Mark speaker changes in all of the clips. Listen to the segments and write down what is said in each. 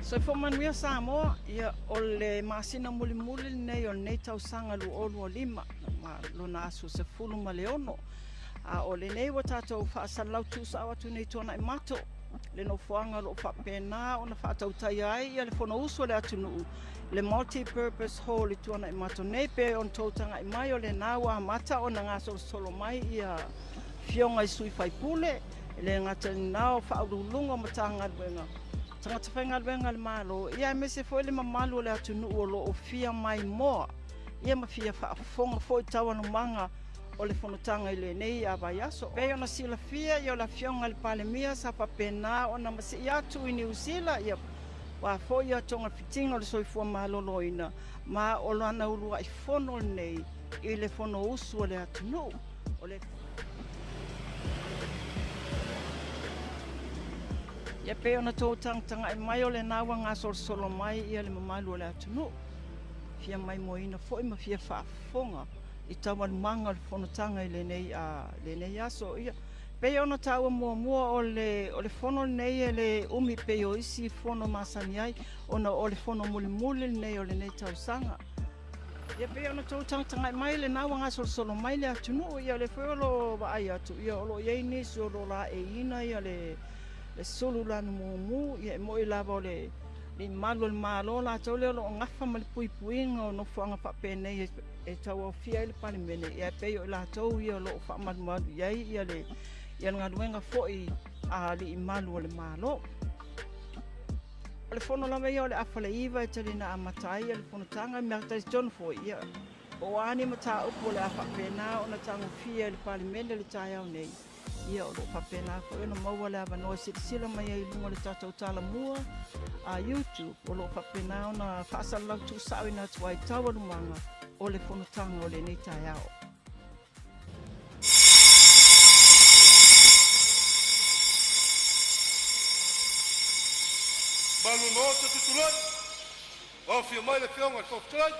Speaker 1: So for manuia Samoa, ia o le masina muli nei o nei tausaga lu'olu o 5 ma lona asu se fulu ma le ono. A o le nei wa tātou whaasalau tūsau atu nei tōna i mato. Le no fuanga lo whapena o na whaatautai ai ia le whono uso le atu nuu. Le Multipurpose Hall i tōna i mato nei pe on tōtanga i mai o le nāua mata o na ngā solo mai ia fionga i sui whaipule. Le ngata ni nao whaurulunga ma tā ngadwenga. Tangata whai ngadwenga le malo. Ia me se fo le mamalu le atu nuu o lo o fia mai moa. Ia ma fia whaafonga fo i tawa no manga. O le whanutanga i le nei a vai aso. Pei ona sila fia i o la fionga le Palemene sa papena o na masi i atu i New Zealand ia wa fo i atonga fitinga o le soifua maloloina ma o lana ulua i fono nei i le fono usu o le atu nuu. Ia pei ona tō tanga i mai o le nawa ngā solo mai i le mamalu o le atu nuu. Fia mai moina fo i ma fia whaafonga. I tawan manga le whanutanga i le nei aso. Pei ona taua mua o le whono nei e le umi pei o isi whono masani ai ona o le whono muli nei o le nei tausanga. Ia pei ona tau tanga mai le nawa ngā solo mai le atu nuu ia le whaiolo wa ai atu. Ia olo iei nisi o lo la e ina ia le sulu lanu mumu ia mo i lava o le malu le malo la tau leo lo ngafa ma le puipuinga o no fuanga whapene e tau au fia i le Palemene. Ia pei o la tau ia lo whaamalu iai ia le ia ngā ruenga foi a li i malu o le malo. O le whono lawa ia o le Faleata e talina a matai ia le whanutanga mea tai John foi ia. O ani mata upo le a whapena o na tangu fia i le Palemene le tai au nei. Ia o lo papena ko ena maua le avanoa sila mai ai lunga le tātou tala mua a YouTube o lo papena ona whaasalau tūsau ina tuai tawa lumanga o le whanutanga o le nei tai au.
Speaker 2: Balu no te tutulai, o fia mai le whionga tōwhitai.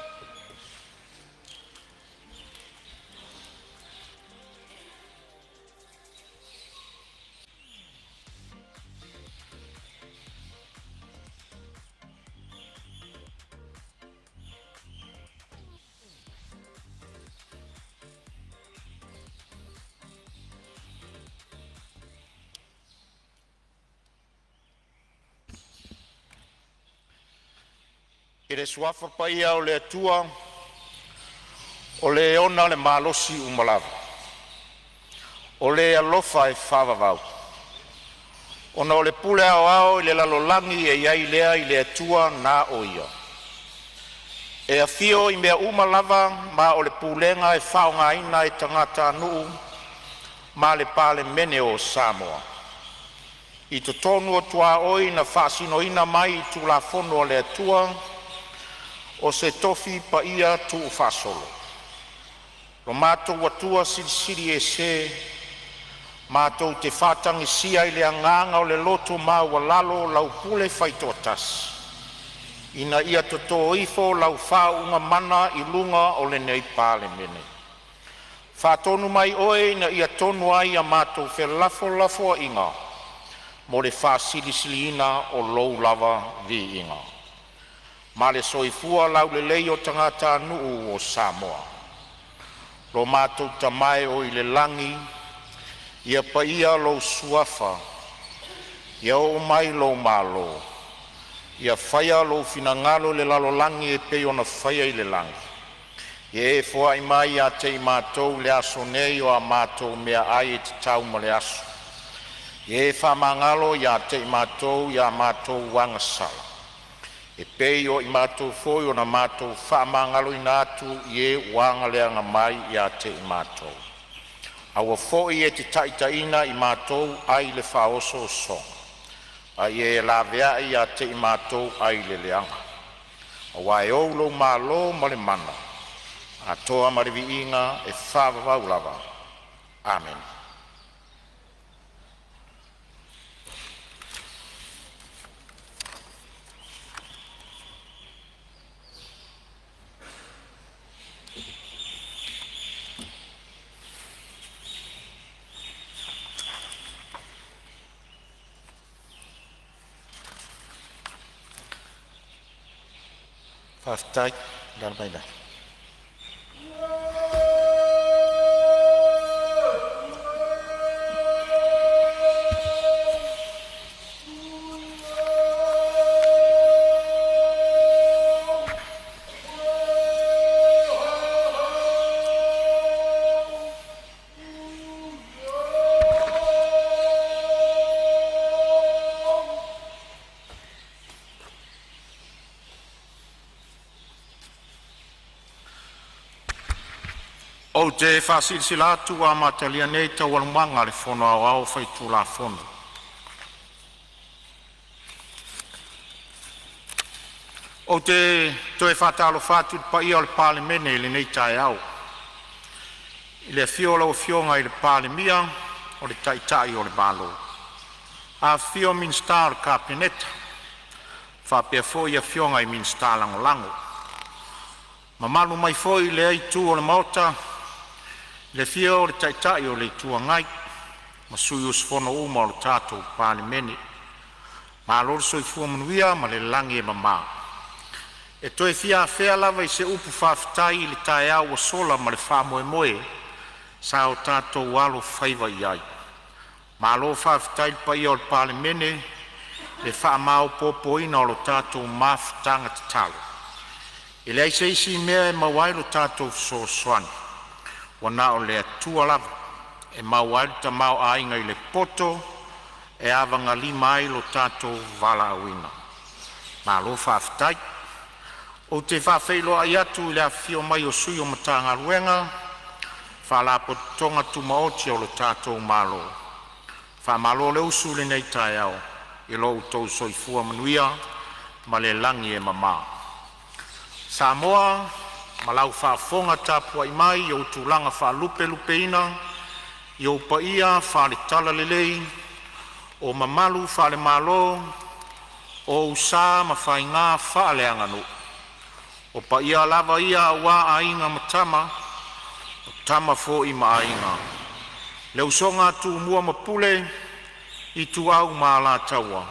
Speaker 3: I le suafa paia o le atua o le ona le malosi umalawa. O le alofa e whawawau. Ona o le pule ao i le lalolangi e iai lea i le atua na o ia. E a fio i mea umalawa ma o le pulenga e whaonga ina e tangata nuu ma le Palemene o Samoa. I to tonu o tua oi na whaasino ina mai i tu la fono o le atua o se tofi pa ia tu whasolo. Lo mātou watua siri e se, mātou te whātangi sia i le anganga o le loto mā walalo lau pule whaitotas. Ina ia toto ifo lau whaunga mana i lunga o le nei Palemene. Whātonu mai oe ina ia tonu ai a mātou whelafo inga, mo le whāsili ina o lou lava vi inga. Ma le soifua lau le lei o tangata nuu o Samoa. Lo mātou tamae o i le langi, ia pa ia lo suafa, ia o mai lo malo, ia whaia lo finangalo le lalo langi e pei ona whaia i le langi. Ia e fua i mai a te i mātou le aso nei o a mātou mea ai e te tau ma le aso. Ia e whamangalo ia te i mātou ia mātou wangasala. E pei o i mātou foi o na mātou whaamangalo i nātu i e wanga leanga mai i a te i mātou. Aua foi e te taitaina i mātou ai le whaoso o songa. A i e la vea i a te i mātou ai le leanga. Aua e oulo mālo ma le mana. A toa marivi inga e whawawau lava. Amen. Whaftai, dana mai nai. O te whasirisila atu a matalia nei tau alumanga le whono au au whaitu la whono. O te toe whatalo whatu pa ia o le Palemene le nei tae au. I le fiola o fionga i le Palemia o le taitai o le balo. A fio min star ka peneta. Whapea fo ia fionga i min star lango lango. Mamalu mai foi le ai tu o le maota. Le fio o le taitai o le tua ngai, ma sui o sfono uma o le tātou Palemene. Ma alor soifua manuia ma le langi e mama. E toe fia fea lava i se upu whawhitai i le tae au o sola ma le whamoe moe, sa o tātou walo whaiva i ai. Ma alor whawhitai pa i o le Palemene, le whaamau popoina o lo tātou mawhitanga te talo. E le aise isi mea e mawai lo tātou so soani. Wana o le atua lava, e mauailu ta mau ainga i le poto, e awanga lima ai lo tātou vala awina. Ma lo whawhitai, o te whawhailo ai atu i le awhio mai o sui o matanga ruenga, whalapo tonga tumaoti o lo tātou malo. Whamalo le usu le nei tae au, i lo utou soifua manuia, ma le langi e mama. Samoa, malau whaafonga tāpua i mai, i o tūlanga wha lupe lupe ina, i o paia wha le tala lelei, o mamalu wha le malo, o usa ma wha ngā wha le anganu. O paia lava ia wā a inga matama, o tama fo i ma a inga. Le usonga tu mua mapule, i tu au ma la taua,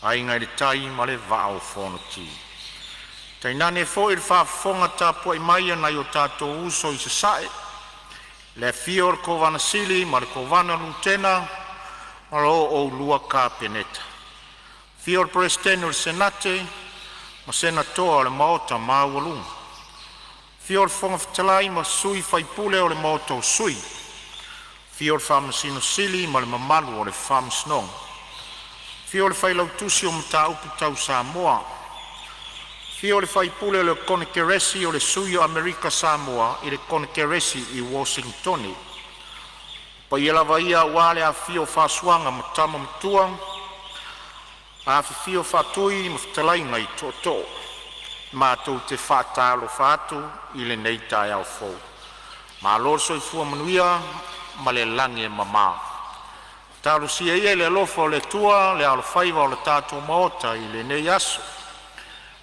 Speaker 3: a inga i le tai ma le vao whono ti. Tainane fo i le whaafonga tāpua i mai ana i o tātou uso i se sae. Le fio o kovana sili, ma le kovana lutena, ma lo o lua ka peneta. Fio o presidente o le senate, ma senatoa o le maota ma walunga. Fio o fonga fitalai, ma sui faipule o le maota o sui. Fio o whamasino sili, ma le mamalu o le whamasnong. Fio o le whailautusi o mta upu tau Samoa. Fio le faipule o le konekeresi o le sui o Amerika Samoa i le konekeresi i Washingtoni. Pa ia lava ia wale a fio whasuanga matama matua, a fio whatui mawhtalainga i toto, ma tau te whatalo whatu i le neitai au fau. Ma lor soifua manuia, ma le langi e mama. Talo sia ia le alofa o le tua, le alo whaiva o le tātou maota i le nei aso.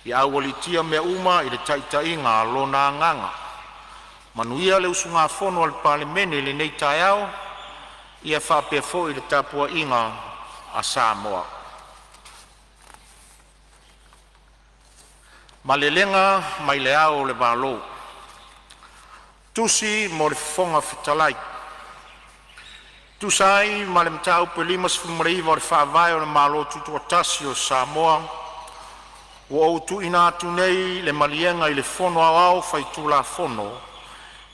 Speaker 3: I awalitia mea uma i le taitainga lona nganga. Manuia le usunga fono al Palemene le nei tae au, ia whapea fo i le tapua inga a Samoa. Ma le lenga mai le au le valo. Tusi mo le fonga fitalai. Tusai ma le mtau pe limas fumreiva o le whaavai o le malo tutuatasi o Samoa. O autu ina atu nei le malienga i le fono au au fai tula fono,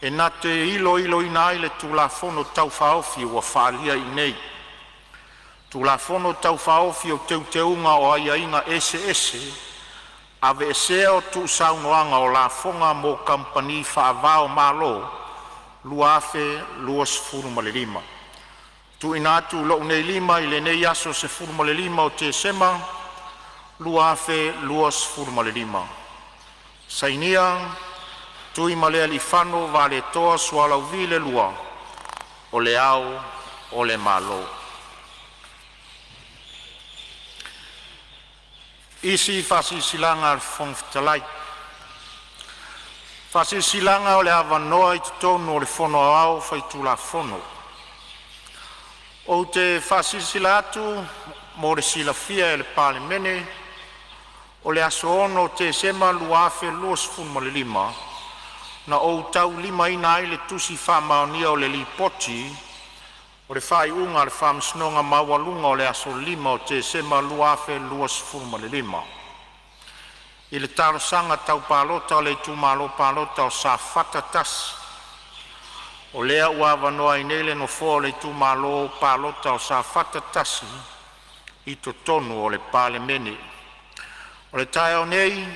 Speaker 3: e na te ilo ina ai le tula fono tau whaofi o whaalia i nei. Tula fono tau whaofi o teuteunga o aia inga ese, ave esea o tu saunoanga o la fonga mo kampani whaavao malo, luafe luas furumalelima. Tu ina atu lo nei lima i le nei aso se furumalelima o Tesema, luafe luas furumalelima. Sainia, tui malea li whano vale toa sualau vile lua, o le au, o le malo. Isi whasisilanga al whongfitalai. Whasisilanga o le awanoa i tutonu o le whono au whaitula whono. O te whasisila atu, mo le silafia e le Palemene, O le aso ono Tesema luafe luas fulmalelima, na o tau lima ina ai le tusi whamaonia o le lipoti, o le whaiunga le whamsnonga mawalunga o le aso lima o Tesema luafe luas fulmalelima. I le tarosanga tau palota o le tumalo palota o sa whatatas. O lea ua wanoa i nele no fo o le tumalo palota o sa whatatasi i to tonu o le Palemene. O le tae o nei,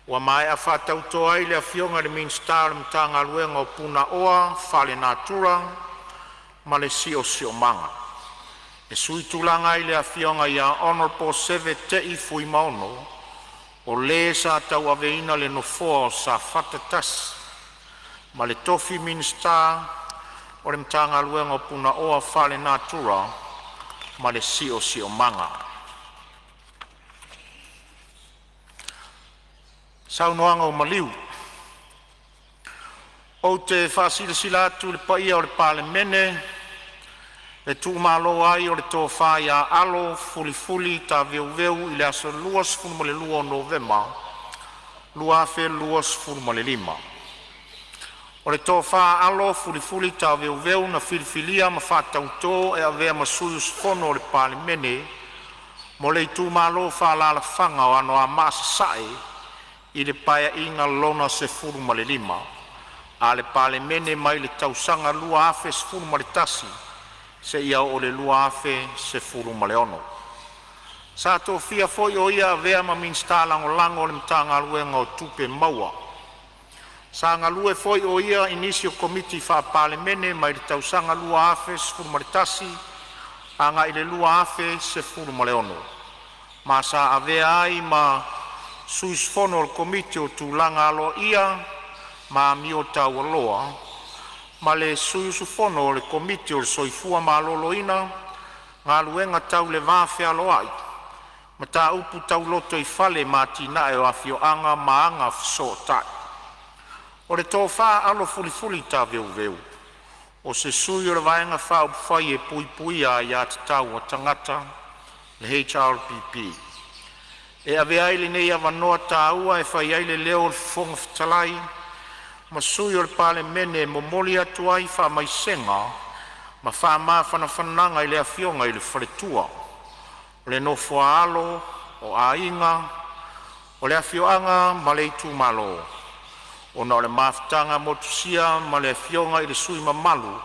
Speaker 3: ua mai a whatautoa ai le a fionga le minstar mtanga luenga o puna oa, Faleata, ma le sio manga. E sui tulanga ai le a fionga i a Honorable XVIII fui maono, o le sa tau aveina le no fo sa whatatas, ma le tofi minstar o le mtanga luenga o puna oa, Faleata, ma le sio manga. Saunoanga o maliu. O te whasilasila atu le paia o le Palemene, le tūmalo ai o le tō whaia alo, fuli ta veu i le aso luas fulmale lua o Novema, luafe luas fulmale lima. O le tō wha alo, fuli ta veu na filifilia ma whatautō e avea masuyus fono o le Palemene, mo le tūmalo whalala whanga o ano a masasae, i le paia inga lona se furu ma le lima, a le Palemene mai le tausanga lua afe se furu ma le tasi, se ia o le lua afe se furu ma le ono. Sa tō fia foi o ia vea ma minsta lango le mtanga luenga o tupe maua. Sa ngalue foi o ia inisio komiti fa Palemene mai le tausanga lua afe se furu ma le tasi, anga i le lua afe se furu ma le ono. Ma sa avea ai ma suis fono o komiti o tūlanga alo ia, ma mio tau aloa, ma le suis fono o le komiti o le soifua ma aloloina, ngā luenga tau le vāwhi aloai, ma tā upu tau loto I fale ma tina e o awhioanga ma anga fsotai. O le tō wha alo fuli tā veu, o se sui o le vaenga whao whai e pui a ia te tau o tangata, le HRPP. E ave aile nei avanoa tāua e whai aile leo le fonga fitalai, ma sui o le Palemene mo moli atu ai wha mai senga, ma wha maa whananga I le awhionga I le wharetua, o le nofo alo, o ainga, o le awhioanga ma le itu malo, o na o le mawhitanga motusia ma le awhionga I le sui mamalu,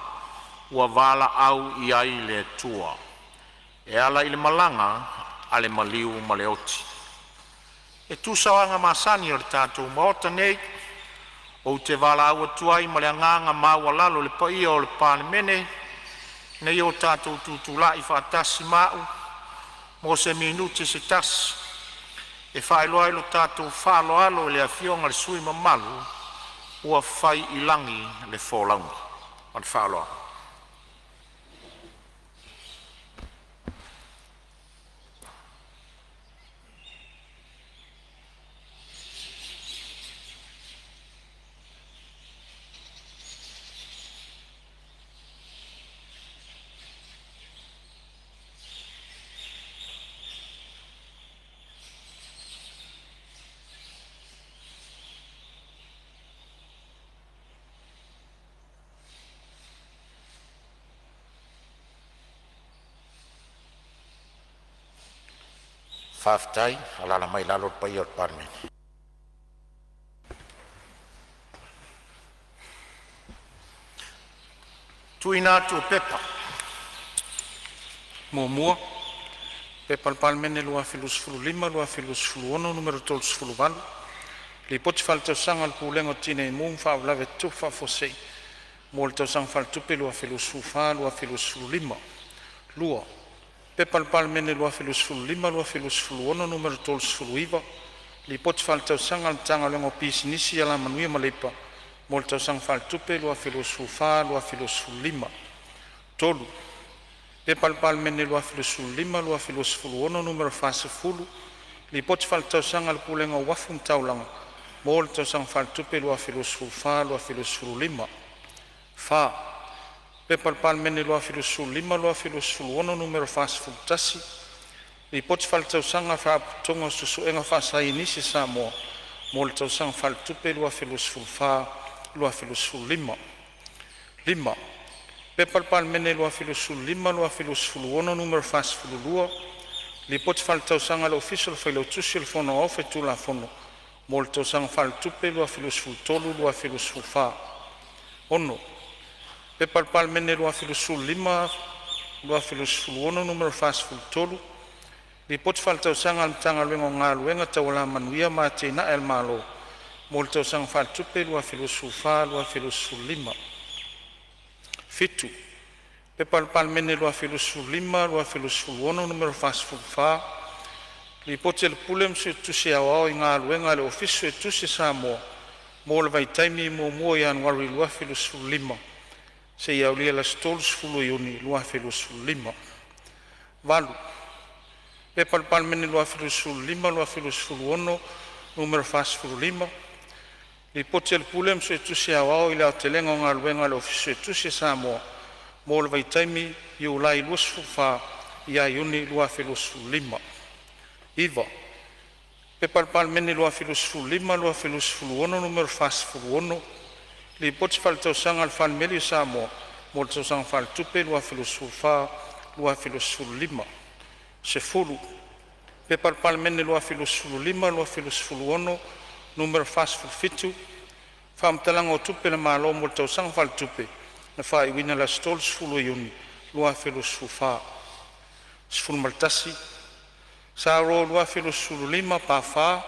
Speaker 3: ua wala au I ai le tua. E ala I le malanga, ale maliu ma le oti. E tūsawanga masani o le tātou maota nei, o te wala au atuai ma le anganga maua lalo le paia o le Palemene, nei o tātou tūtulai whaatasi mau, mo se minuti se tasi, e whailoa ilo tātou whaaloalo le awhionga le sui mamalu, ua whai ilangi le wholaunga. An whaaloa. Whaftai, alala mai lalo pai o Palemene. Tuina atu pepa.
Speaker 4: Mua, pepa le Palemene lua filus fulu lima, lua filus fulu ono, numero tolus fulu valu. Li poti fal tausanga le pulengo tine mung fa ulave tufa fosei. Mo le tausanga fal tupe lua filus fufa, lua filus fulu lima. Lua. Pepa le Palemene lua filus fulu lima, lua filus fulu ono, numero tolus fulu iwa. Li poti fal tausanga le tanga lengo pisi nisi ala manuia malepa. Mo le tausanga fal tupe lua filus fufa, lua filus fulu lima. Tolu. Pepa le Palemene lua filus fulu lima, lua filus fulu ono, numero fase fulu. Li poti fal tausanga le pulengo wafu mtaulanga. Mo le tausanga fal tupe lua filus fufa, lua filus fulu lima. Fa. Pepa le Palemene lua filus fulu lima, lua filus fulu ono, numero fase fulu tasi. le poti faletausaga faapotoga o susuʻega faasainisi Samoa mo le tausaga faletupe 2.4 2.5 lima pe Palemene 2.5 2.6 numero fasfululua le poti faletausaga le official failautusi o le fonoaofa e tulafono mo le tausaga faletupe 2.3 2.4 ono pe Palemene 2.5 2.6 numero fasfulutolu le poti faletausaga le matagaluega o galuega tauala manuia matena e le malo mo le tausaga faletupe 2.4 2.5 fitu pe Palemene 2.5 2.6 numero fasfulufa le poti le pule mse tusi awao i galuega le ofiso e tusi Samoa mo le vaitaimi muamua i Januari 2.5 se ia ulia la stolsfulu iuni 2.5 valu pe Palemene 2.5 2.6 numero fasfululima le poti le pule mse tusi awao i le aotelega o galuega le ofiso e tusi Samoa mo le vaitaimi iulai 2.4 ia iuni 2.5 iva pe Palemene 2.5 2.6 numero fasfuluono le poti faletausaga le falemeli o Samoa mo le tausaga faletupe 2.4 2.5 sefulu pe Palemene 2.5 2.6 numero fasfulufitu faamatalaga o tupe le malo mo le tausaga faletupe na faaiuina la stolsfulu iuni 2.4 sefulu ma le tasi sa ro 2.5 pafā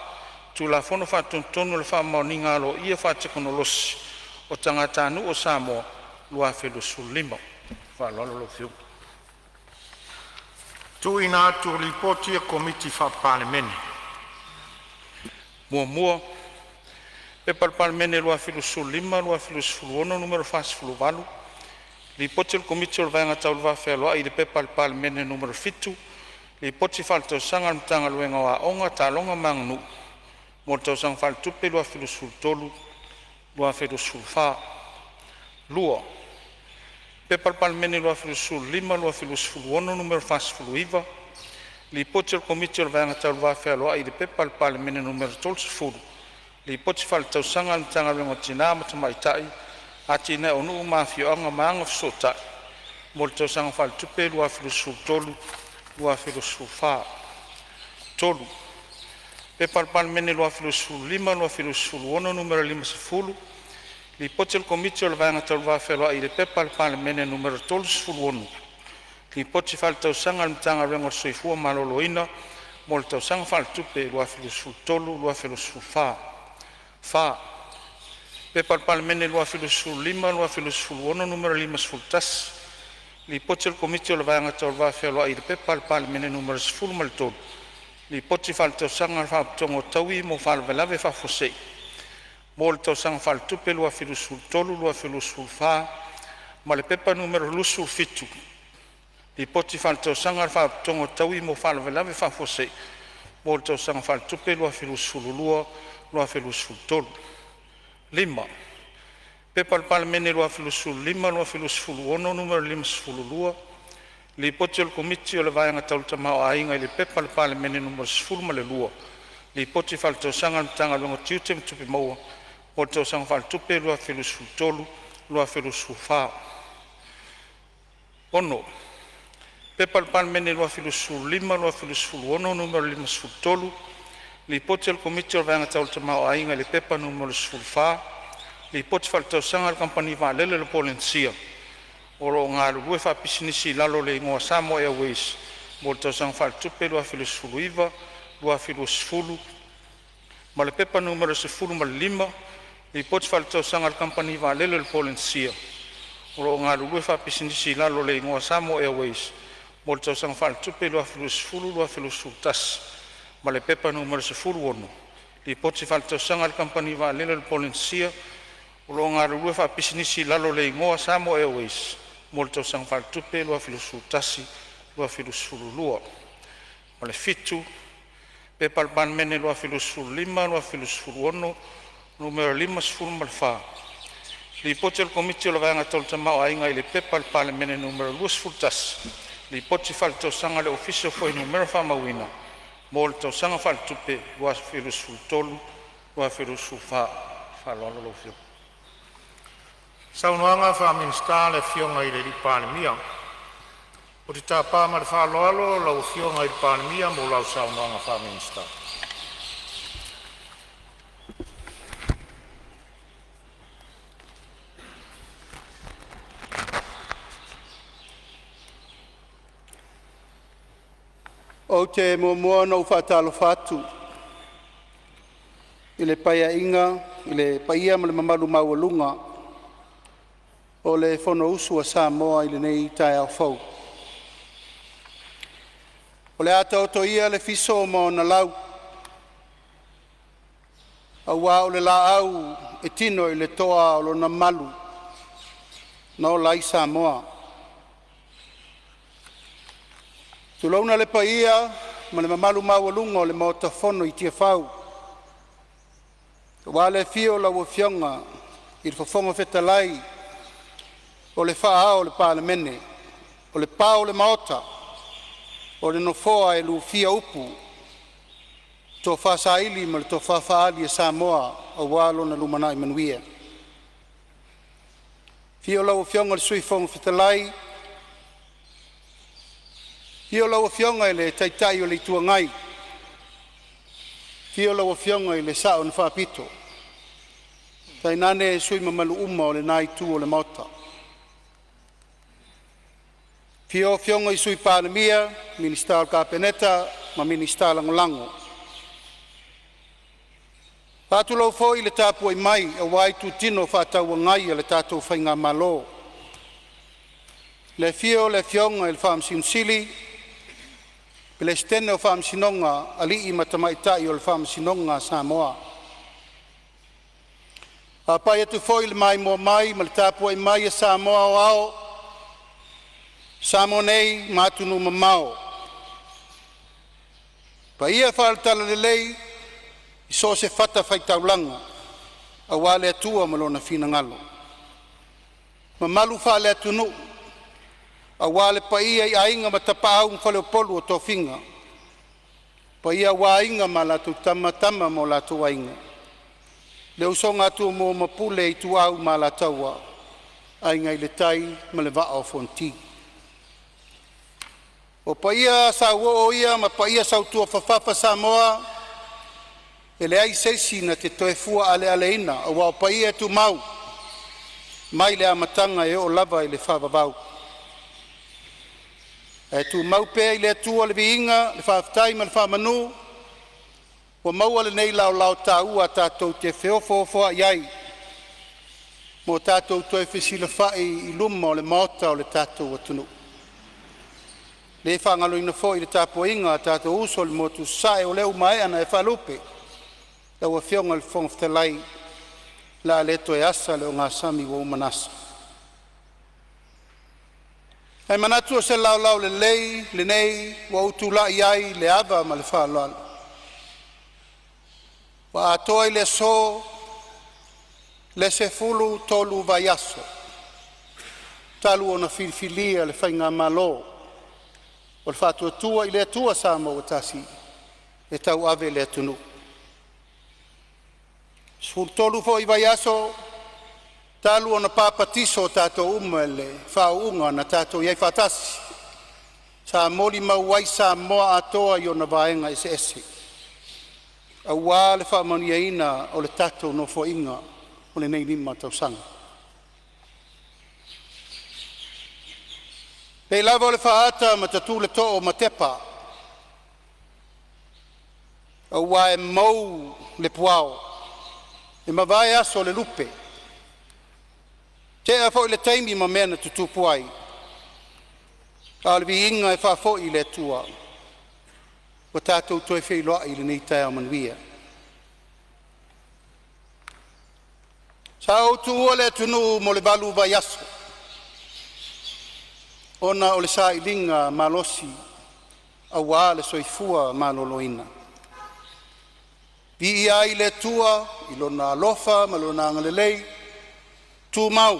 Speaker 4: tulafono faatonutonu le faamaoniga aloia faatekonolosi o tagata anuu o Samoa 2.5 faaloalo lo fiuga
Speaker 3: Tuina atu ripoti a komiti Palemene.
Speaker 4: muamua pe Palemene 2.5 2.6 numero fasfuluvalu le poti le komiti o le vaega tau le vafealoaʻi i le pe Palemene numero 7 le poti faletausaga le matagaluega o aʻoga taloga maganuu mo le tausaga faletupe 2.3 2.4 lua pe Palemene 2.5 2.6 numero fasfuluiva le poti le komiti o le vaega tau le vafealoaʻi i le pe Palemene numero 30 le poti faletausaga le matagaluega o tinā ma tamaʻitaʻi atina e o nuu mafioaga ma aga fesootaʻi mo le tausaga faletupe 2.3 2.4 tolu pe Palemene 2.5 2.6 numero 50 le poti le komiti o le vaega tau le vafealoaʻi i le pe Palemene numero 31 le poti faletausaga le matagaluega o le soifua malōlōina mo le tausaga faletupe 2.3 2.4 fa pe Palemene 2.5 2.6 numero 53 le poti le komiti o le vaega tau le vafealoaʻi i le pe Palemene numero 13 le poti faletausaga le faapotoga o taui mo falavelave faafoseʻi mo le tausaga faletupe 2.3 2.4 ma le pepa numero 7 le poti faletausaga le faapotoga o taui mo falavelave faafoseʻi mo le tausaga faletupe 2.2 2.3 lima pe Palemene 2.5 2.6 numero 52 le poti o le komiti o le vaega tau le tamaoaiga i le pe Palemene numero 10 le poti faletausaga le matagaluega o tiute ma tupe maua mo le tausaga faletupe 2.3 2.4 ono pe Palemene 2.5 2.6 numero 53 le poti o le komiti o le vaega tau le tamaoaiga i le pepa numero 10 le poti faletausaga le kampani valele le polensia o loo galulue faapisinisi i lalo le igoa Samoa Airways mo le tausaga faletupe 2.5 2.10 ma le pepa numero 10 ma le 5 le poti faletausaga le kampani valele le polensia o loo galulue faapisinisi i lalo le igoa Samoa Airways mo le tausaga faletupe 2.10 2.10 ma le pepa numero 10 le poti faletausaga le kampani valele le polensia o loo galulue faapisinisi i lalo le igoa Samoa Airways mo le tausaga faletupe 2.10 2.12 ma le fitu pe Palemene 2.5 2.6 numero 50 ma le fa le poti o le komiti o le vaega tau le tamaoaiga i le pe Palemene numero 2 li poti faletausaga le ofisio foi numero faamauina mo le tausaga faletupe ua felusfulutolu ua felusfufa faaloalolofio
Speaker 3: Saunoanga wha-minsta le fionga i le li Palemene. O te tāpā ma le whaaloalo lau fionga i le Palemene mo lau saunoanga wha-minsta.
Speaker 5: O te mua no whatalo whatu. I le paia inga, i le paia ma le mamalu maualunga. O le whono usua Samoa i le nei tai au whau. O le ata o to ia le fiso o maona lau. Au wā o le la au e tino i le toa o lo na malu. No lai Samoa. Tulauna le paia ma le mamalu maualunga o le maota whono i tia whau. Wā le fio la wa fionga i le whafonga whetalai o le wha o le Palemene, o le pā o le maota, o le nofoa e lu fia upu, tō whasaili ma le tō whawhaali e Samoa o wālo na lumana i manuia. Fio lau fionga le sui whonga whetalai, fio lau fionga i le taitai o le tuangai, fio lau fionga i le sao na whapito, tai nane sui mamalu uma o le nai tu o le maota. Fio fionga i sui Palemene, Minista o Kapeneta, ma Minista Langolango. Patu lau foi le tapu ai mai, a wai tu tino whatau ngai le tatou whainga malo. Le fio le fionga i le whamsinsili, le stene o whamsinonga, ali i matamaitai o le whamsinonga Samoa. A pai atu foi le mai mo mai, ma le tapu ai mai a Samoa o ao, Samoa nei matunu mamao. Pa ia whaletala le lei, i so se whata whaitaulanga, a wale atua malona fina ngalo. Ma malu whale atunu, a wale pa ia i ainga ma tapau mwhale Upolu o tō whinga. Pa ia wā inga ma latu tama mo latu ainga. Le usonga atu mo mapule i tu au ma lataua, ainga i le tai ma le vaa o fonti. O paia sa o ia ma paia sa tu fafafa Samoa ele ai sesi na te toe fua ale aleina o paia tu mau mai le amatanga e o lava i le whavavau. E tu mau pe i le tua le viinga le whaftai ma le whamanu o mau ale nei lau taua tātou te wheofo iai mo tātou toe whesila whai i luma o le maota o le tātou atunu. Le whangalo ina fo i le tapo inga tātou uso le motu sae o leu mai ana e whalupe. La ua whionga le whongwhtalai la leto e asa leo ngā sami wa umanasa. Hei manatu o se lau le lei, le nei, wa utula iai le ava ma le whaloala. Wa atoa i le so, le se fulu tolu vai aso. Talu o na filfilia le whainga malo. O le whātua tua i le atua Samoa tasi, e tau ave le atunu. Sfurtolu fo i vai aso, talu o na pāpatiso tātou uma le whāunga na tātou iai whātasi. Sa moli mauai Samoa atoa i o na vaenga ese. A wā le whaamania ina o le tātou no fo inga o le nei lima tau sanga. Pei lava o le whaata ma tatu le to'o ma tepa. A wā e mau le puao. E ma vai aso le lupe. Te a fo i le taimi ma mena tutu puai. A le vi inga e wha fo i le tua. O tātou toi whei loa i le nei tai manuia. Sa o tu o le tunu mo le balu vai aso. Ona o le sa ilinga malosi a wā le soifua maloloina. Vi ia i le tua, i lona alofa, ma lona angalelei, tu mau.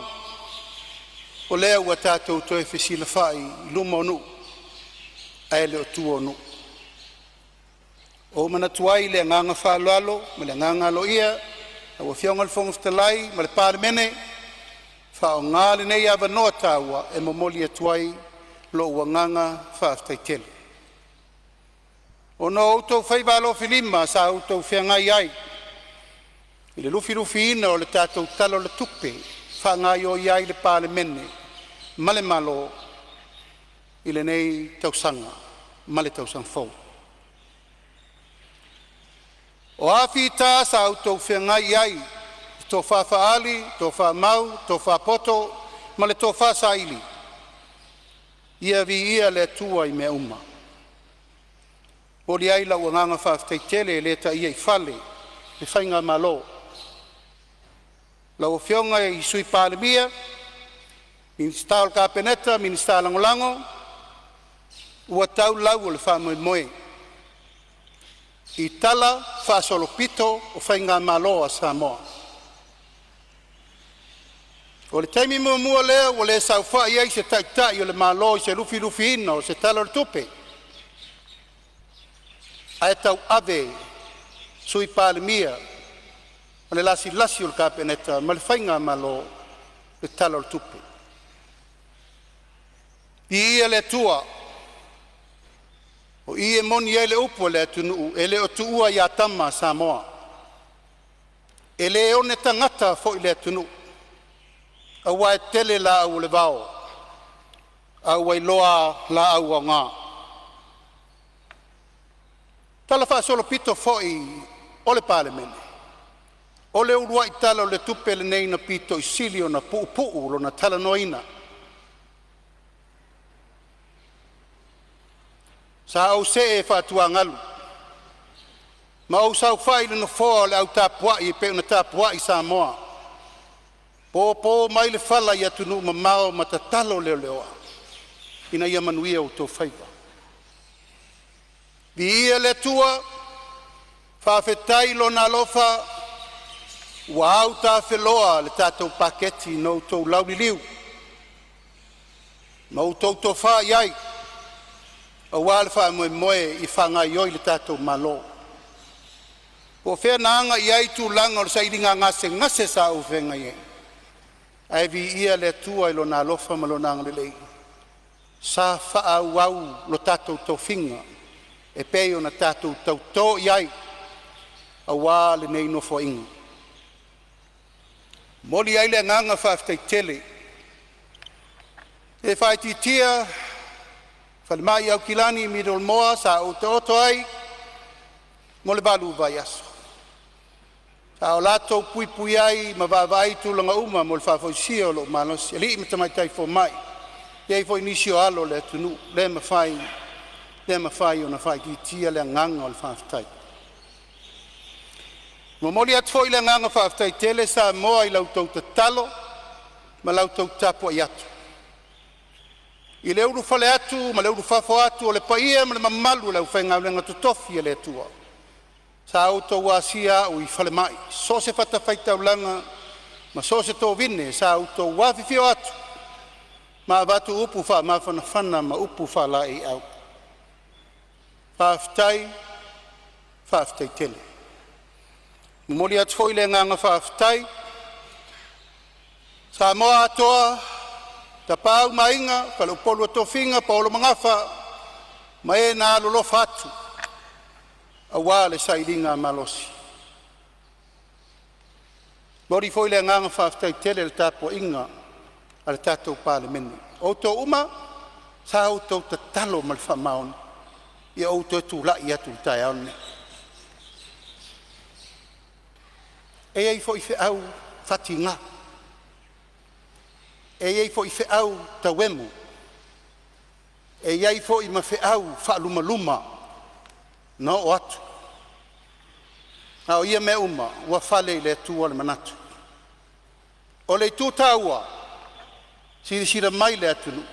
Speaker 5: O lea ua tātou toi whesila whai i luma onu, ai le o tuonu. O mana tuai le nganga whaalalo, ma le nganga lo ia, a wa fionga le fonga ftalai, ma le Palemene, whao ngā le nei awa noa tāua e momoli a tuai lo ua nganga whaaftai tele. O no autou whaivalo filima sa autou whiangai ai, i le lufi ina o le tātou talo le tupe, whangai o iai le Palemene, ma le malo, i le nei tausanga, ma le tausang fau. O awhi tā sa autou whiangai ai, tō whawhaali, tō whamau, tō whapoto, ma le tō whasaili. Ia vi ia le tua i mea uma. O li ai lau nganga whawhtai tele le ta ia i whale, le whainga malo. Lau whionga i sui Palemia, minister o kapeneta, minister langolango, ua tau lau o le whamoe moe. I tala whasolopito o whainga malo a Samoa. O le taimi mua lea, o le sau wha iai se taitai o le malo i se lufi ina o se tala le tupe. Ae tau ave sui Palemia, o le lasi o le kapeneta, ma le whainga malo le tala le tupe. I ia le tua, o i e moni e le upo le atunu, e le o tuua i atama Samoa. E le one tangata fo i le atunu. A wai tele la au le vao, a wai loa la au a ngā. Tala wha solo pito fo i o le Palemene. O le urua i tala o le tupe le nei na pito i sili o na puu lo na tala noina. Sa au se e whatua ngalu. Ma au sau whai le no fōa le au tāpuai e pe una tāpuai Samoa. Po mai le whala i atunu ma mao ma ta talo leo leoa. Ina ia manuia o tō whaiva. Vi ia le tua, whawhetai lo na lofa, ua au tā wheloa le tātou paketi no tō lauriliu. No tō wha iai, a wale wha moe i whangai oi le tātou malo. Po whea naanga iai tū langa o le sairinga ngase sa au whenga iei. Ai vi ia le tua i lo na lofa ma lo nanga le lei. Sa wha au lo tātou tō whinga, e pei o na tātou tau tō iai, a wā le nei no fo inga. Moli ai le nganga whaftai tele, e whai titia, whalemai au kilani mi rol moa sa o te oto ai, mo le balu vai aso. Sa o lato pui ai, ma vavai tūlanga uma mo le whafoisia o lo manosi, ali me tamai tai fo mai. Iei fo inisi o alo le tunu, le ma whai o na whai titia le nganga o le whaftai. Mo moli atu fo i le nganga whaftai tele sa moa i lau tau talo, ma lau tau tapo i atu. I le uru Faleatu, ma le uru Fafo atu, o le paia, ma le mamalu lau whainga ulenga tutofi e le tua. Sa auto wasia o i Falemai, so se fata whaitau langa, ma so se tō vine, sa auto wafifio atu. Ma avatu upu wha mawhana whana, ma upu wha la i au. Whaftai tele. Mumoli atu fo i le nganga whaftai, sa moa atoa, ta pau mainga, ka lo polo to finga, polo mangafa, ma e na lolo fatu. A wale sairinga malosi. Mori foi le nganga whaftai tele le tapo inga, al tatou Palemene. O to uma, sa o to ta talo mal whamaon, ia o to tu la ia tu tai aone. E ei foi fe au fatinga. E ei fo i fe au tawemu. E ei fo i ma fe au whaaluma no o atu. Au ia me uma, ua whale le tua le manatu. O le tū tāua, sira mai le atunu,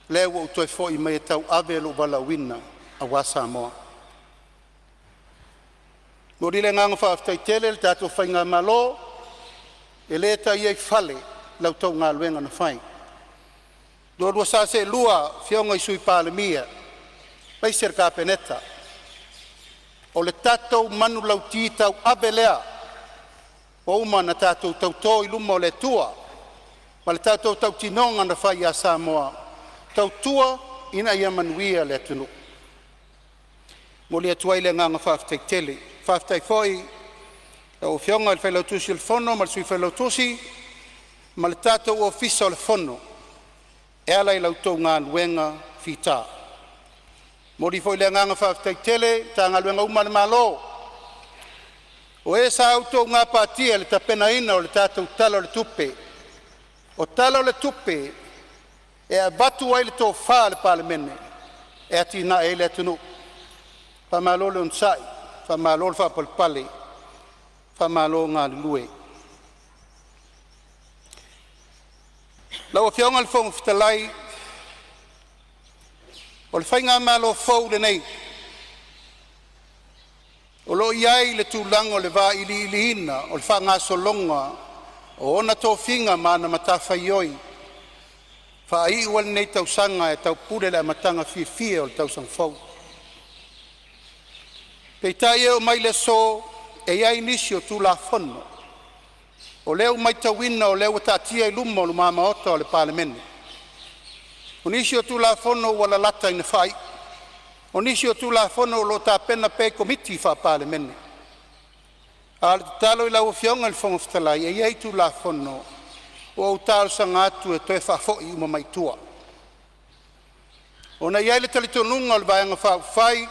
Speaker 5: le ua utoi fo i mai tau ave lo wala wina a wā Samoa. Mori le nganga whaaftai tele, le tātou whainga malo, e le ta iei whale, lau tau ngā luenga na whai. Lorua sa se lua whionga i sui Palemia, Pai ser ka peneta. O le tatou manu lau ti tau abelea. O uma na tatou tau i luma o le tua. Ma le tatou tau tinonga na whai a Samoa. Tau tua ina ia manuia le tunu. Mo le atua i le nganga whaftai tele. Whaftai foi o fionga le whailautusi o le fono, ma le sui whailautusi, ma le tatou ofisa o le fono. E ala i lautou ngā luenga whita. Mori foi le nganga whaftai tele, ta ngā luenga uma le malo. O e sa autou ngā pātia le tapena ina o le tatou tala o le tupe. O tala o le tupe, e a batu ai le tō whā le Palemene, e ati na e le atunu. Whamalo le unsai, whamalo le whapalpale, whamalo ngā lue. Lau a whionga le whonga whitalai, o le whainga malo fau le nei. O lo iai le tūlanga o le wā ili ina, o le whanga solonga, o ona tō whinga mana matawhai oi. Whaai ua nei tau sanga e tau pure le matanga whiwhia o le tau sang fau. Pei tai o mai le so e iai nisi o tūla whono. O leo mai tawina o leo tatia i luma o le mama ota o le Palemene. O nisi o tūla whono wala lata ina whai. O nisi o tūla whono o lo tā pena pe komiti wha Palemene. A le talo i lau whionga le whonga whatalai e iai tūla whono o au tāo sanga atu e toe whafoi uma mai tua. O na iai le talitonunga o le vaianga whai,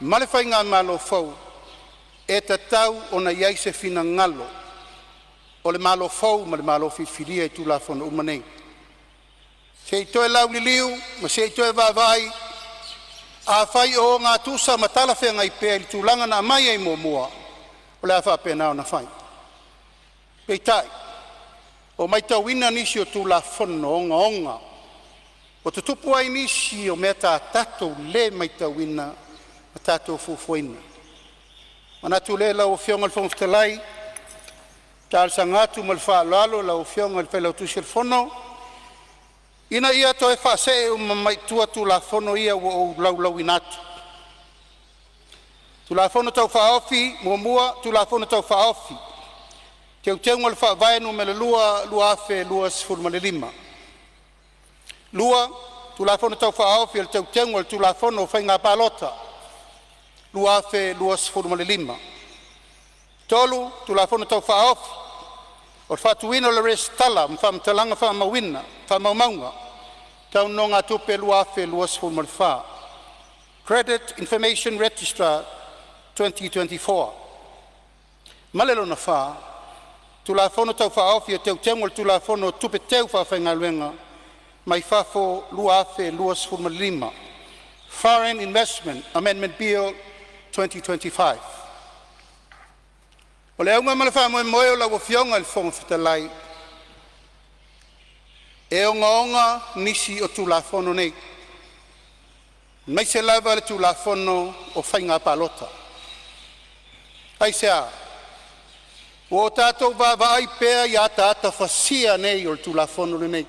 Speaker 5: ma le whai ngā malo whau, e ta tau o na iai se whina ngalo, o le malo whau ma le malo whiwhiria i tūla whono uma nei. Se i toe lau li liu, ma se i toe vāvai, a whai o ngā tūsa ma tala whenga i pēr i tūlanga na mai ei mua, o le a whapena o na whai. Pei tai, o mai tau ina nisi o tūla whono onga, o te tupu ai nisi o mea tā tatou le mai tau ina, ma tātou fufuina. Mana tu le lau whionga le whonga whatalai, tāle sangatu ma le whaalalo lau whionga le whailautusi le whono, ina ia toi whaase o mai tua tūla whono ia o lau inatu. Tūla whono tau whaofi, mua, tūla whono tau whaofi. Te uteunga le whaavaenu me le lua afe, lua sifurma le lima. Lua, tūla whono tau whaofi, le te uteunga le tūla whono whainga palota. Lua afe, lua sifurma le lima. Tolu, tūla whono tau whaofi. O le whatuina le restala, mwhamtalanga whamawina, whamaumaunga. Tau no ngā tupe lua afe, lua sifurma le wha. Credit Information Registrar 2024. Malelo na wha, tula whono tau whaofi o teu tengo le tula whono tupe teu whawhenga luenga, mai whafo lua afe lua sifurma lima. Foreign Investment Amendment Bill 2025. O le aunga mala wha moe o lau whionga le whonga whatalai, e onga nisi o tula whono nei. Mai se lava le tula whono o whainga palota. Ai sea, o tātou vāvai pēr i ata whasia nei o le tula whono nei.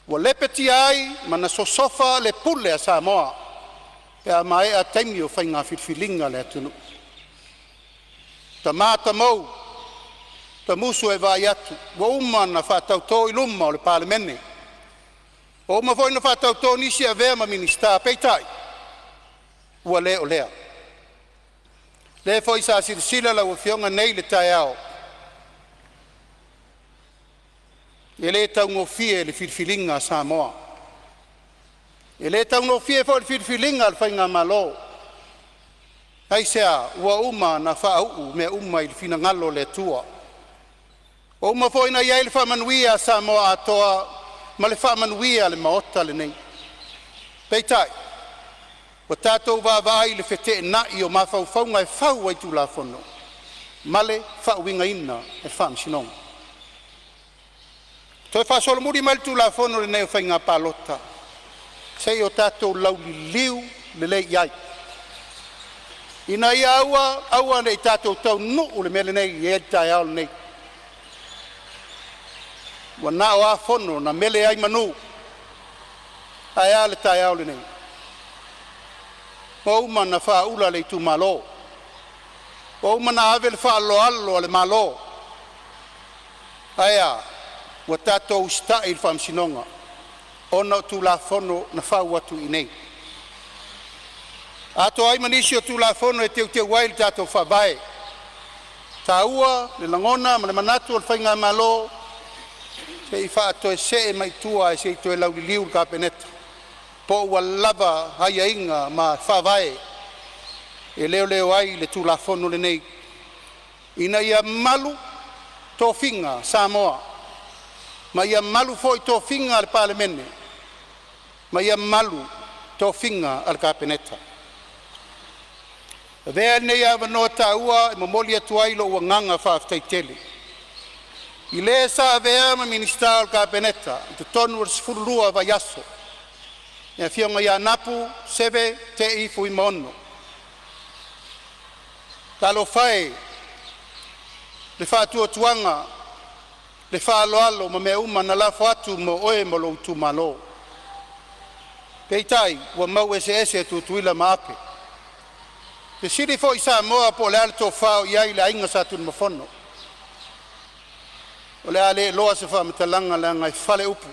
Speaker 5: O lepeti ai, mana sosofa le pule a Samoa, pēr mai a taimi o whainga whiwhilinga le atunu. Ta māta mau, ta musu e vai atu, wa umana whātau tō i luma o le Palemene. O uma foi na whātau tō nisi a vea ma minister peitai, ua leo lea. Le foi sa sila la whionga nei le tai au. E le tau ngofie le whiwhilinga a Samoa. E le tau ngofie foi le whiwhilinga al whainga malo. Ai sea, ua uma na whaau me uma i le whina ngalo le tua. O uma foi na iai le whamanuia a Samoa atoa, ma le whamanuia le maota le nei. Peitai. O tātou vāvai le whete nai o mawhauwhaunga e whau ai tūla whono. Male whauinga ina e whamsinonga. Toi whasolo muri mai tūla whono le neo whainga palota. Sei o tātou lau li liu le le iai. Ina ia aua nei tātou tau nuu le mele nei e tai au nei. Wa na o a whono na mele ai manu. Ai ale tai au le nei. o uma na whaula le tu malo. O uma na ave le whaaloalo le malo. Aia, wa tātou sta il whamsinonga. Ona tu la fono na whau atu i nei. Ato ai manisi o tu la fono e te wail tātou whabae. Tā ua, le langona, ma le manatu al whainga malo, se i whaato e se e mai tua e se i to e lauri liu ka peneta. Po ua lava haia inga ma whawae. E leo ai le tu la fono le nei. Ina ia malu tō whinga Samoa. Ma ia malu fo i tō whinga al Palemene. Ma ia malu tō whinga al ka peneta. Vea nei a wanoa tā ua e mamoli atu ai lo ua nganga whaaftai tele. I le sa vea ma minister al ka peneta. I te tonu ar sifurulua wa yaso. Ia fionga ia napu, seve, te i fui mono. Talo whae, le whaatua tuanga, le whaaloalo ma mea uma na lafo atu mo oe mo lo tu malo. Peitai, ua mau ese tu tuila ma ape. Te siri fo i Samoa po le ale tō whao iai le ainga sa tunu mafono. O le ale loa se wha matalanga le ngai whale upu.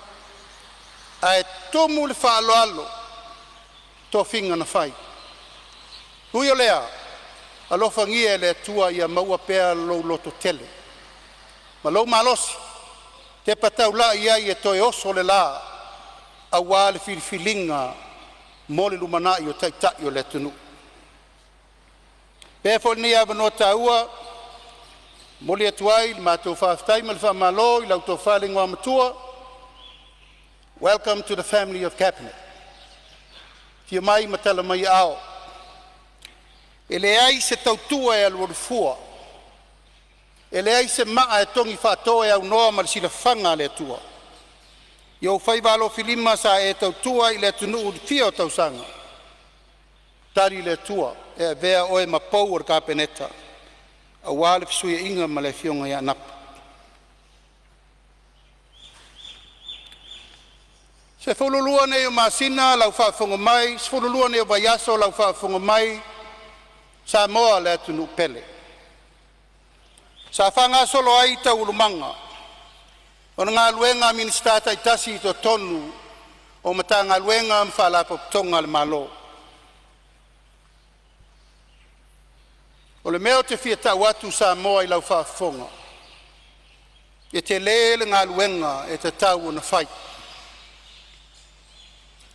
Speaker 5: A e tomu le whaaloalo tō whinga na whai. Hui o lea, alofa ngia le tua ia maua pea lo loto tele. Ma lo malosi, te patau la iai e toi oso le la, a wā le filifilinga mo le lumanai o taitai o le tunu. Pefo ni ava no taua, moli atuai, mātou whaaftai, mal whamalo, i lau tō whaling wa matua. Welcome to the family of Cabinet. Tia mai matala mai ao. E le ai se tautua e aluarufua. E le ai se maa e tongi whātoa e au noa ma le sila whanga le atua. Iau whaivalo filima sa e tautua i le atunu fia o tausanga. Tari le atua. E vea oe ma pou ar ka peneta. A wale fisuia inga ma le fionga ia napa. Se fululua nei o masina lau whaafonga mai, se fululua nei o vaiaso lau whaafonga mai, Samoa le atunu pele. Sa whanga solo ai ta ulumanga. O ngā luenga ministata i tasi i to tonu, o mata ngā luenga mwhalapo tonga le malo. O le meo te fia tau atu Samoa i lau whaafonga. E te lele ngā luenga e te tau o na whai.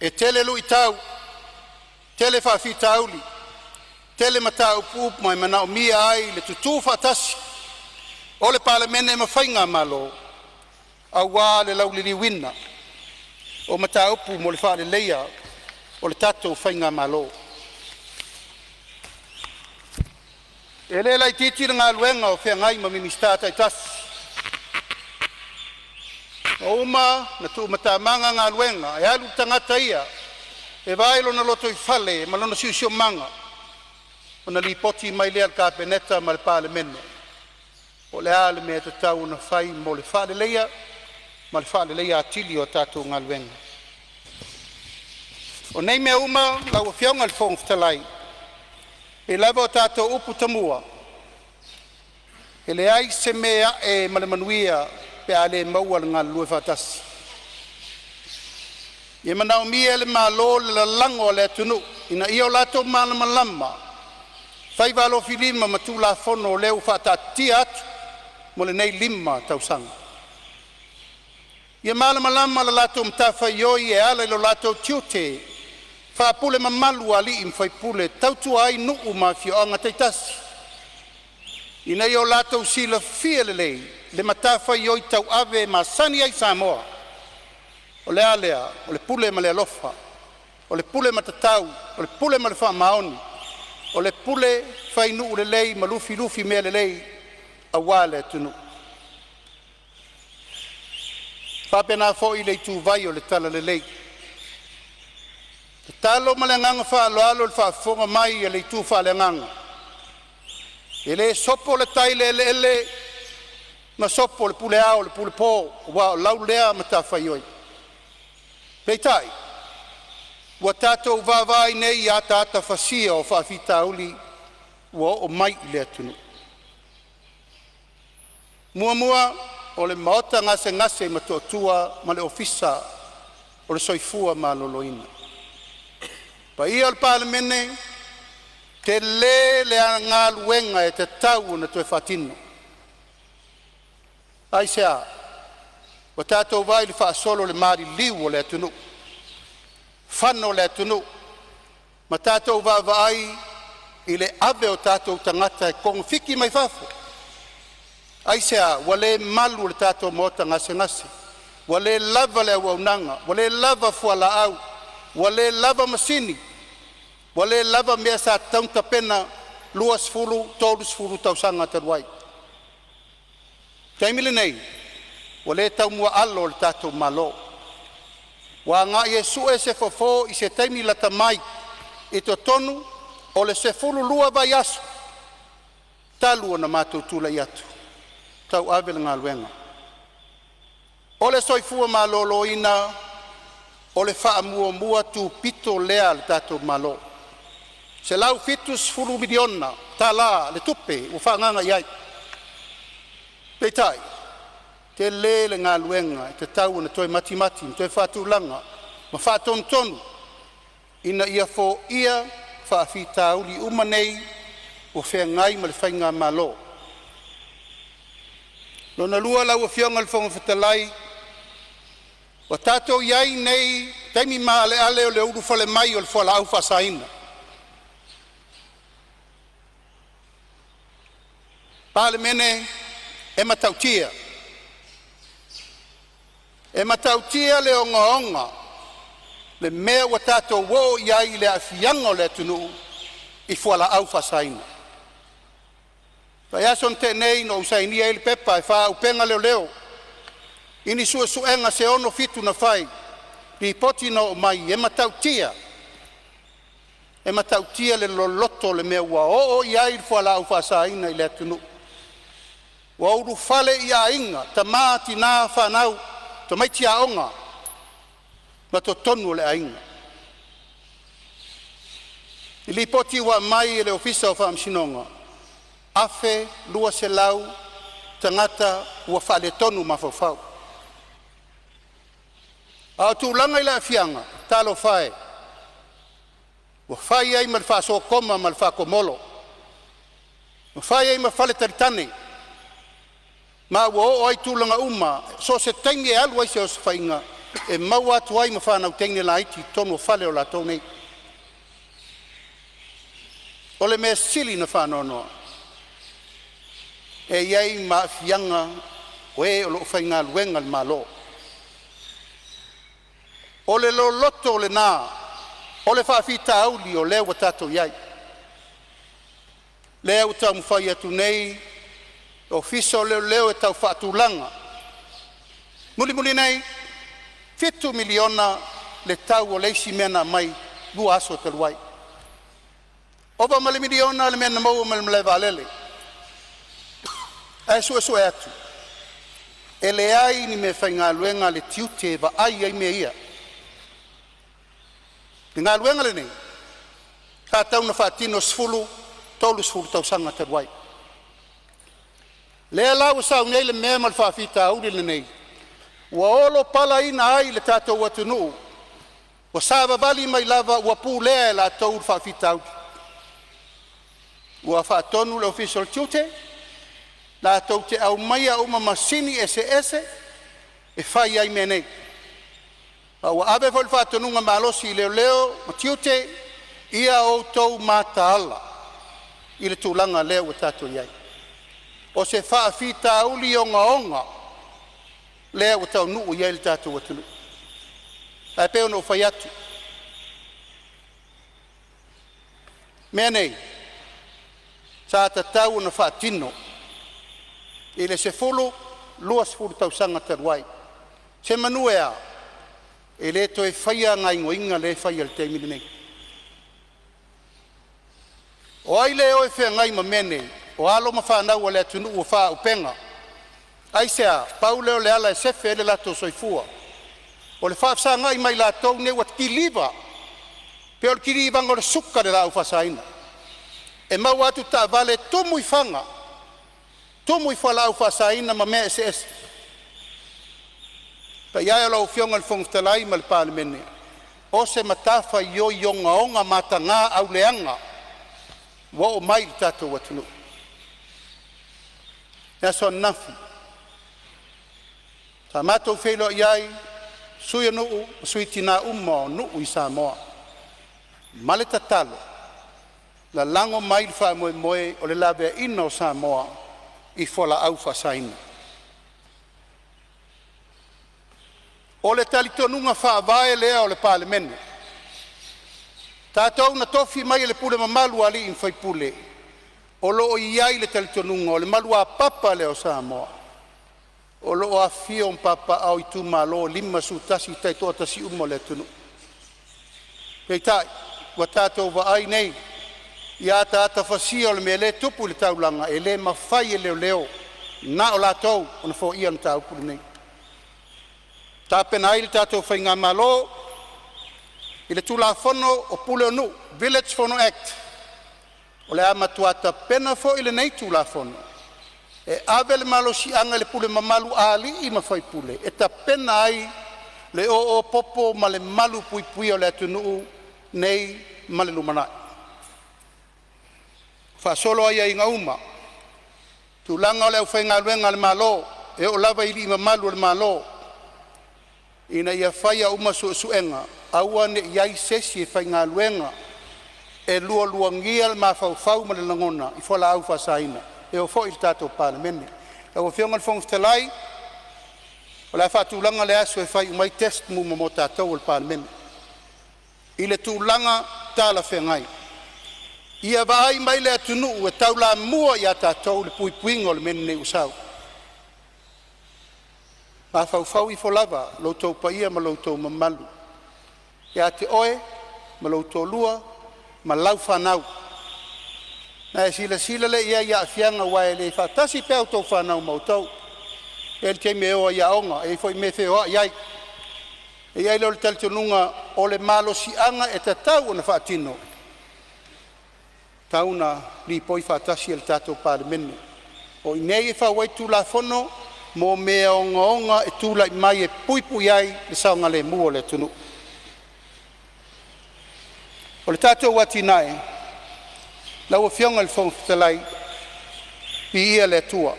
Speaker 5: E tele lu i tau, tele whaafi tauli, tele mata upup mai mana o mia ai le tutu whaatasi. O le Palemene ma whainga malo, a wā le lau liri wina. O mata upu mo le whaare leia, o le tatou whainga malo. E le lai titira ngā luenga o whea ngai ma ministata i tasi. O uma, na tu matamanga ngā luenga, e alu tangata ia, e vailo na loto i whale, ma lona siusio manga, o na li poti mai lea ka peneta ma le Palemene. O le ale mea te tau na whai mo le whale leia, ma le whale leia atili o tātou ngā luenga. O nei mea uma, lau a whiaunga le whong whtalai, e lava o tātou upu tamua. E le ai se mea e male manuia pe ale maua le ngā lue whatasi. E manau mia le malo le lango le tunu, ina ia o lato malama lama. Whai walo filima ma tu la fono leu whatatia atu, mo le nei lima tausanga. Ia malama lama le lato mtawhaioi e ala ilo lato tiute, whaapule mamalu ali im whaipule, tautua ai nuu ma fioanga teitasi. Ina i o lato sila fia lelei, le matawhaioi tau ave ma sani ai Samoa. O le alea, o le pule ma le alofa, o le pule matatau, o le pule ma le whamaoni, o le pule whainu lelei ma lufi mea lelei a wale tunu. Whapena fo i le tu vai o le tala lelei. Te talo ma le nganga whaaloalo le whaafonga mai e le tu whaale nganga. E le sopo le taile ele ma sopo le pule ao, le pule pō, wa lau lea ma ta whaioi. Peitai, ua tātou vāvai nei a tāta whasia o whaafitauli ua o mai I le atunu. Mua o le maota ngase ma totua ma le ofisa o le soifua ma loloina. Pa ia le Palemene te le ngā luenga e te tau na tue whatino. Ai sea, o tātou vai le whaasolo le maari liu o le atunu. Whano le atunu. Ma tātou vāvai I le ave o tātou tangata e kong whiki mai whafo. Ai sea, wale malu le tātou mota ngase. Wale lava le awaunanga. Wale lava fuala au. Wale lava masini. Wale lava mea sa taunta pena luas fulu, tolus fulu tausanga taruai. Taimile nei, wale tau mua alo le tātou malo. Wa ngā Yesu e se fofo I se taimi la tamai I to tonu o le se fulu lua vai asu. Talu o na mātou tula I atu. Tau ave le ngā luenga. O le soifua malolo ina, o le wha mua tu pito lea le tātou malo. Se lau fitus fulu miliona, tā la le tupe, u wha nganga iai. Peitai, te le ngā luenga, te tau na toi mati, toi whātulanga, ma whātonu, ina ia fo ia whaafitauli umanei o whea ngai ma le whainga malo. Lona lua lau a whionga le whonga whatalai, wa tātou iai nei, taimi maa le ale o le uru whale mai o le whala au whasaina. Palemene e matautia. E matautia le onga, le mea wa tātou wo iai le awhianga o le atunu I whala au whasaina. Pai ason te nei no usaini e le pepa e wha upenga leo. Ini suenga se ono fitu na whai. Pi poti no mai e matautia. E matautia le loloto le mea ua o iai le whala au whasaina I le atunu. Wa uru fale ia inga, ta māti nā whanau, ta maiti a onga, ma to tonu le ainga. I li poti wa mai le ofisa o whaamsinonga, afe lua se lau, tangata ua whale tonu ma whawhau. A tūlanga I le awhianga, talo whae, ua whai ai ma le whaso koma ma le whakomolo, ua whai ai ma whale taritane, ma wo ai tūlanga uma, so se taimi e alu ai se o se whainga, e mau atu ai ma whanau teine la iti tonu whale o la tōnei. O le mea sili na whanonoa. E iai ma fianga, o e o lo whainga luenga le malo. O le lo loto le nā, o le whaafita auli o leo wa tato iai. Leo tau mwhai atu nei, ofisa leo e tau whaatulanga. Muli nei, 7 miliona le tau o leisi mena mai lua aso te luai. Oba male miliona le mena mau male valele. E su e atu. E le ai ni me whainga luenga le tiute va ai ai me ia. Ni ngā luenga le nei. Ka tau na whaatino sfulu, tolu sfulu tau sanga te luai. Le lau sau nei le mea mal whaafita auri le nei. Ua olo pala ina ai le tātou atunu. Ua sāwa vali mai lava ua pū lea la tau whaafita auri. Ua whaatonu le official tiute. La tau te au maia uma masini ese e whai ai me nei. Ua awe fol whaatonunga malosi leo ma tiute ia o tau mataala. I le tūlanga leo o tātou iai. O se whaafita auli onga, lea o tau nuu iai le tātou atunu. Ai peo no whai atu. Mea nei, sa tatau na whaatino, I le se fulu, luas fulu tau sanga taruai. Se manuea, e le toi whaia ngai ngoinga le whaia le teimini nei. O ai leo e whea ngai ma mene, o alo ma whanau le atunu ua wha upenga. Ai sea, pau leo le ala e sefe ele lato soifua. O le whaafsa ngai mai lato ne wat ki liva, Pe o kiri vanga le suka le lau fasaina. E mau atu ta vale tumu I fanga. Tumu I fa lau fasaina ma mea SS. Pa ia lau fionga le fongitalai ma le Palemene. O se matafa yo onga matanga au leanga. Wa o mai le tatou atunu. Ia so nafi. Ta matou feilo iai, sui nuu, sui tina umo nuu I Samoa. Male tatalo. La lango mai le wha moe o le lawe ino Samoa I fola au fasaina. O le talitonunga whaavae lea o le Palemene. Tātou na tofi mai le pule mamalu ali in whai pule. O loo iai le talitonunga o le malua papa leo Samoa. O loo a fion papa au I tu malo lima su tasi tai toa tasi umo le tunu. Pei tai, wa tātou wa ai nei. Ia tāta fasia o le me le tupu le taulanga e le mawhai e leo leo. Na o lātou o na fo ian tāu pule nei. Tāpena ai le tātou whai ngā malo. I le tulafono o pule onu, Village Fono Act. O le amatuata pena fo I le nei tulafono. E ave le malo si anga le pule mamalu ali I mawhai pule. E ta pena ai le o popo ma le malu pui pui o le atunu nei ma le lumanai. Whasolo ai ai ngauma. Tulanga o le au whai ngā luenga le malo. E o lava I mamalu le malo. Ina ia whai a uma suenga. Aua ne iai sesi e whai ngā luenga. E lua ngia le mawhau ma le langona. I whala au whasaina. E o fo I tātou Palemene. E o whionga le fongitalai. O la whatulanga le aso e whai umai test mu mo tātou le Palemene. I le tūlanga tāla whengai. Ia vai mai le atunu e taula mua ia tātou le puipuinga le mene usau. Ma whau I folava, loutou paia ma loutou mamalu. Ia te oe, ma loutou lua, ma lau whanau. Na e sila le ia afianga wae le whatasi pēo tau whanau mautou. E le te meo ia onga, e foi me wheo iai. E iai leo le talitonunga o le malo si anga e te tau o na whaatino. Tauna li poi whatasi e le tātou Palemene. O inei e whawai tulafono, mo mea onga e tūlai mai e pui ai le saunga le mua le tunu. O le tātou wati nae, lau a whionga le fongitalai, I ia le tua.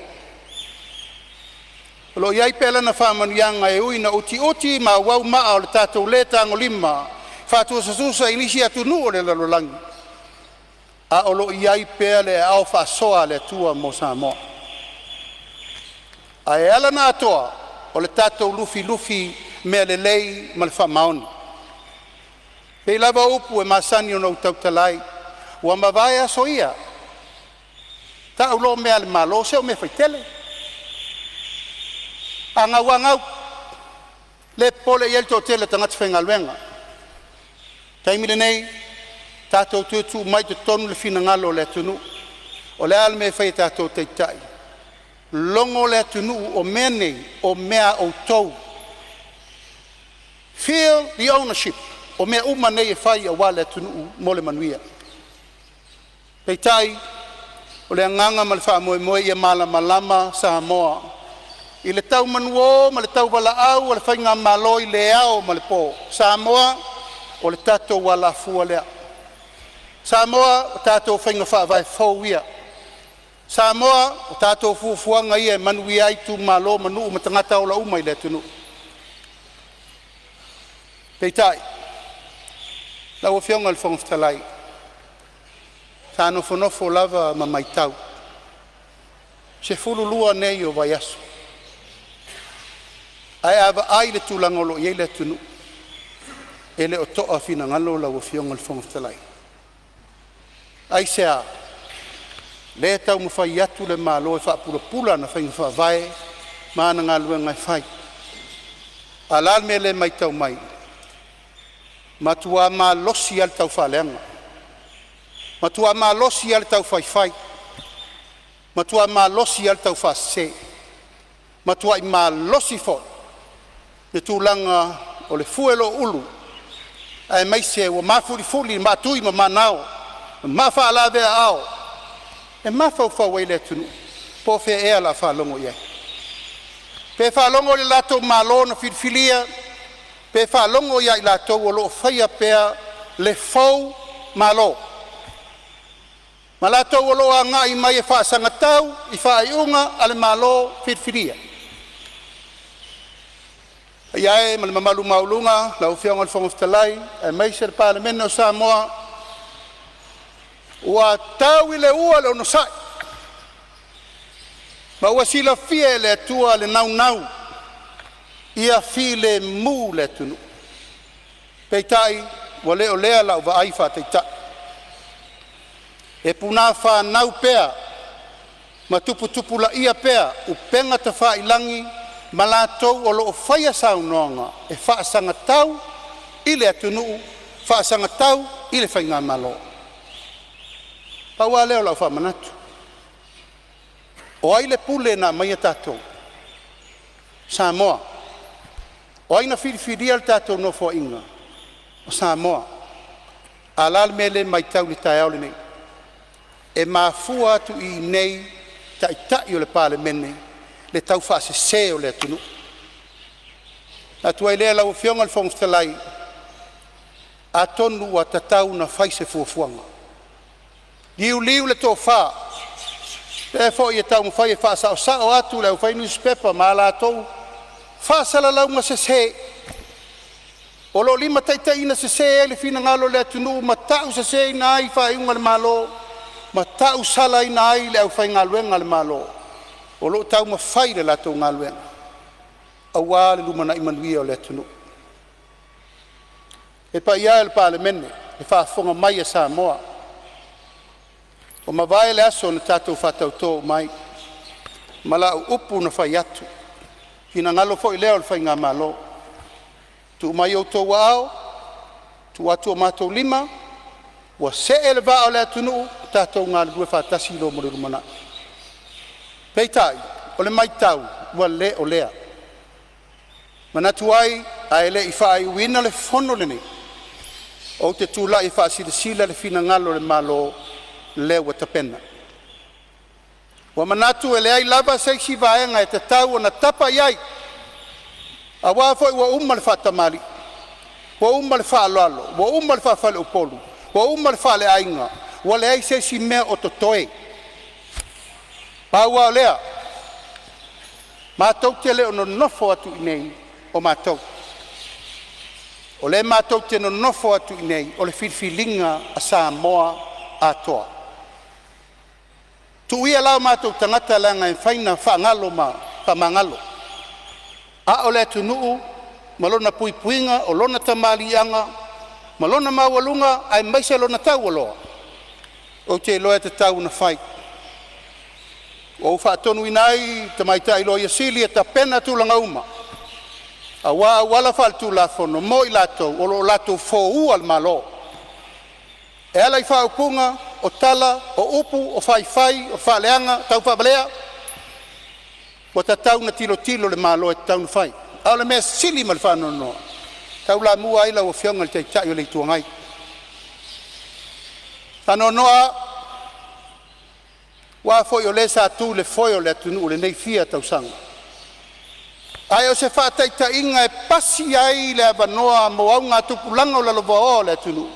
Speaker 5: O lo iai pēla na whamanuianga e ui na uti ma wau maa o le tātou le tango lima, whātua sasusa inisi atunu o le lalolangi. A o lo iai pēla e au whasoa le tua mo Samoa. A e ala nā toa o le tātou lufi mea le lei ma le whamaoni. Pei lava upu e masani o nau tautalai, ua mawai aso ia. Ta au lo mea le malo se o me whaitele. A ngau, le pole i elto tele tangati whengaluenga. Taimile nei, tātou tutu mai te tonu le fina ngalo le tunu. O le ala me whai tātou teitai. Longo le tunu o mea nei, o mea o tau. Feel the ownership. O mea uma nei e whai a wale tunu mo le manuia. Pei tai, o le anganga ma le wha moe ia malama Samoa. I le tau manuo, ma le tau wala au, o le whainga maloi le ao ma le po. Samoa, o le tato wala fua lea. Samoa, o tato whainga wha vai fau ia. Samoa, o tātou fuafuanga ia manui ai tu malo manu ma tangata o la umai le tunu. Pei tai, lau a whionga le fongitalai, tā nofo lava ma mai tau. Se fulu lua nei o vai aso. Ai ava ai le tūlangolo i le tunu. E le o toa fina ngalo lau a whionga le fongitalai. Ai se a, le tau mawhai atu le malo e whaapula na whainga whaavae, maana ngā lua ngai whai. A lal me le mai tau mai, matua ma losi al tau whaleanga, matua ma losi al tau whai, matua ma losi al tau whase, matua I ma losi fo, le tūlanga o le fuelo ulu, ai mai se ua mafulifuli matui ma manao mafaalave ao e mafaufau ai le atunuu po fe ea la faalogo iai pe faalogo le latou malo na filifilia pe faalogo iai latou o loo faia pea le fou malo ma latou o loo agaʻi mai e faasagatau i faaiʻuga a le malo filifilia ia e ma le mamalu mauluga laufioga le fogofetalai e mai se le palemene o Samoa ua tau i le ua le ono saʻi ma ua silafia e le atua le naunau ia fi le mu le atunuu peitaʻi ua lē o lea lau vaai faataitaʻi e punā fanau pea ma tuputupu laʻia pea upega tafailagi ma latou o loo faia saunoaga e faasagatau i le atunuu faasagatau i le faigā malo paua lea o lau faamanatu o ai le pule na maia tatou Samoa o ai na filifilia le tatou nofoaʻiga o Samoa ala le mea le maitau le taeao lenei e mafua atu i nei taʻitaʻi o le palemene le tau faasesē o le atunuu atu ai lea lauafioga le fogofetalai atonu ua tatau na fai se fuafuaga liuliu le tofā pe foʻi e taumafai e faasaʻosaʻo atu le aufai newspaper ma latou faasalalauga sesē o loo lima taʻitaʻina sesē ai le finagalo le atunuu ma taʻu sesē ina ai faaiʻuga le malo ma taʻu sala ina ai le aufaigaluega le malo o loo taumafai le latou galuega auā le lumanaʻi manuia o le atunuu e paia e le palemene e faafofoga mai e Samoa o mavae le aso na tatou faatautō mai ma laʻu upu na fai atu finagalo foʻi lea o le faigā malo tuu mai outou aao tu atu o matou lima ua see le vaa o le atunuu tatou galulue faatasi lo mo le lumanaʻi peitaʻi o le maitau ua lē o lea manatu ai ae leʻi faaiuina le fono lenei ou te tulaʻi faasilasila le finagalo le malo le ua tapena ua manatu e leai lava seisi vaega e tatau ona tapa i ai auā foʻi ua uma le faatamali ua uma le faaloalo ua uma le faafale upolu ua uma le faaleaiga ua leai seisi mea o totoe paua o lea matou te lē o nonofo atu i nei o matou o lē matou te nonofo atu i nei o le filifiliga a Samoa atoa tuuia lao matou tagata leaga e faina faagalo ma faamagalo a o le atunuu ma lona puipuiga o lona tamaliaga ma lona maualuga ae maise lona taualoa ou te iloa e tatau na fai ou faatonuina ai tamaitaʻi loa ia sili e tapena tulaga uma auā auala faaletulafono mo i latou o loo latou foua le malo e ala i faaupuga o tala o upu o faifai o faaleaga tau faavalea ua tatau na tilotilo le malo e tatau na fai a o le mea sili ma le faanonoa tau lamua ai lauafioga le taʻitaʻi o le ituagai faanonoa ua foʻi o lē sa tu le foi o le atunuu lenei fia tausaga ae o se faataʻitaʻiga e pasi ai le avanoa mo auga tupulaga o lalovaoa o le atunuu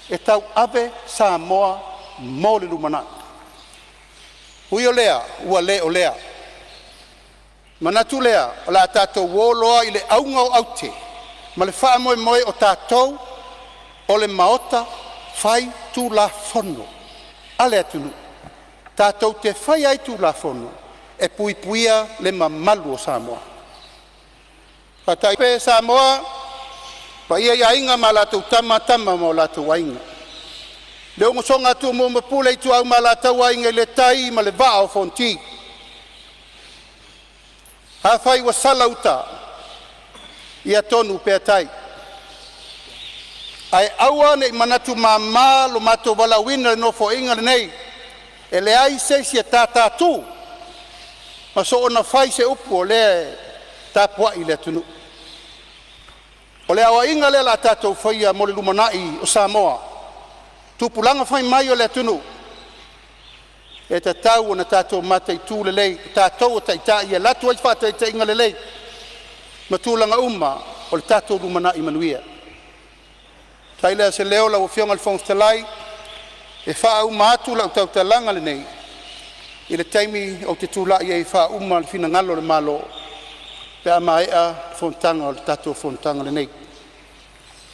Speaker 5: e tau ave Samoa mo le lumanaʻi hui o lea ua lē o lea manatu lea o le a tatou oloa i le auga o aute ma le faamoemoe o tatou o le maota fai tulafono a le atunuu tatou te fai ai tulafono e puipuia le mamalu o Samoa fatai pe Samoa paia iaiga ma latou tamatama ma o latou aiga le ogosoga atu mo mapule ituau ma latou aiga i le tai ma le vaa o fonti afai ua sala uta ia tonu pea tai ae aua neʻi manatu mamā lo matou valauina le nofoʻiga lenei e leai seisi e tatatu ma so ona fai se upu o lea tapuaʻi le atunuu O le awa inga le la tātou whaia mo le lumanai o Samoa. Tupulanga whai mai o le atunu. E ta tau o na tātou mata i tū le lei. Tātou o taita i a latu ai whata i ta inga le lei. Ma tūlanga o le tātou lumanai manuia. Tailea se leo la o fionga le whongtalai. E wha uma atu la utau talanga le nei. I le taimi o te tūla i e wha uma le fina ngalo le malo. Pe a maea fontanga o le tātou fontanga le nei.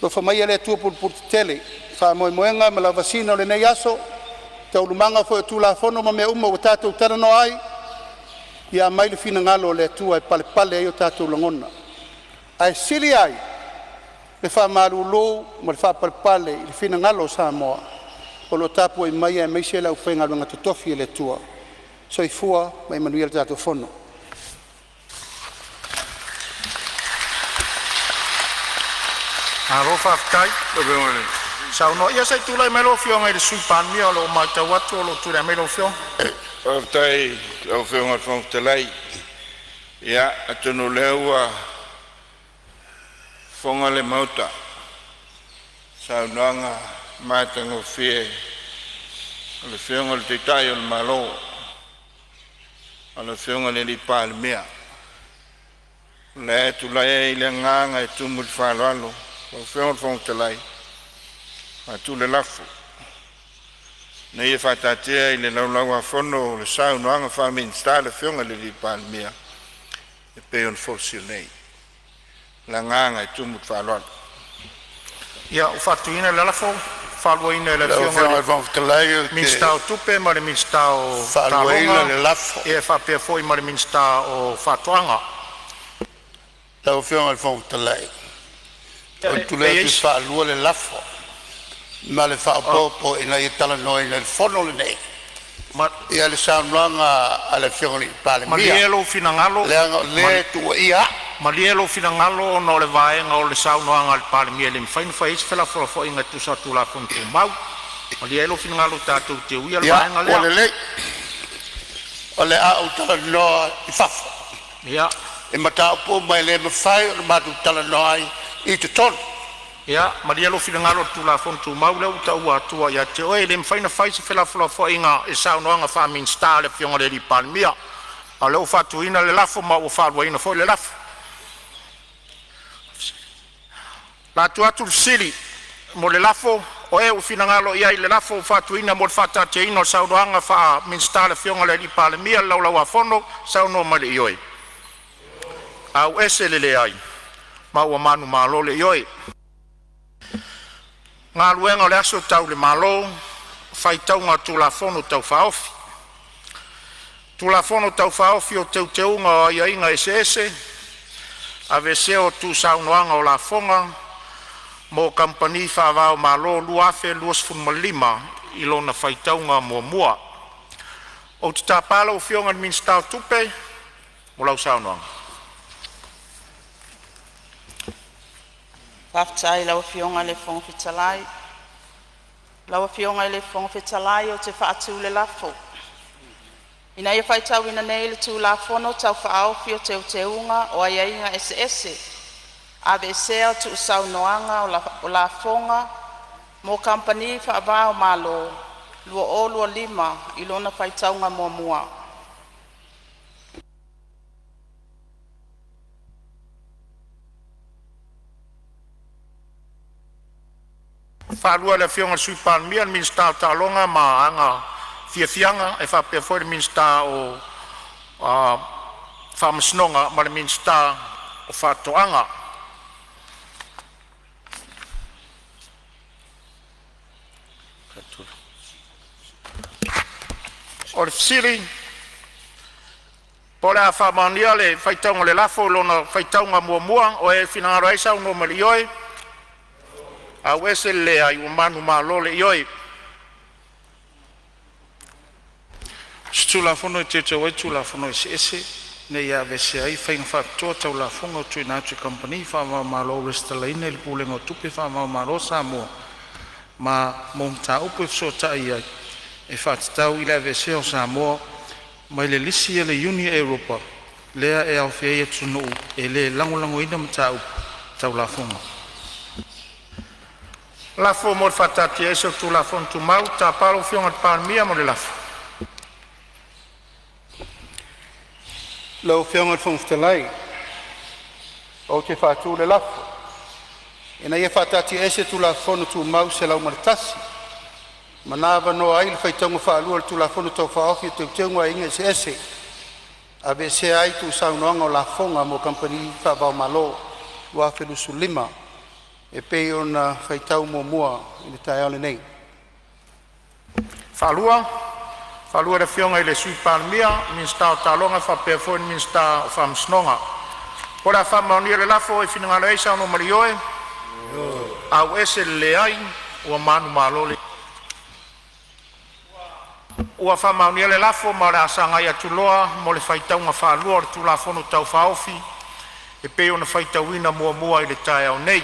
Speaker 5: Lo fa mai le tua por tele. Fa moenga ma la vasina o le nei aso. Tau lumanga fo e tūla fono ma mea uma o tātou tana no ai. Ia mai le fina ngalo le tua e pale ai o tātou langona. Ai sili ai. Le fa maru lo ma le fa pale le fina ngalo Samoa. O lo tapu e mai e meise la ufenga lunga totofi e le tua. So i fua mai manuia le tātou fono.
Speaker 4: Aro whaftai. Sauno, ia sai tūlai mai lo fionga i le sui panmi o lo mai tau atu o lo tūlai mai lo fionga.
Speaker 3: Whaftai, au whionga whongtalai. Ia, atunu leua whonga le mauta. Saunoanga, mātango whie. O le whionga le teitai o le malo. O le whionga le li Palemene. Le tūlai e le nganga e tumu le whaloalo. O whionga whongtalai. Ma tu le lafo. Nei e whatatea i le laulaua whono le saunoanga whamin sta le whionga le li Palemene. E peon fosil nei. La nganga e tumu whaloalo.
Speaker 4: Ia, o whatuina le lafo, whaluaina le whionga
Speaker 3: whongtalai.
Speaker 4: Minsta o tupe, ma le minsta o
Speaker 3: Whaluaina le lafo.
Speaker 4: E whapea foi ma le minsta o whatuanga.
Speaker 3: Lau whionga whongtalai. O tule tu whalua le lafo. Ma le whaopopo ina i tala noi na le whono le nei. Ia le saunoanga a le whionga li Palemene.
Speaker 4: Ma lielo finangalo.
Speaker 3: Le tua ia.
Speaker 4: Ma lielo finangalo no le vaenga o le saunoanga le Palemene le mwhainu whaisi whela whorafo inga tusa tula funtu mau. Ma lielo finangalo tātou te uia le vaenga lea.
Speaker 3: Ia, o le le. O le au tala noa i whafo.
Speaker 4: Ia.
Speaker 3: E mataupo mai le mawhai o le matu tala noa i te tonu.
Speaker 4: Ia, ma lielo finangalo tula funtu mau le uta ua atua ia te oe le mwhaina whaisi whela whorafo inga e saunoanga whamin sta le whionga le li Palemene. A leo whatuina le lafo ma ua whaluaina foi le lafo. La tuatu sili mo le lafo o e ufinangalo ia i le lafo fatuina mo le fatateina o saunoanga fa minsta le whionga le li Palemene laulau a fono sauno ma le ioi. Au ese le ai ma ua manu malo le ioi. Ngā luenga o le aso tau le malo fai tau ngā tula fono tau whaofi. Tula fono tau whaofi o teu teunga o ia inga ese a veseo tu saunoanga o la fonga mo kampani whaavao malo luafe luasfunmalima i lona whaitaunga mua. O te tāpala o whionga min stau tupe mo lau saunoanga.
Speaker 1: Whaftai lau whionga le whongwhitalai. Lau whionga le whongwhitalai o te whaatu le lafo. Ina ia whaitau ina nei le tū la whono tau whaauwhi o teu teunga o aia inga ese. Ave sea tu saunoanga o la fonga mo kampani whaavao malo lua o lua lima i lona whaitaunga mua.
Speaker 4: Whalua le whionga sui Palemene minsta o talonga ma anga fiafianga e whapea foi le minsta o whamasnonga ma le minsta o whatoanga. O le fisiri, po le a whamania le whaitaunga le lafo lona whaitaunga mua o e finangaro eisa uno ma le ioi. A wese le ai o manu malo le ioi. Stula fono te te wai tula fono ese ne ia vese ai whainga whakatoa tau la fonga o tui nātui company whaama malo restalaina ili pūlenga o tupe whaama malo Samoa. Ma mong tā upo so tai ai e whatatau ila vese o Samoa mai le lisi e le Uni Europa lea e au whia ia tunu e le langolango ina ma tā upo tau la fonga.
Speaker 3: Lafo mo fatati eso tu lafo tu mau ta palo fionga Palemene mo le lafo.
Speaker 5: Lau whionga whangwhtalai. O te whātū le lafo. Ina ia whātati ese tu la whono tu mau se lau maratasi. Manawa no ai le whaitonga whaalua tu la whono tau whaofi te teunga inga se ese. Abe se ai tu saunoanga o la whonga mo kampani whaabao malo ua whelusu lima. E pei ona whaitau mo mua i le tae ole nei.
Speaker 3: Falua le fionga i le sui Palemene, minsta o talonga whapea fo minsta o whamsnonga. Ora whamaonia le lafo e whinangalo eisa ono marioe, au ese le ai, ua manu malole. Ua whamaonia le lafo, ma le asanga ia tuloa, mo le whaitaunga whalua, le tulafono tau whaofi, e pe ona whaitauina mua i le tae au nei.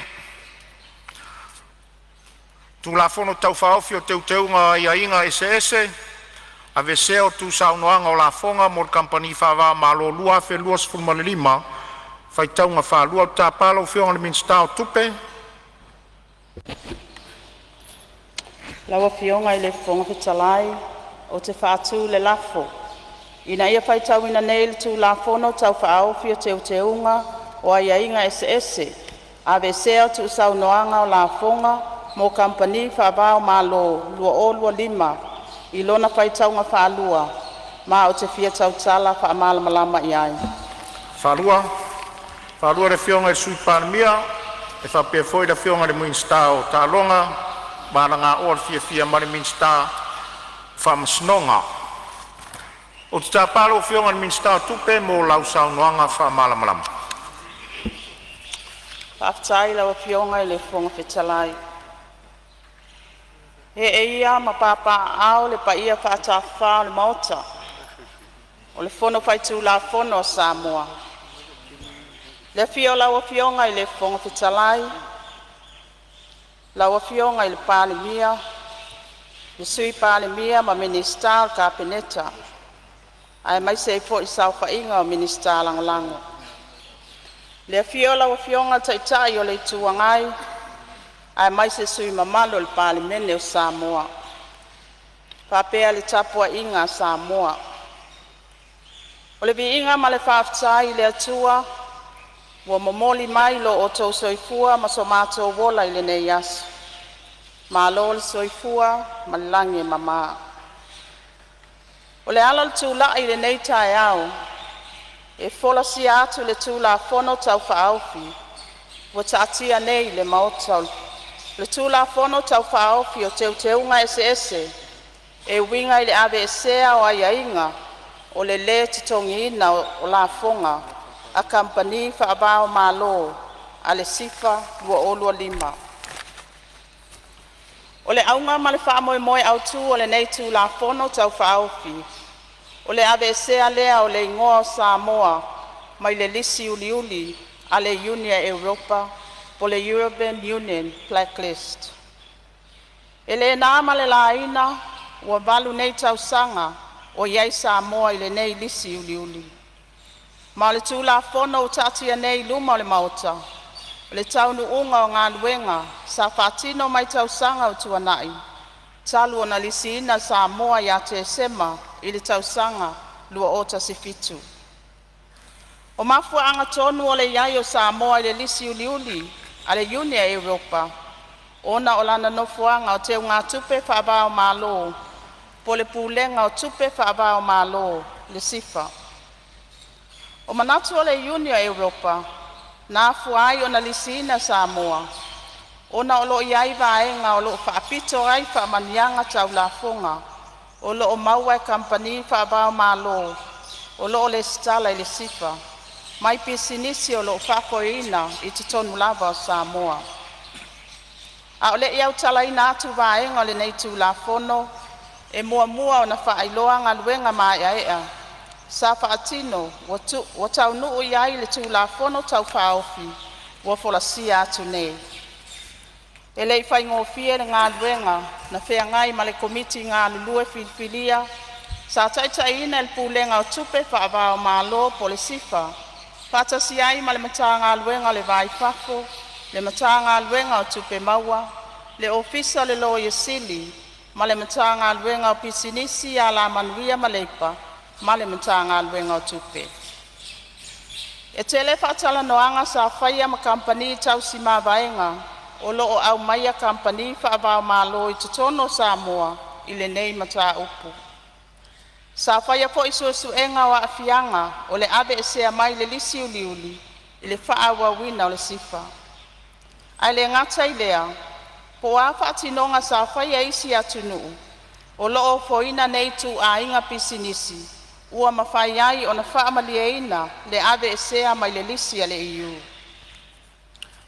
Speaker 3: Tulafono tau whaofi o teuteunga ia inga ese, a veseo tu saunoanga o la fonga mo kampani whawa malo lua fe lua sfulmale lima, whaitaunga wha lua ta palo whionga le minsta o tupe.
Speaker 6: Lawa whionga i le fonga fitalai o te whaatu le lafo. Ina ia whaitauina nei le tu la fono tau whaofi o teuteunga o ia inga ese, a veseo tu saunoanga o la fonga mo kampani whawa malo lua o lua lima, I lona whaitaunga whaalua, ma o te fia tautala wha malama I ai.
Speaker 3: Whalua le whionga i sui Palemene, e whapea foi le whionga le minsta o talonga, maranga o fia mare minsta whamasnonga. O te tāpalo whionga le minsta o tupe mo lau saunoanga wha malama.
Speaker 6: Whaftai lawa whionga I le whonga whetalai. He ia ma papa ao le pa ia whaatawha le maota. O le whono whaitu la whono o Samoa. Le whio lawa whionga I le whonga whitalai. Lawa whionga I le Palemene. Le sui Palemene ma minista o kapeneta. Ai mai se po I sau whainga o minista langolango. Le whio lawa whionga taitai o le tuangai. Ai mai se sui mamalo le Palemene o Samoa. Whapea le tapua inga Samoa. O le vi inga ma le whaftai le atua, wa momoli mai lo o tau soifua ma so mato wola I le nei asu. Ma lo le soifua ma lange mama. O le ala le tula I le nei tae au, e fola si atu le tula fono tau whaaufi, wa taatia nei le maota le tula fono tau whaofi o teuteunga ese, e winga I le ave esea o aiainga, o le titongi ina o la fonga, a kampani whaabao malo, a le sifa lua o lua lima. O le aunga ma le whaamoe autu o le nei tula fono tau whaofi, o le ave esea lea o le ingoa o Samoa, mai le lisi uliuli, a le Unia Europa, po le European Union Blacklist. E le nāma le laina, ua walu nei tausanga, o iai Samoa I le nei lisi uliuli. Ma le tūla fono o tatia nei luma o le maota, o le taunu unga o ngā luenga, sa whatino mai tausanga o tuanai. Talu o na lisi ina Samoa ia Tesema, I le tausanga, lua o tasifitu. O mafua anga tonu o le iai o Samoa I le lisi uliuli, a le Unia Europa, ona o lana nofuanga o te ngā tupe whaabao malo, po le pūlenga o tupe whaabao malo, le sifa. O manatu o le Unia Europa, nā fuai o na lisina Samoa, ona o lo iai vaenga o lo whaapito ai whaamanianga tau la fonga, o lo o maua kampani whaabao malo, o lo o le stala I le sifa, mai pisinisi o lo whakoina I te tonu lava o Samoa. A o le iau tala ina atu vaenga o le nei tū la fono, e mua o na whaailoa ngā luenga mai aea. Sa whaatino, wa tau nuu iai le tū la fono tau whaofi, wa folasia atu nei. E lei whai ngōwhia le ngā luenga, na whea ngai ma le komiti ngā lulue filfilia, sa taitaina el pūlenga o tupe whaavao malo po le sifa, Patasi ai ma le matanga luenga le vai fafo, le matanga luenga o tupe maua, le ofisa le lo yesili, ma le matanga luenga o pisinisi a la manuia malepa, ma le matanga luenga o tupe. E tele whaatala noanga sa whaia ma kampani tau si mawaenga, o loo au maia kampani whaavao malo i tutono Samoa, i le nei mata upu. Sa whaia po isu enga wa afianga, o le abe e sea mai le lisi uliuli, i le whaawa wina o le sifa. Ai le ngata i lea, po a whaatinonga sa whaia isi atunuu, o loo foina nei tu a inga pisinisi, ua mawhai ai o na whaamalieina le abe e sea mai le lisi a le iu.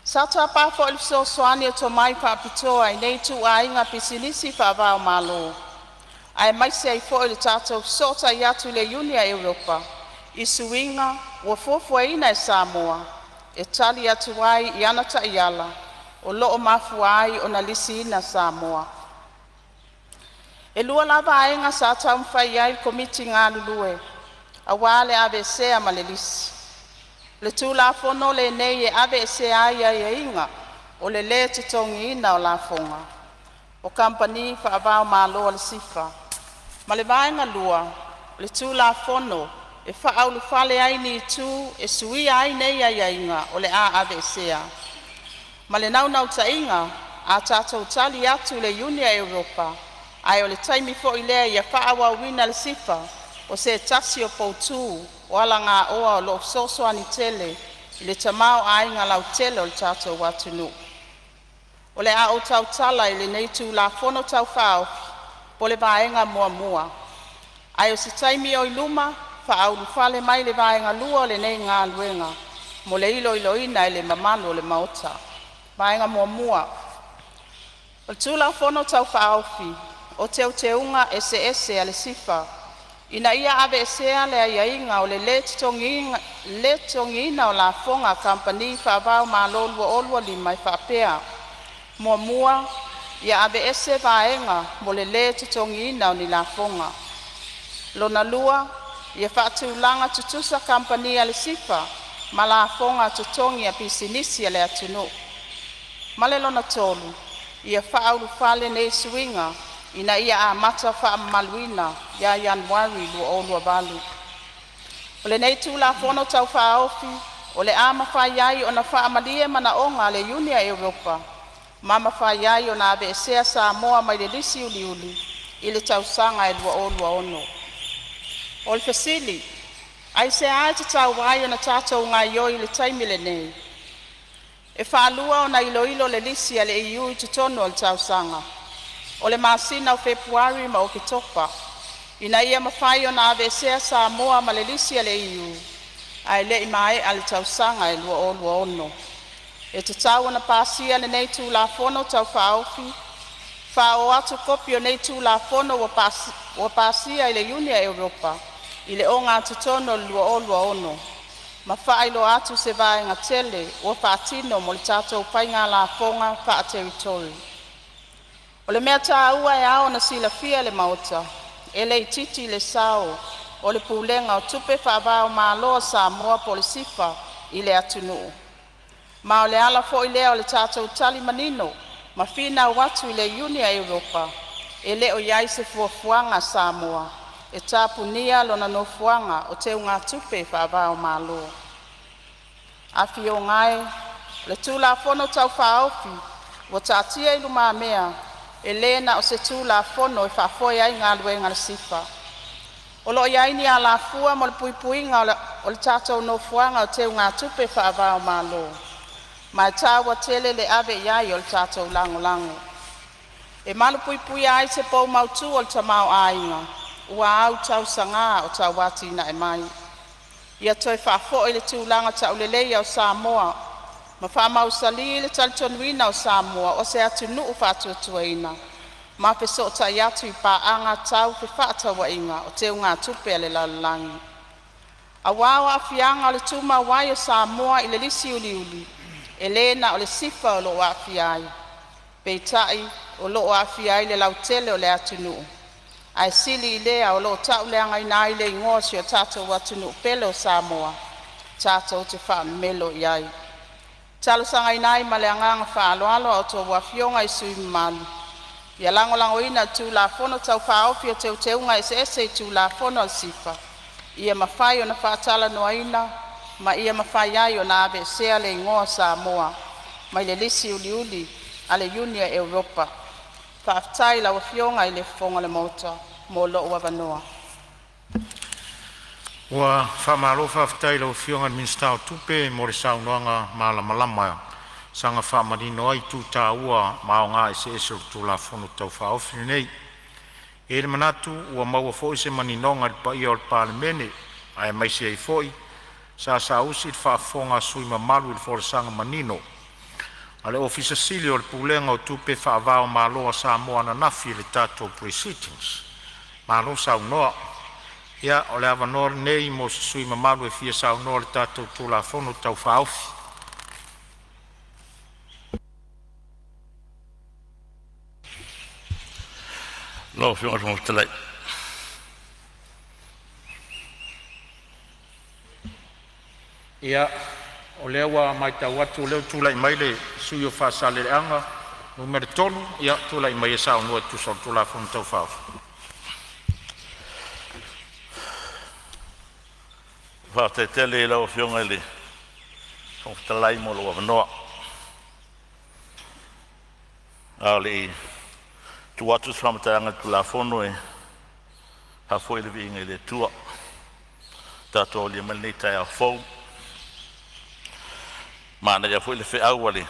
Speaker 6: Sa ta pāwha ili so soani o to mai whaapitoa i nei tu a inga pisinisi whaavao malo. Ai mai se ai fo ili tātou sota i atu le Unia Europa, i suinga ua fuafuaina e Samoa, e tali atu ai i anata i ala, o loo mafua ai o na lisi ina Samoa. E lua lava ainga sa tau mwhai ai komiti ngā lulue, a wale abe sea ma le lisi. Le tū la fono le nei e abe se ai ai inga, o le te tongi ina o la fonga. O kampani whaavao malo le sifa. Ma le vaenga lua, le tū la fono, e whaaulu whale ai ni tū, e sui ai nei ai inga, o le a abe sea. Ma le nau ta inga, a tātou tali atu le Unia Europa, ai o le taimi fo i lea ia whaawa wina le sifa, o se tasi o poutu, o ala ngā oa o lo soso ani tele, i le tamao a inga lau tele o le tātou watunu. O le a o tau tala i le neitu la fono tau whao, po le vaenga mua mua. Ai o se taimi o iluma, whaaulu whale mai le vaenga lua o le nei ngā luenga, mo le ilo ina i le mamalo o le maota. Vaenga mua mua. O le tū la fono tau whaofi, o te unga ese a le sifa, ina ia abe esea le aiainga o le tongiina o la fonga kampani whaavao malolua olua lima i Apia. Mua ia abe ese vaenga mo le tongiina o ni la fonga. Lona lua ia whaatulanga tutusa kampani a le sifa ma la fonga tutongi a pisinisi a le atunu. Male lona tolu ia whaaulu whale nei suinga ina ia a mata wha maluina ia Januari lua o lua balu. O le nei tū la fono tau wha ofi, o le ama wha iai o na wha amalie mana onga le Unia Europa, mama wha iai o na abe esea Samoa mai le lisi uli, i le tau sanga e lua o lua ono. O le fasili, ai se ai te tau wai o na tātou ngā ioi le taimile nei. E wha alua o na ilo le lisi a le EU i tutono o le tau sanga. O le masina o Februari ma o ke topa. Ina ia mawhai o na avesea Samoa ma le lisi a le EU. Ai le imae a le tausanga e lua o lua ono. E te tau na pasia le nei tū la fono tau whaofi. Wha o atu kopi o nei tū la fono wa pasia i le Unia Europa. I le o ngā tutono lua o lua ono. Ma whailo atu se vaenga tele o whaatino mo le tātou painga la fonga wha territory. O le mea tā ua e ao na sila fia le maota, e le titi le sao, o le pulenga o tupe whaavao māloa Samoa po le sifa i le atunuu. Ma o le ala fo i lea o le tātou tali manino, ma whina watu i le Unia Europa, e le o iai se fuafuanga Samoa, e tāpunia lona no fuanga o te unga tupe whaavao māloa. A fio ngai, le tūla fono tau whaofi, o tātia ilu mā mea, Elena o se tū la fono e whaafoe ai ngā luenga le sifa. O lo iai ni a la fua mo le puipuinga o le tātou no fuanga o te ngā tupe whaavao mālo. Mai tāua tele le ave iai o le tātou lango. E malu puipui ai se pou mautu o le tamau ainga. Ua au tau sanga o tau watina e mai. Ia toi whaafoe le tūlanga tau leleia o Samoa. Ma whaamau sali le talitonuina o Samoa o se atu nuu whaatuatuaina. Ma peso ta iatu i paanga tau pe whaatawa inga o te unga tupe le lalangi. A wawa afianga o le tuma wai o Samoa i le lisi uli. Elena o le sifa o lo afiai. Peitai o lo afiai le lautele o le atu nuu. Ai sili i lea o lo tau leanga ina i le ingosi o tato watu nuu pele o Samoa. Tato te wha melo iai. Talo sanga inai ma le anganga whaaloalo o tō wafionga I sui malu. Ia lango ina tū la fono tau whaofi o teu teunga ese tū la fono al sifa. Ia mawhai o na whaatala noa ina, ma ia mawhai ai o na abe sea le ingoa Samoa, mai le lisi uli ale Unia Europa. Whaaftai la wafionga I le fonga le mota, mo lo ua vanoa.
Speaker 3: Ua whamalo whaftai lau whionga minstau tupe mo le saunoanga malama sanga whamarino ai tu tā ua mao ngā ese tu la whono tau whaofi nei. E le manatu ua maua fōi se maninonga li pa ia o le Palemene ai maisi ai fōi sa usi le whaafonga sui mamalu i le whoresanga manino. A le ofisa sili o le pulenga o tupe whaavao maloa Samoa na nafi le tātou pre-sittings. Malo saunoa. Ia o le avanoa nei mo se sui mamalu e fia saunoa le tātou tū la whono tau whaofi.
Speaker 7: Lo whionga tō mawhitalai.
Speaker 3: Ia o lea ua mai tau atu leo tūlai mai le sui o whaasale le anga numere tonu ia tūlai mai e saunoa tu sol tū la whono tau whaofi.
Speaker 7: Whaatetele lau whionga le whaatalai mo lo wanoa. A le tu atu whamatanga tu la whono e hafo ele vi inga le tua. Tato li amal nei tai a whou. Mana ia fo ele whi au wale.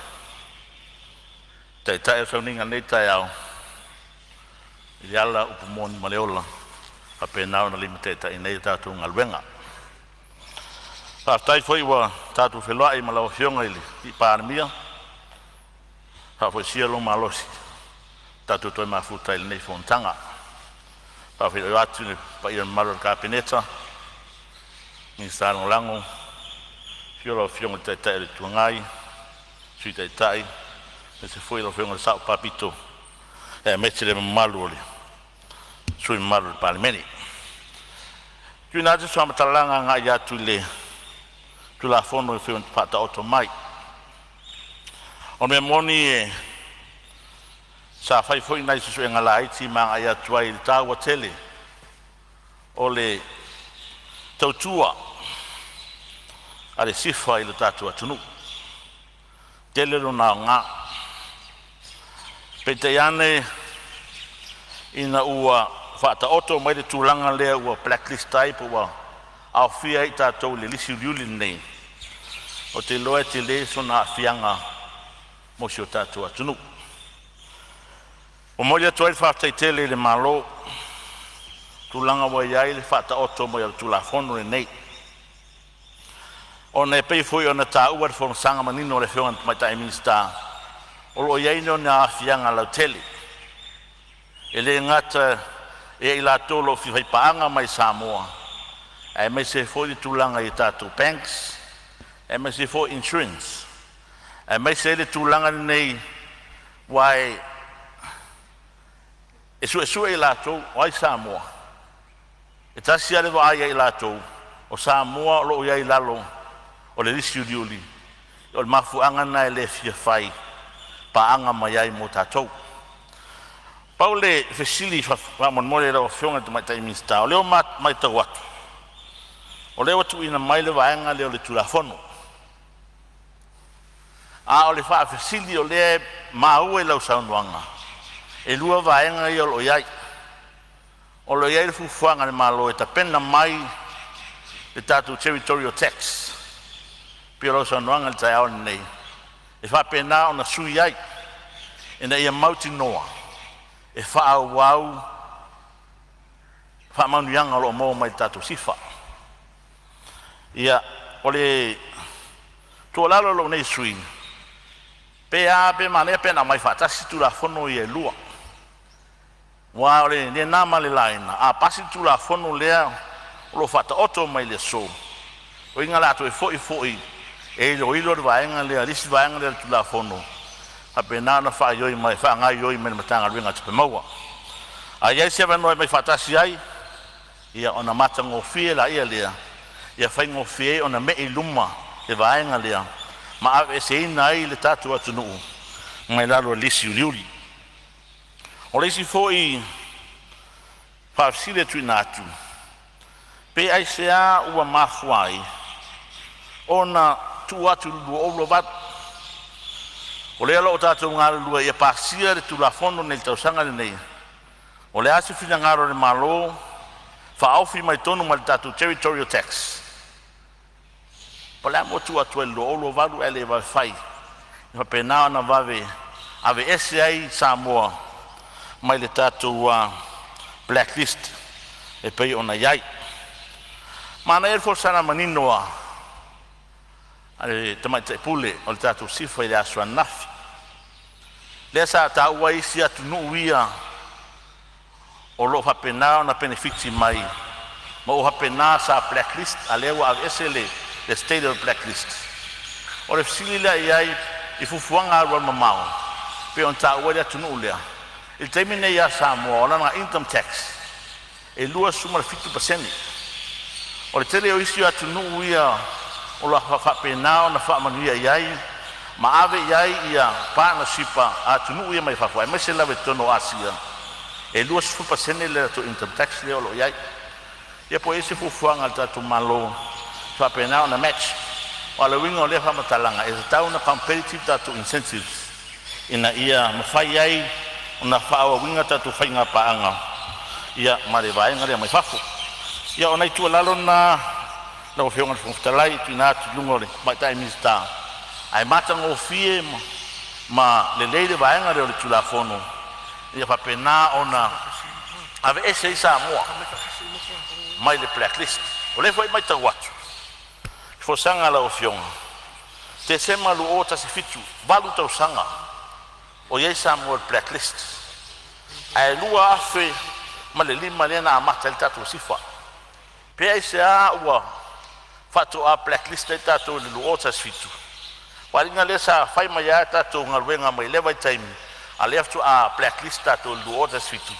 Speaker 7: Tai a whauninga nei tai au. Ili ala upumoni maleola. Hape nao na lima tai nei tato ngalwenga. Tai foi wa tatu wheloa I malawa whionga ili I Palemene. Foi sia lo malosi. Tatu toi mafuta ili nei fontanga. Foi o atu ni pa ia malo kapineta. Ni sano lango. Whiolo whionga tai le tuangai. Sui tai. E se foi lo whionga sao papito. E meti le malu oli. Sui malu le Palemene. Tuna te sua matalanga nga ia tu le tu la fono e whion pata oto mai. O me moni e sa fai foi nai su e ngala iti manga ia tuai il taua tele o le tautua a le sifa I le tatua tunu. Tele rona ngā. Pete ane ina ua whata oto mai le tūlanga lea ua blacklist type ua au fia I tātou le lisi uliuli nei. O te loe te le sona fianga mo si o tātou atunu. O moia tuai whaatai tele le malo, tūlanga wa iai le whata oto mo ia tūla whono le nei. O ne pei fui o na tā ua le whono sanga manino le whionga mai tai minsta. O lo iai no na fianga lau tele. E le ngata e I la tolo fi vai paanga mai Samoa. E mai se foi tūlanga I tātou banks. E mai se foi insurance. E mai se le tūlanga nei wai e su I lātou o ai Samoa. E tasi ale wa ai I lātou o Samoa o lo iai lalo o le lisi uliuli. O le mafuanga na le fia fai paanga mai ai mo tātou. Pau le fesili whamonmore rao whionga te mai tai minsta. O leo mai tau atu. O leo atu ina mai le waenga leo le tulafono. A o le wha fesili o le maue lau saunuanga. E lua waenga I o lo iai. O lo iai le fufuanga le malo e ta pena mai le tātou territorial tax. Pia lau saunuanga le tai aone nei. E wha pena o na sui ai. E na ia mauti noa. E wha wau wha manuianga lo mo mai tātou sifa. Ia, o le tō lalo lo nei sui. Pe a pe manea pena mai whatasi tu la whono I e lua. Wa o le ne nama le laina. A pasi tu la whono lea o lo whata oto mai le so. O inga lato e foi. E ilo le vaenga lea, lisi vaenga lea tu la whono. A pe nana wha ioi mai, wha ngai ioi mai matanga ruinga te pe maua. A iai se vanoi mai whatasi ai. Ia ona mata ngō fie la ia lea. Ia whai ngō fie ona me I luma e vaenga lea. ma ave se ina ai le tatu atu nuu mai lalo lisi uliuli o lesi foi whaafsile tui nātu pe ai sea ua mafuai ona tu atu lua olo vat o le alo o tātou ngā lua ia pāsia le tulafono nei tausanga le nei o le asi fina ngaro le malo whaofi mai tonu ma le tātou territorial tax pa le amo tu atu e lua olo valu e le wai iwa penao na vave ave ese ai Samoa mai le tātou blacklist e pei ona iai mana e sana maninoa ale tamai te pule o le tātou sifa i le asua nafi le sa tāua isi atu nuu ia o lo hapenao na benefiti mai ma o hapena sa blacklist a lewa ave ese le state of blacklist o le fisilila iai i fufuanga arua mamao pe on tāua le atu nuu lea il termine ia Samoa o lana income tax e lua suma le 50% o le tele o isi atu nuu ia o la whapenao na whaamanuia iai ma ave iai ia partnershipa atu nuu ia mai whawhai mai se lawe tono Asia e lua 50% le ato income tax leo lo iai ia po ese fufuanga le tatu malo whapenao na match o le winga o le whamatalanga e tau na competitive tatu incentives ina ia mawhai ai ona whaawa winga tatu whainga paanga ia mare vaenga rea mai whafo ia ona itua lalo na o whionga whungtalai tui nātu lungore mai tai minsta ai matanga o fie ma le leile vaenga rea o le tulafono ia whapena ona ave ese i Samoa mai le blacklist o le whai mai tau atu fosanga la o whionga Tesema lu o tasi fitu valu tau sanga o iei Samoa blacklist ai lua afe ma le lima lena amata le tatu sifa pe ai se a ua fatu a blacklist le tatu le luo tasi fitu waringa le sa fai mai a tatu ngaruenga mai lewa time a leftu a blacklist tatu le luo tasi fitu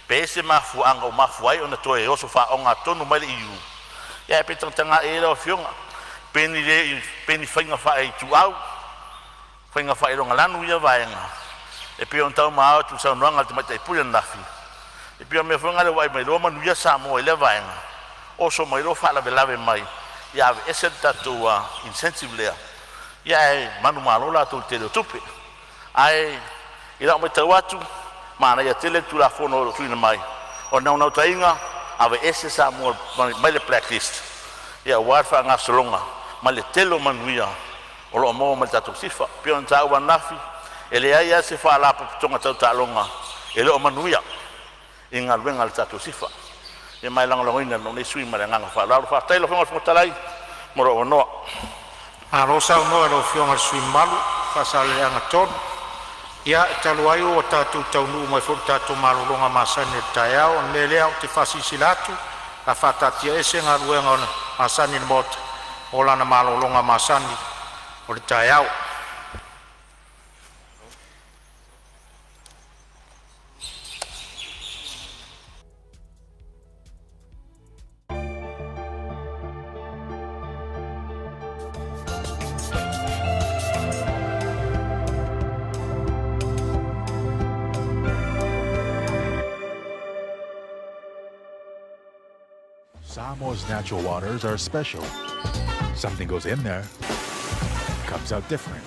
Speaker 7: pe se mafu anga o mafu ai ona toe oso fa onga tonu mai le iu ia pe tanga e lo fionga peni fainga fa ai tu au fainga fa ilo ngalanu ia vaenga e pe on tau ma tu sa nanga te mai pula nafi e pe me fonga le wai mai lo manu ia Samoa le vaenga o so mai lo fa la velave mai ia ese tatu incentive lea ia manu malo la tu te tupe ai ila mai tau atu mana ia tele tu la fono tu ina mai o na tainga ave ese Samoa mai le blacklist ia warfa nga solonga mai le telo manuia o lo mo mai tatu sifa pe on tau nafi ele ai se fa la tonga tau talonga ele o manuia inga wenga tatu sifa e mai lang ina no ne sui mara nga fa la fa tailo fa talai moro no
Speaker 4: a rosa no lo fionga sui malu fa sale anga ton ia talu ai o tatu tau nu mai fo tatu malu longa masane taiao le leo te fasi silatu la fata tia ese nga wenga masani mot ola na malu longa masani o le taiao
Speaker 8: Samoa's natural waters are special. Something goes in there, comes out different.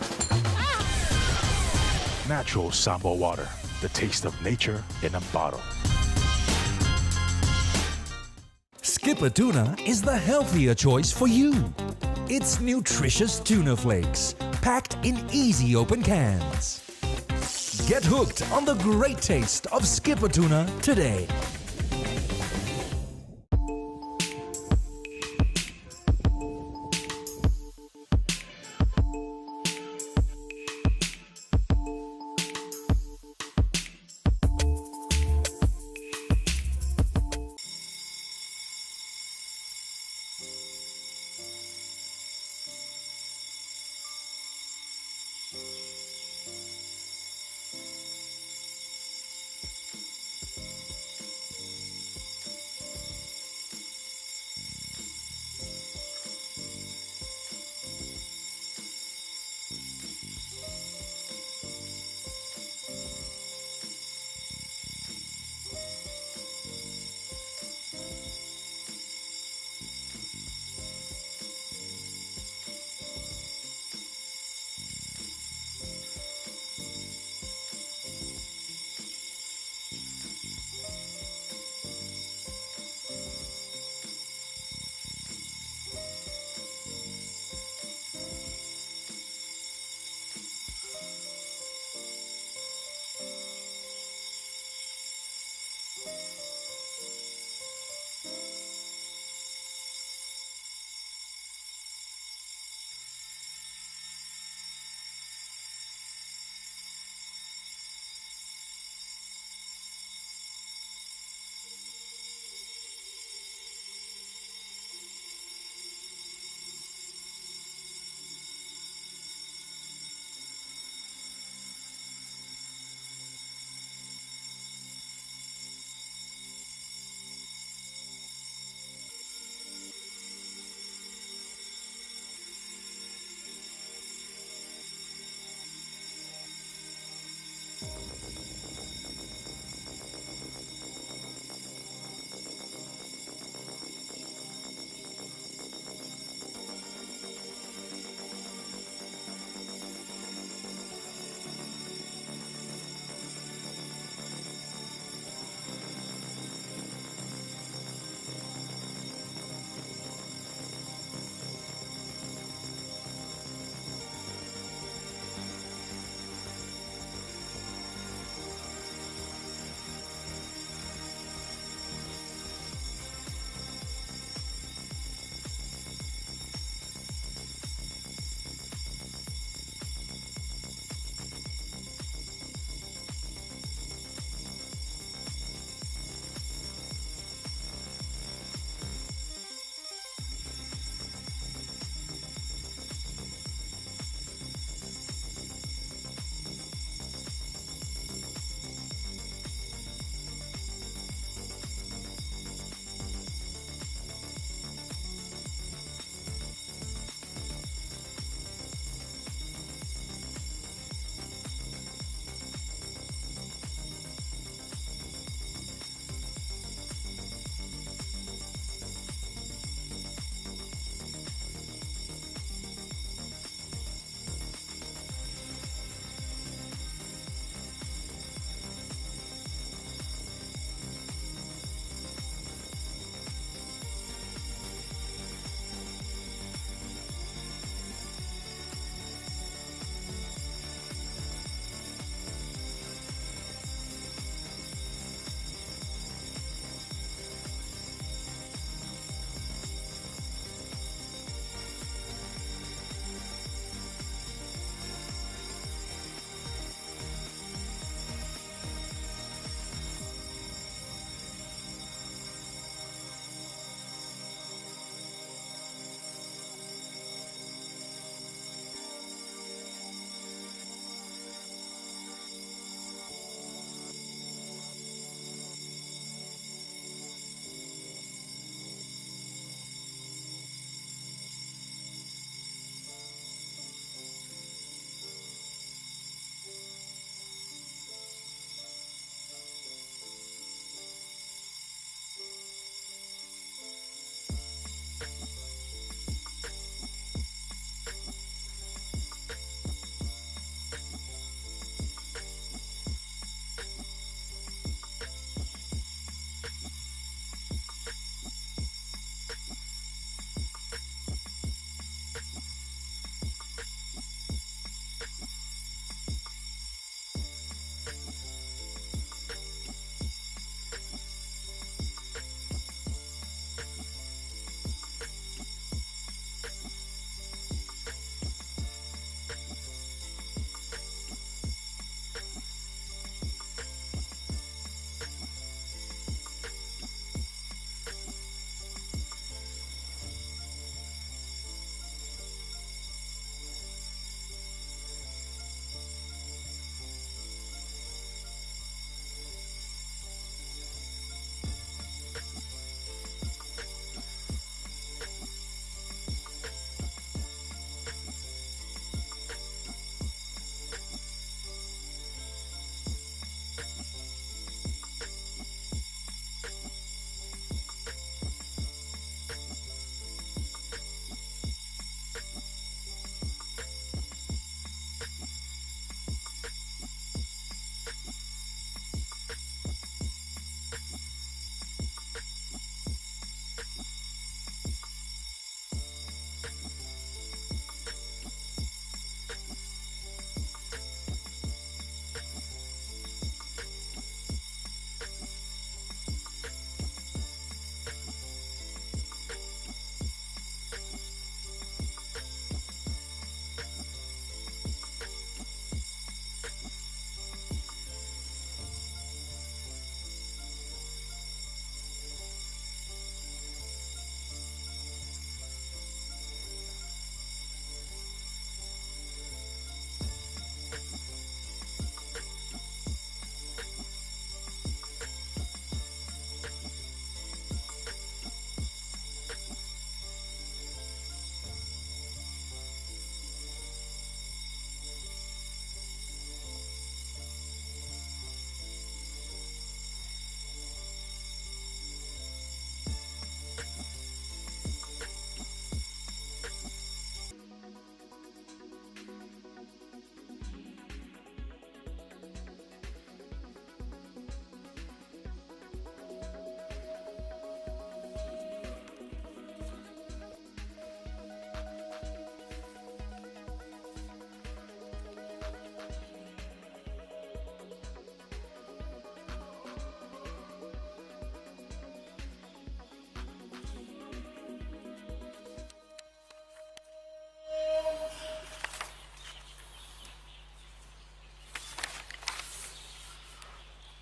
Speaker 8: Natural Samoa water, the taste of nature in a bottle.
Speaker 9: Skipper tuna is the healthier choice for you. It's nutritious tuna flakes, packed in easy open cans. Get hooked on the great taste of Skipper tuna today.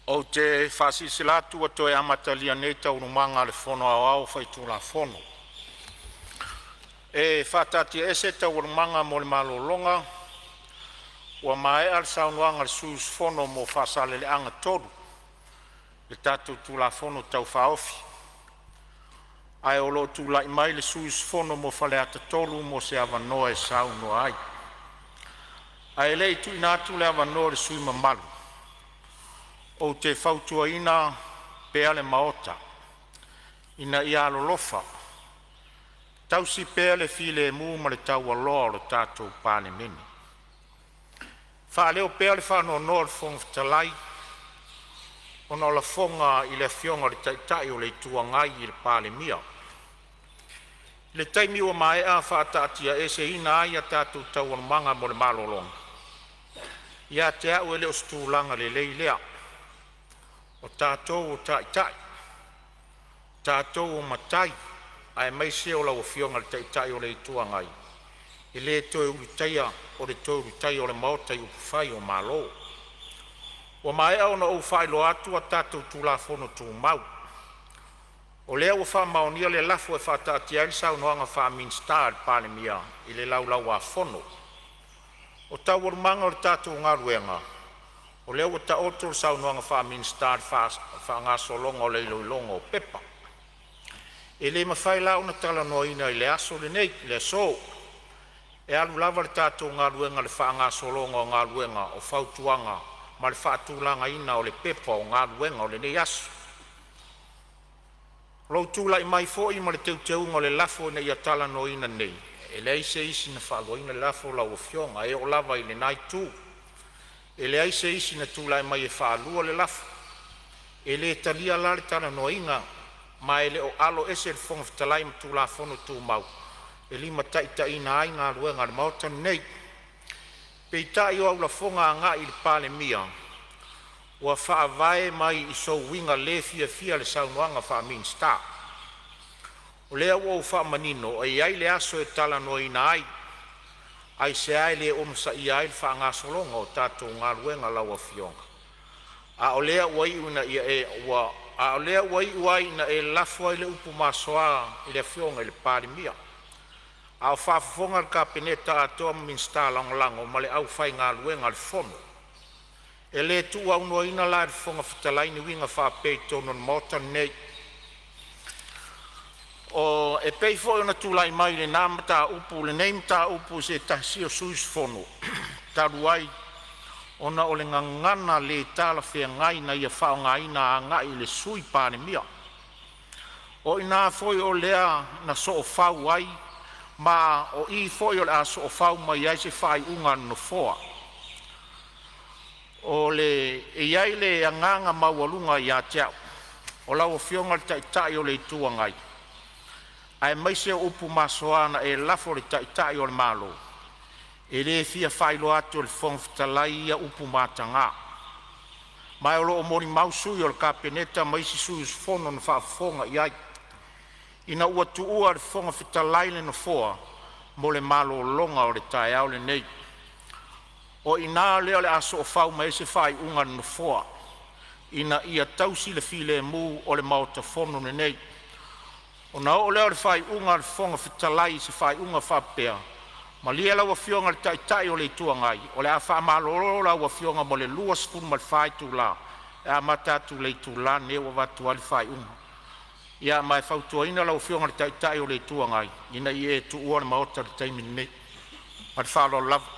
Speaker 3: O te whasisilatu o toi amatalia nei taurumanga le whono au whaitu la whono. E whatati ese taurumanga mo le malolonga, ua mae al saunuanga le sus whono mo whasale le anga toru, le tatu tu la whono tau whaofi. Ai o lo tu lai mai le sus whono mo Faleata toru mo se avanoa e sauno ai. Ai lei tu inatu le avanoa le sui mamalu. O te whautua ina pea le maota, ina ia alolofa, tausi pea le file mu ma le tau aloa o le tātou Palemene. Whaaleo pea le whanau noa le fonga fitalai, ona o la fonga i le fionga le taitai o le tuangai i le Palemia. Le taimi o mai a whaatatia e se ina ai a tātou tau anumanga mo le malolonga. Ia te au e le o stūlanga le leilea. O tātou o taitai, tātou o matai, ai mai se o lau fionga le taitai o le tuangai. I le toi uritaia o le toi uritaia o le maota i upufai o malo. O mai au na o whai lo atu a tātou tūla whono tū mau. O lea o wha maonia le lafo e whataati aile sau noanga wha minstar Palemia i le lau a whono. O tau warumanga o le tātou ngā ruenga. O leo o ta otro sau noanga wha minstar wha ngā solonga o le iloilonga o pepa. E le mawhai lau na tala noina i le aso le nei, le so. E alu lava le tātou ngā ruenga le wha ngā solonga o ngā ruenga o whautuanga ma le wha tūlanga ina o le pepa o ngā ruenga o le nei aso. Rau tūla i mai fōi ma le teuteunga o le lafo na ia tala noina nei. E le aise isi na whaaloina le lafo lau o fionga e o lava i le nai tū. E le aise isi na tūlai mai e whaalua le lafu. E le talia lare tana noinga, ma e le o alo ese le whonga fitalai ma tūla whono tū mau. E lima taita ina ai ngā ruenga le mauta nei. Pei tai o au la whonga ngā i le Palemia. Ua whaavae mai i so winga le fia le saunuanga wha minstar. O lea ua wha manino, e ai le aso e tala noina ai. Ai se ai le omsa i ai wha ngā solonga o tātou ngā ruenga laua fionga. A o lea ua iuna ia e lafua i le upu masoa i le fionga i le Palemia. A o whaafonga le kapeneta a toa minstar langolango ma le au whai ngā ruenga le fono. E le tu au noina la le fonga fitalai ni winga whaapei tono mota nei. O e pei fo ona tūlai mai le nā mata upu, le nei mata upu se tasi o suis fono. Taruai, ona o le ngangana le tala whea ngai na ia whao ngai na a ngai le sui Palemia. O ina foi o lea na so o whau ai, ma o i foi o le a so o whau mai ai se whai unga no foa. O le iai le anganga maualunga i a teau. O lau o fionga le taitai o le tuangai. Ai mai se upu masoana e lafo le taitai o le malo. E le fia whailo atu o le whongfitalai ia upu matanga. Mai o lo o mori mausui o le kapeneta mai si sui usfono na whaafonga iai. Ina ua tuua le whongfitalai le no foa mo le malo longa o le tai au le nei. O ina leo le aso o whau mai se whai unga no foa. Ina ia tausi le file mu o le maota fono ne nei. O na o leo le whai unga le whonga fitalai se whai unga whapea. Ma lia lau a fionga le taitai o le tuangai. O le a wha maloro lau a fionga mo le lua spun ma le whai tu la. E a matatu le tu la ne wa watu ali whai unga. Ia mai whautua ina lau fionga le taitai o le tuangai. Ina i e tu ua le maota le taimi nei. Ma le whalo lava.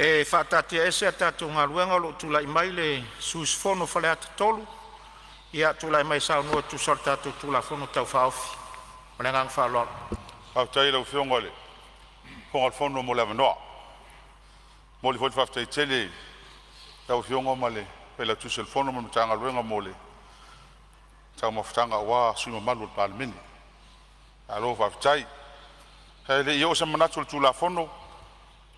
Speaker 3: E whaatatia ese a tātou ngā ruenga lo tūlai mai le sus fono Faleata tolu. Ia tūlai mai sao nua tu sor tātou tūla fono tau whaofi. Mane ngang whaaloa.
Speaker 2: Au tai lau fionga le. Fonga le fono mo le avanoa. Mo le foti whaftai tele. Tau fionga ma le pela tu telefono mo tanga luenga mole tanga mafutanga wa sui malu Palemene alo fa tai hele yo sa manatu tu la fono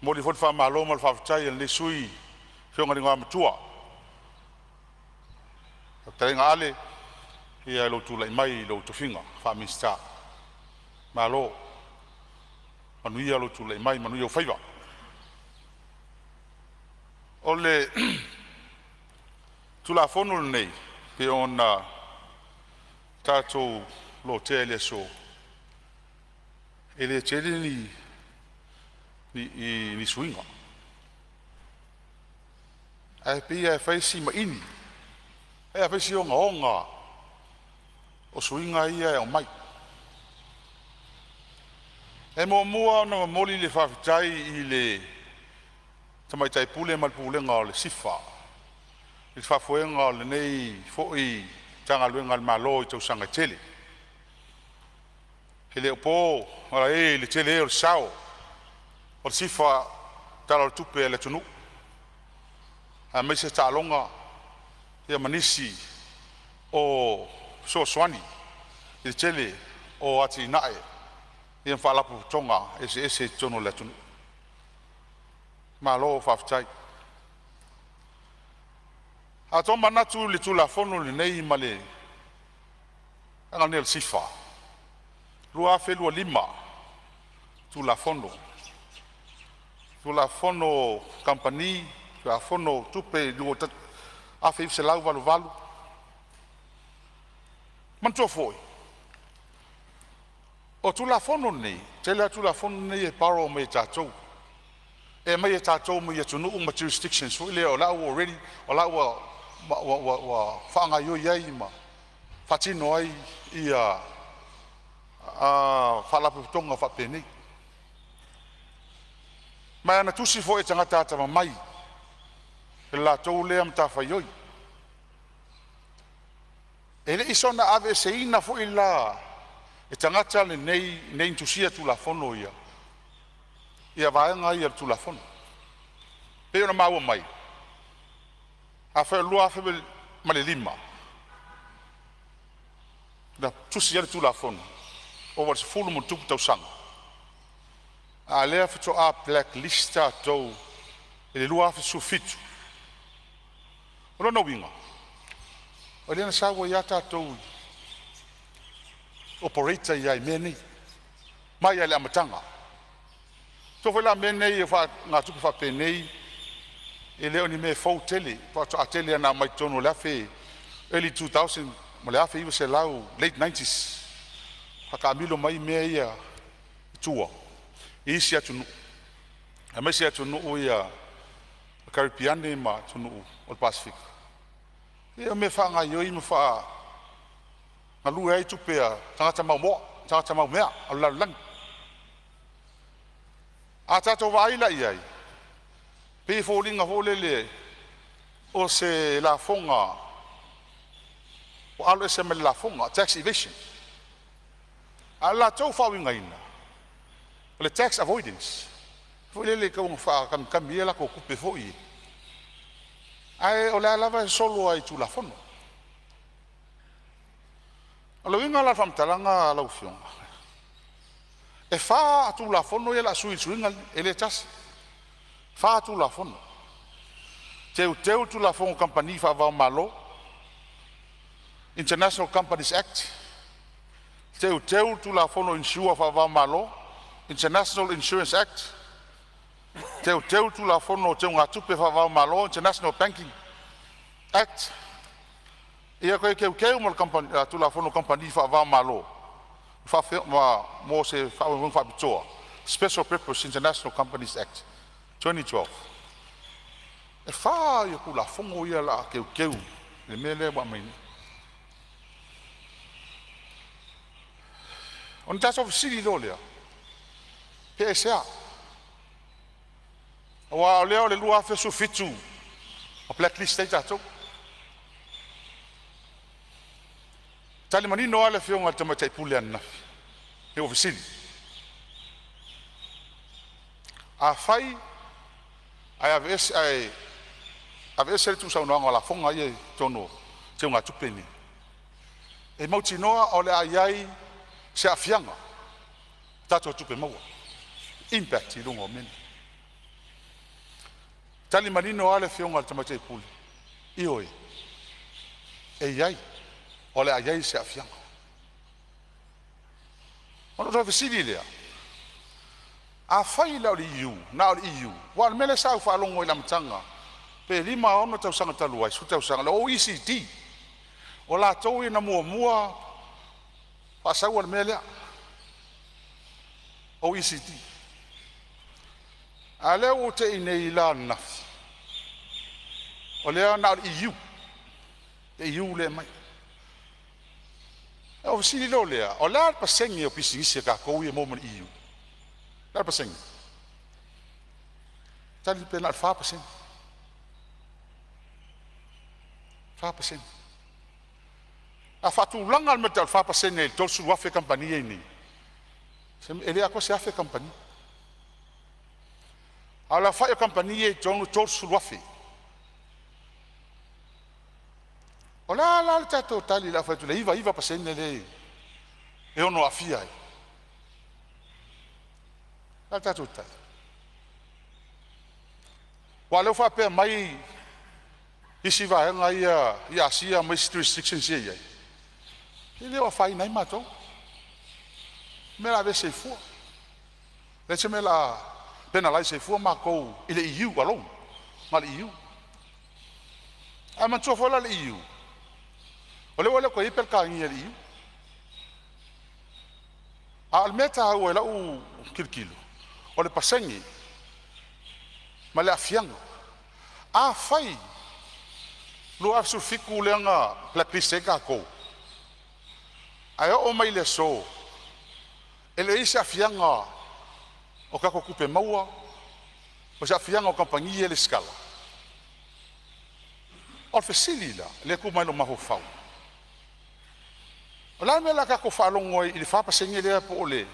Speaker 2: mo li fot fa malo mo fa tai le sui fionga ngwa matua taringa ale ia lo tu la mai lo tu finga fa mista malo manu ia lo tu la mai manu yo faiva ole tu la fono nei pe ona tato lo tele so ele tele ni swinga ai pia fai si ma ini ai fai si onga o swinga ia o mai e mo mua no moli le fa tai i le tamai tai pule mal pule nga le sifa il fa fuenga le nei foi tanga luenga malo i tau sanga tele ele opo ora e le tele o sao o sifa tala tupe le tunu a mese talonga ia manisi o so swani il tele o ati nae ia fala pu tonga ese tono le tunu malo faftai a to manatu le tu la fono le nei male anga nel sifa lua felu lima tu la fono company tu la fono tupe lu a fe se lau valu manto foi o tu la fono nei tele tu la fono nei e paro me tatou e mai tatou me ya tunu uma jurisdictions so le o la already o la wa fanga yo yai ma fatino ai ia fala putonga fa peni ma na tusi fo e tanga tata mai la tou le am ta fa yoi ele isona ave seina fo ila e tanga tale nei tusia tu la fono ia vaenga ia tu la fono pe ona maua mai a fa lua fa male lima da tusia tu la fono o was fulu mo tu tau sang a le fa to a blacklist to ele lua fa sufitu o no winga o le na sa wo ya ta to operator ya meni mai ya le amatanga to foi la mene e fa nga tu fa penei ele oni me fo tele pa to atele na mai tono la fe early 2000 mo la fe se lau late 90s ha kamilo mai me ia tua isi atunu a me se atunu o ia Caribbean ma tunu o Pacific e me fa nga yo i me fa nga lu ai tu pe tanga mau mea ala lang a tato vaila iai pe folinga volele o se la fonga o alo se me la fonga tax evasion ala to fa winga ina le tax avoidance volele ka un fa kam biela ko kupe foi ai o la lava solo ai tu la fono alo winga la fam talanga la ufionga e fa tu la fono la sui suinga ele tas fa tu la fono teu tu la fono company fa va malo International Companies Act teu tu la fono insure fa va malo International Insurance Act teu tu la fono teu ngatupe fa va malo International Banking Act ia ko mo company tu la fono company fa va malo fa mo se fa bitoa Special Purpose International Companies Act 2012 e fa ia kula fongo ia la keu le mele ba mai on tas of city dolia PSA wa le lua fe su fitu a blacklist sta to tali mani no ala fe on tama tai puliana e ofisili a fai ai Ave se tu sa no la fonga ye tono te nga tupeni. E mau tinoa o le ai se afianga. Tato tupe maua. Impact i lungo men. Tali manino ale fionga al tamate puli. Ioi. E iai. O le ai se afianga. Ono to fesili lea. A fai la li iu, na li iu. Wa mele sa fa longo i lamtanga. Pe lima ono tau sanga taluai, su tau sanga. O ECT. O la tau ina mua. Pa sa wa mele. O ECT. Ale o te inei la nafi. O lea na li iu. E iu le mai. O fesili lo lea. O la pa sengi o pisingisi ka kou i moman iu. La pa sengi. Tali pe na fa pa sengi. Fapasen. A fatulanga al metal fapasen el tol su wafe compagnie ni. Ele a ko se afe compagnie. Ala fa compagnie tol su wafe. Ola la ta totali la fa tu le iva pasen le. E ono afia. La ta totali. Walo fa pe mai isi va nga ia sia mai restrictions ia. Ele o fai nai mato. Me la vese fu. Letse me la penalize fu ma ko ile iu along. Mal iu. Ama tso fola le iu. Ole ko iper ka ngi ile iu. Al meta o la u kirkilo. Ole pasengi. Male afianga. A fai lo afsu fiku lenga blacklist ka ko ai o mai le so ele isa fianga o ka ko kupe maua o sa fianga o companhia le scala o facilila le ku mai lo maho fau la me la ka ko fa longo i fa pa sengi le po le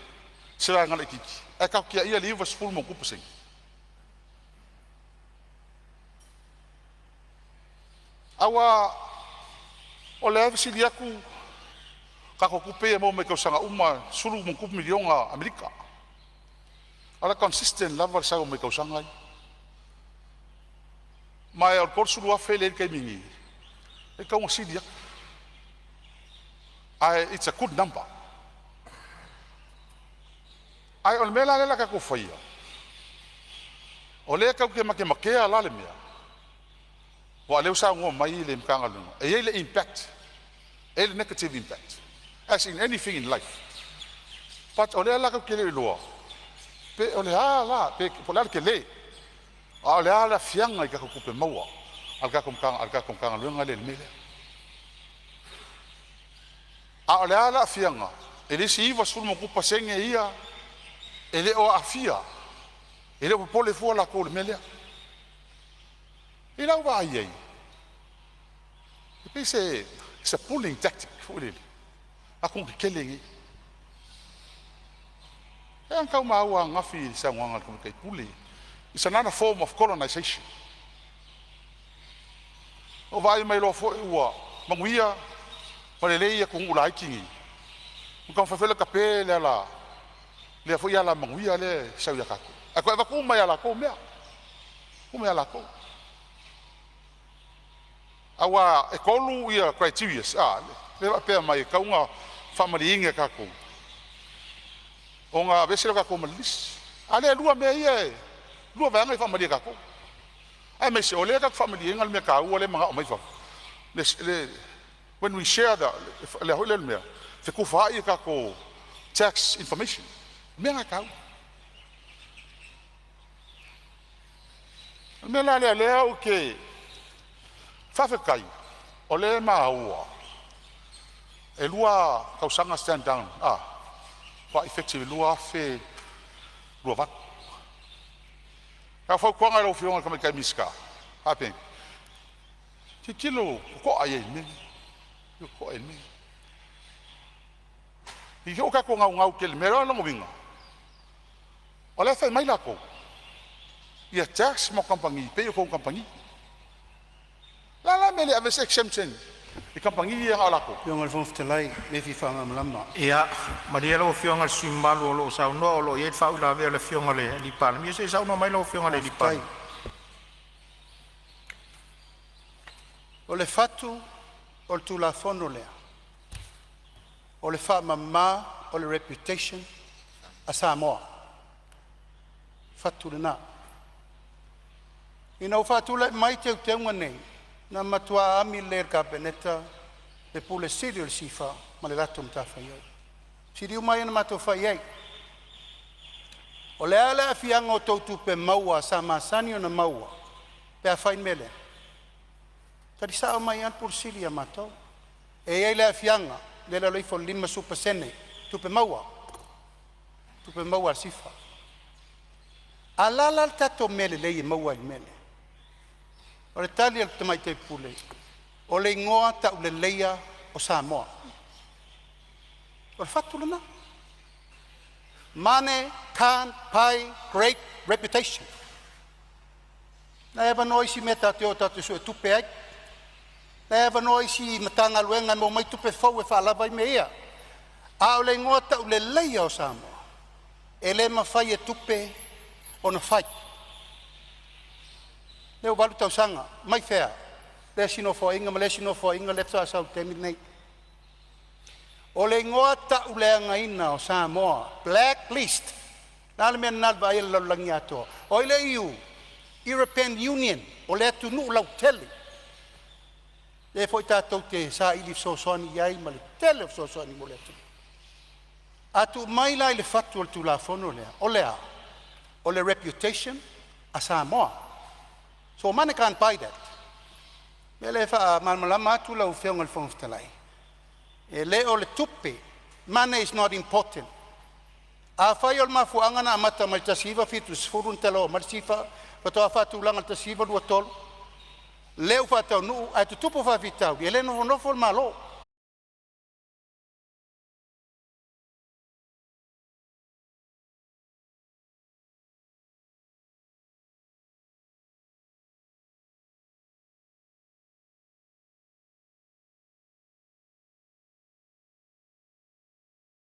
Speaker 2: sera ngale kiki e ka kia ia liva spul mo kupe sengi awa o le avisi aku ka ko kupe mo me ko sanga uma sulu mo kup milionga Amerika ala consistent level sa me ko sanga mai al por sulu afele ke mingi e ka mo sidia it's a good number ai on mela la ka ko faia o le ka ke make ala le mea wa le usa ngo mai le mkanga le e ele impact ele negative impact as in anything in life but ole la ka kele lo pe ole la pe polar ke le ole ala fianga ka ku pe maua al ka kanga le ngale le mele ole ala fianga ele si va sul mo ku pasenge ia ele o afia ele po pole fu la ko le mele ila wa ye it's a pulling tactic for it akong killing e an ka ma wa ngafi sa nganga ko kai puli it's another form of colonization o vai mai lo fo wa manguia paleleia kung ulai kingi ko fa fela kapele la le fo ya la manguia le sa ya ka ko ako va ko mai ala ko mea ko mea la ko awa e kolu ia criteria le pe mai ka unga family inga ka ko onga veselo ka ko malis ale lua me ia lua va ngai family ka ko ai me se ole ka family inga me ka ole manga o mai fa le when we share le hole me se ku fa ia ka ko tax information me nga ka me la le o ke Fafekai, ole maua. E lua kausanga stand down. Fa effective lua fe lua vat. Ka fa ko ngalo fiona ka me kai miska. Hapen. Ki kilo ko aye me. Ko aye me. Ki ho ka ko ngau kel mero no winga. Ole fa mai la ko. Ia tax mo compagnie, pe ko compagnie. mele ave exemption. I kampangi ia alako.
Speaker 5: Yung al fonf telai le fi fanga malama.
Speaker 4: Ia, maria lo fionga simbalu lo sa no lo yet fa la ve le fionga le di pan. Mi se sa no mai lo fionga le di pan.
Speaker 5: O le fatu o le tula fono lea. O le fa mama o le reputation a Samoa. Fatu le na. Ina o fatu le mai te unga nei. Na matua ami le kabineta le pule siri o le sifa ma le lato mta whaiai. Siri umai na mato whaiai. O le ala fianga o tautu pe maua sa masani o na maua. Pe a whain mele. Tari sa o mai an pule siri a matau. E ei le fianga le la leifo 5 super sene. Tu pe maua. Tu pe maua sifa. Alala tato mele le i maua i mele. O le tali al tamai te pule. O le ingoa ta ule leia o Samoa. O le fatu lana. Money can't buy great reputation. Na eva no isi meta te o tatu su e tupe ai. Na eva no isi matanga luenga mo mai tupe fau e whaalava i mea. A o le ingoa ta ule leia o Samoa. E le mawhai e tupe o na whai. Leo walu tau sanga, mai whea. Le sino fo inga, ma le sino fo inga, le tsa sau temi nei. O le ngoa ta uleanga ina o Samoa, blacklist. Nale mea nalva ai lau langi atoa. O ile EU, European Union, o le atu nu lau tele. Le foi tātou te sa ili sosoani iai, ma le tele sosoani mo le atu. Atu mai lai le fatu al tu la fono lea. O lea, o le reputation a Samoa. So money can't buy that. Mele fa malmalama tu la ufeong al fonftalai. E le o le tupe. Money is not important. A fai ol mafuanga na amata mal tasiva fitu sfurun telo mal sifa pato afa tu lang al tasiva lu tol. Le ufa tau nu ai tu tupo fa vitau. Ele no fol malo.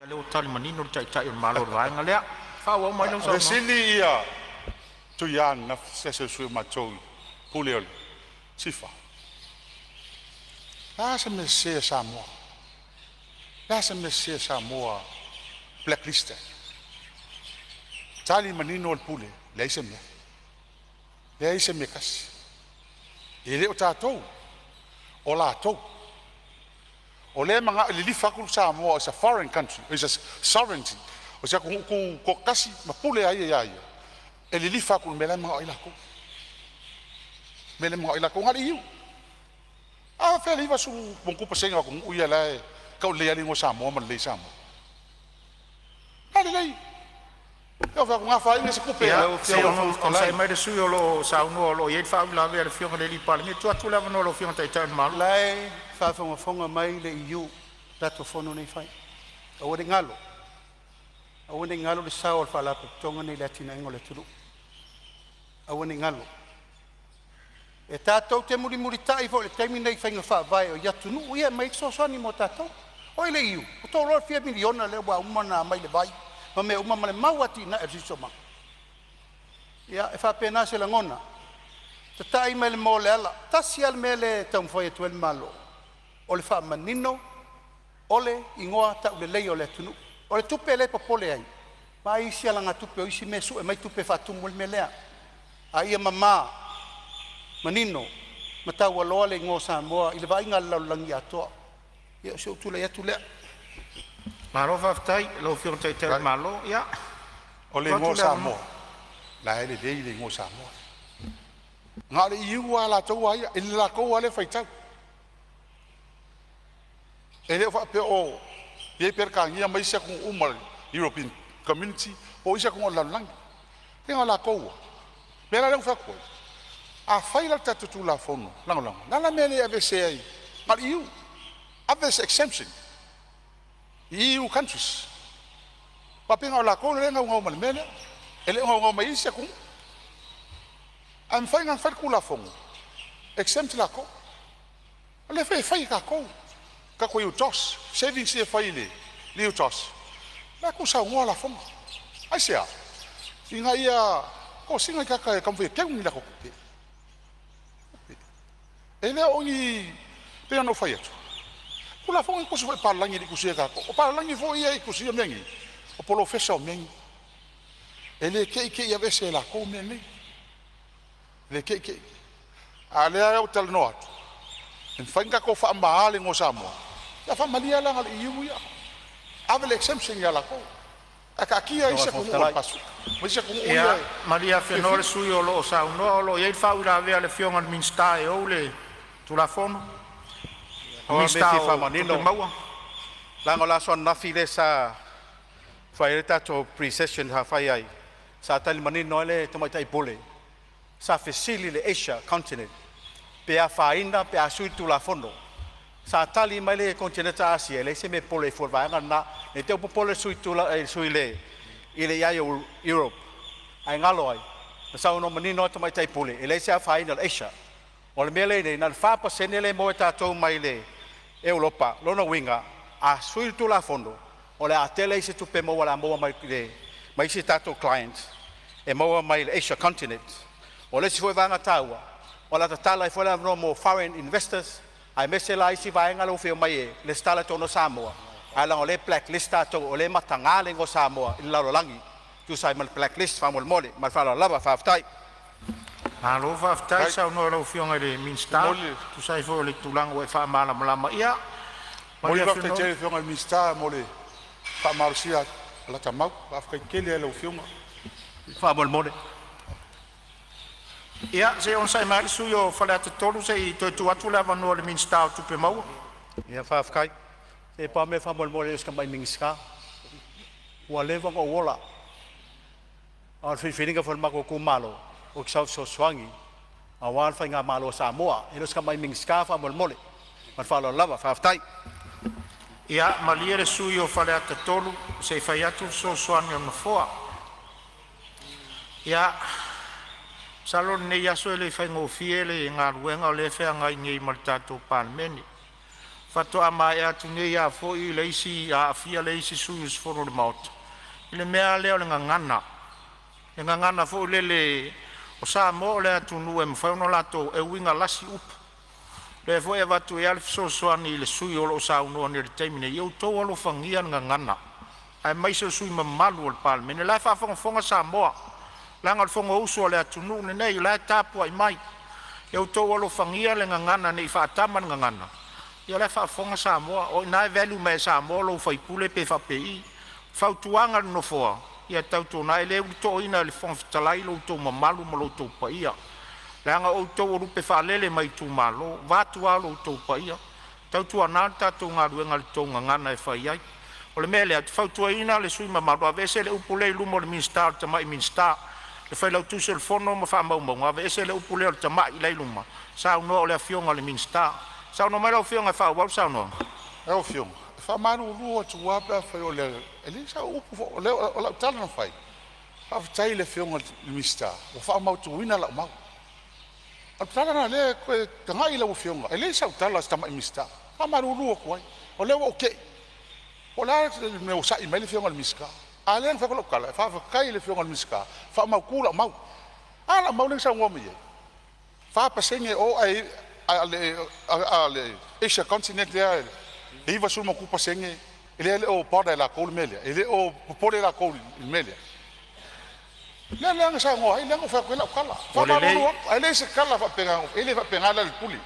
Speaker 4: Le o tali manino tai tai o malo ranga lea. Fa o mai lo so.
Speaker 2: Resili ia. Tu yan na sese su matou. Puleol. Sifa. Lasa me se Samoa. Lasa me se Samoa. Blacklist. Tali manino al pule. Leise me. Leise me kas. Ele o tatou. O la tou. O le manga le li fakul Samoa is a foreign country, is a sovereignty. O sa ko kasi mapule ai ai. E le li fakul mele manga ila ko. Mele manga ila ko ngari iu. A fe li vasu bonku pasenga ko uia la ka le ali ngo Samoa man le Samoa. Ale lei. Eu vou nga fa inga se kupe.
Speaker 4: On sai mai de su yo lo sa no lo yet fa la ver fionga le li palme tu atu la no lo fionga tai tai mal.
Speaker 5: Lai fa fonga mai le EU tato fono nei fai. O de ngalo. O de ngalo le sao fa la tonga nei latina ngole tulu. O de ngalo. E tato te muri tai fo le temi nei fainga fa vai o yatu nu ia mai so ni mo tato. O le EU. O to lo fia miliona le wa umana mai le vai. Ma me uma male mawati na ersiso ma. Ya e fa pena se la ngona. Tatai mele mole ala. Tasi al mele tam foi tu el malo. O le fa manino. Ole ingoa ta le lei o le tunu. O le tupe le popole ai. Ma isi ala nga tupe o isi mesu e mai tupe fa tumu le melea. Ai mama manino. Mata walo le ngo Samoa ile vai ngal langi ato. Ya so tu le
Speaker 4: Malo faftai, lo fiong tai tai malo, ya.
Speaker 2: O le ngo Samoa. La ele dei le ngo Samoa. Nga le iu ala tau ai, ele la kou ale fai tau. Ele fa pe o, ye per kangia mai se kung umal European Community, o isa kung la lang. Tenga la kou. Pela le fa ko. A fai la tatu tu la fono, lang. La mele ave se ai. Nga iu. Ave exemption. EU countries. Papinga la ko le nga ngau mal mele. Ele ngau mai se ku. Am fai ngan fat ku la fongo. Exempt la ko. Le fai ka ko you toss saving se fai le you toss la ku sa ngola fo ai sia inga ia ko singa ka ka fe ke ngi la ko ele ongi pe no fai atu kula fo ko so pa langi di ku se ka ko pa langi fo ia ku se mengi o polo fesa o mengi ele ke ia vese la ko mengi le ke ale o tal no atu en fanga ko fa maale ngo Samoa ya fa malia la ngal iu ya ave exemption ya la ko aka kia isa ko mo pasu mo isa ko
Speaker 3: ia malia fenore sui o lo sa no lo ia fa ura ve ale fiong al minsta e ole tu la fono
Speaker 5: minsta fa manino la ngola son na file sa Faleata to pre-session ha fai ai sa tali manino le to mai tai pole sa fesili le Asia continent pe a faina pe a sui tu la fondo sa tali mai le continente Asia le se me pole for va na ne te pole sui tu la sui le ile ya Europe ai ngalo ai sa no manino to mai tai pole ele se a faina Asia o le mele ne na fa pa se le mo ta to mai le Europa lo no winga a sui tu la fondo o le atele se tu pe mo wala mo mai le mai se tato clients e mo mai le Asia continent o le se foi vanga taua o la tala foi la no foreign investors ai mesela isi vai ngalo fe mai le stala tono Samoa ala o le blacklist to o le matanga le ngo Samoa i lalo langi tu sai mal blacklist fa mol mole mal fa la lava fa tai
Speaker 3: alo fa tai sa no lo fiong le minsta tu sai fo le tulang o fa mala mala ia
Speaker 2: mo le fa te fiong al minsta mo le fa marsia la tamau fa ke le lo fiong
Speaker 5: fa mol mole
Speaker 3: ia se on sai mai su yo Faleata tolu se i tu atu lava no le minsta tu pe mau
Speaker 5: ia fa kai e pa me fa mol mole ska mai minska wa leva ko wola ar fi fininga for mako ku malo o sau so swangi a wan fa nga malo Samoa e ska mai minska fa mol mole mar fa lava fa tai
Speaker 3: ia maliere su yo Faleata tolu se fai atu so swangi no foa ia salon ne yaso le fai ngo fiele nga ruenga le fa nga ngi maltato Palemene fato ama ya tu ne ya fo i le isi a fia le isi su us for the mouth ile mea le nga ngana fo le o sa mo le tu nu em fa no lato e winga lasi up le fo e vatu ya so ani le su yo lo sa no ni termine yo to lo fangia nga ngana ai mai so su malu al Palemene la fa fonga Samoa langa fonga uso le atunu nei la tapu ai mai eu to lo fangia le ngana nei fa taman ngana ia le fa fonga Samoa o na value me Samoa lo fai pule pe fa pi fa tuanga no fo ia tau to na le to ina le fon talai lo to mamalu mo lo to pa ia langa o to ru pe fa lele mai tu malo va tu lo to pa ia tau tu ana ta to nga lu nga to ngana e fa ia o le mele fa tu ina le sui mamalu ave se le upule lu mo le minsta ta mai minsta le fai lau tusel fono ma fa mau ave ese le upule o tama i lai luma sa no le fionga le minsta sa no mai lau fionga fa wa sa no
Speaker 2: e fionga fa manu lu tu wa pa fa le ele sa upu le o tala no fai fa tai le fionga le minsta o fa mau tu wina la mau o tala na le ko tanga i lau fionga ele sa tala sta mai minsta fa manu lu ko o le o ke o la me o sa i mai le fionga le minsta alen fa ko kala fa kai le fionga miska fa ma kula mau ala mau le sa ngomi fa pa senge o ai ale Asia continent ya e va sul mo ku pa senge ele o pada la ko melia ele o pole la ko melia le sa ngo ai le fa ko la kala fa ma ru ele se kala fa penga ele fa penga la puli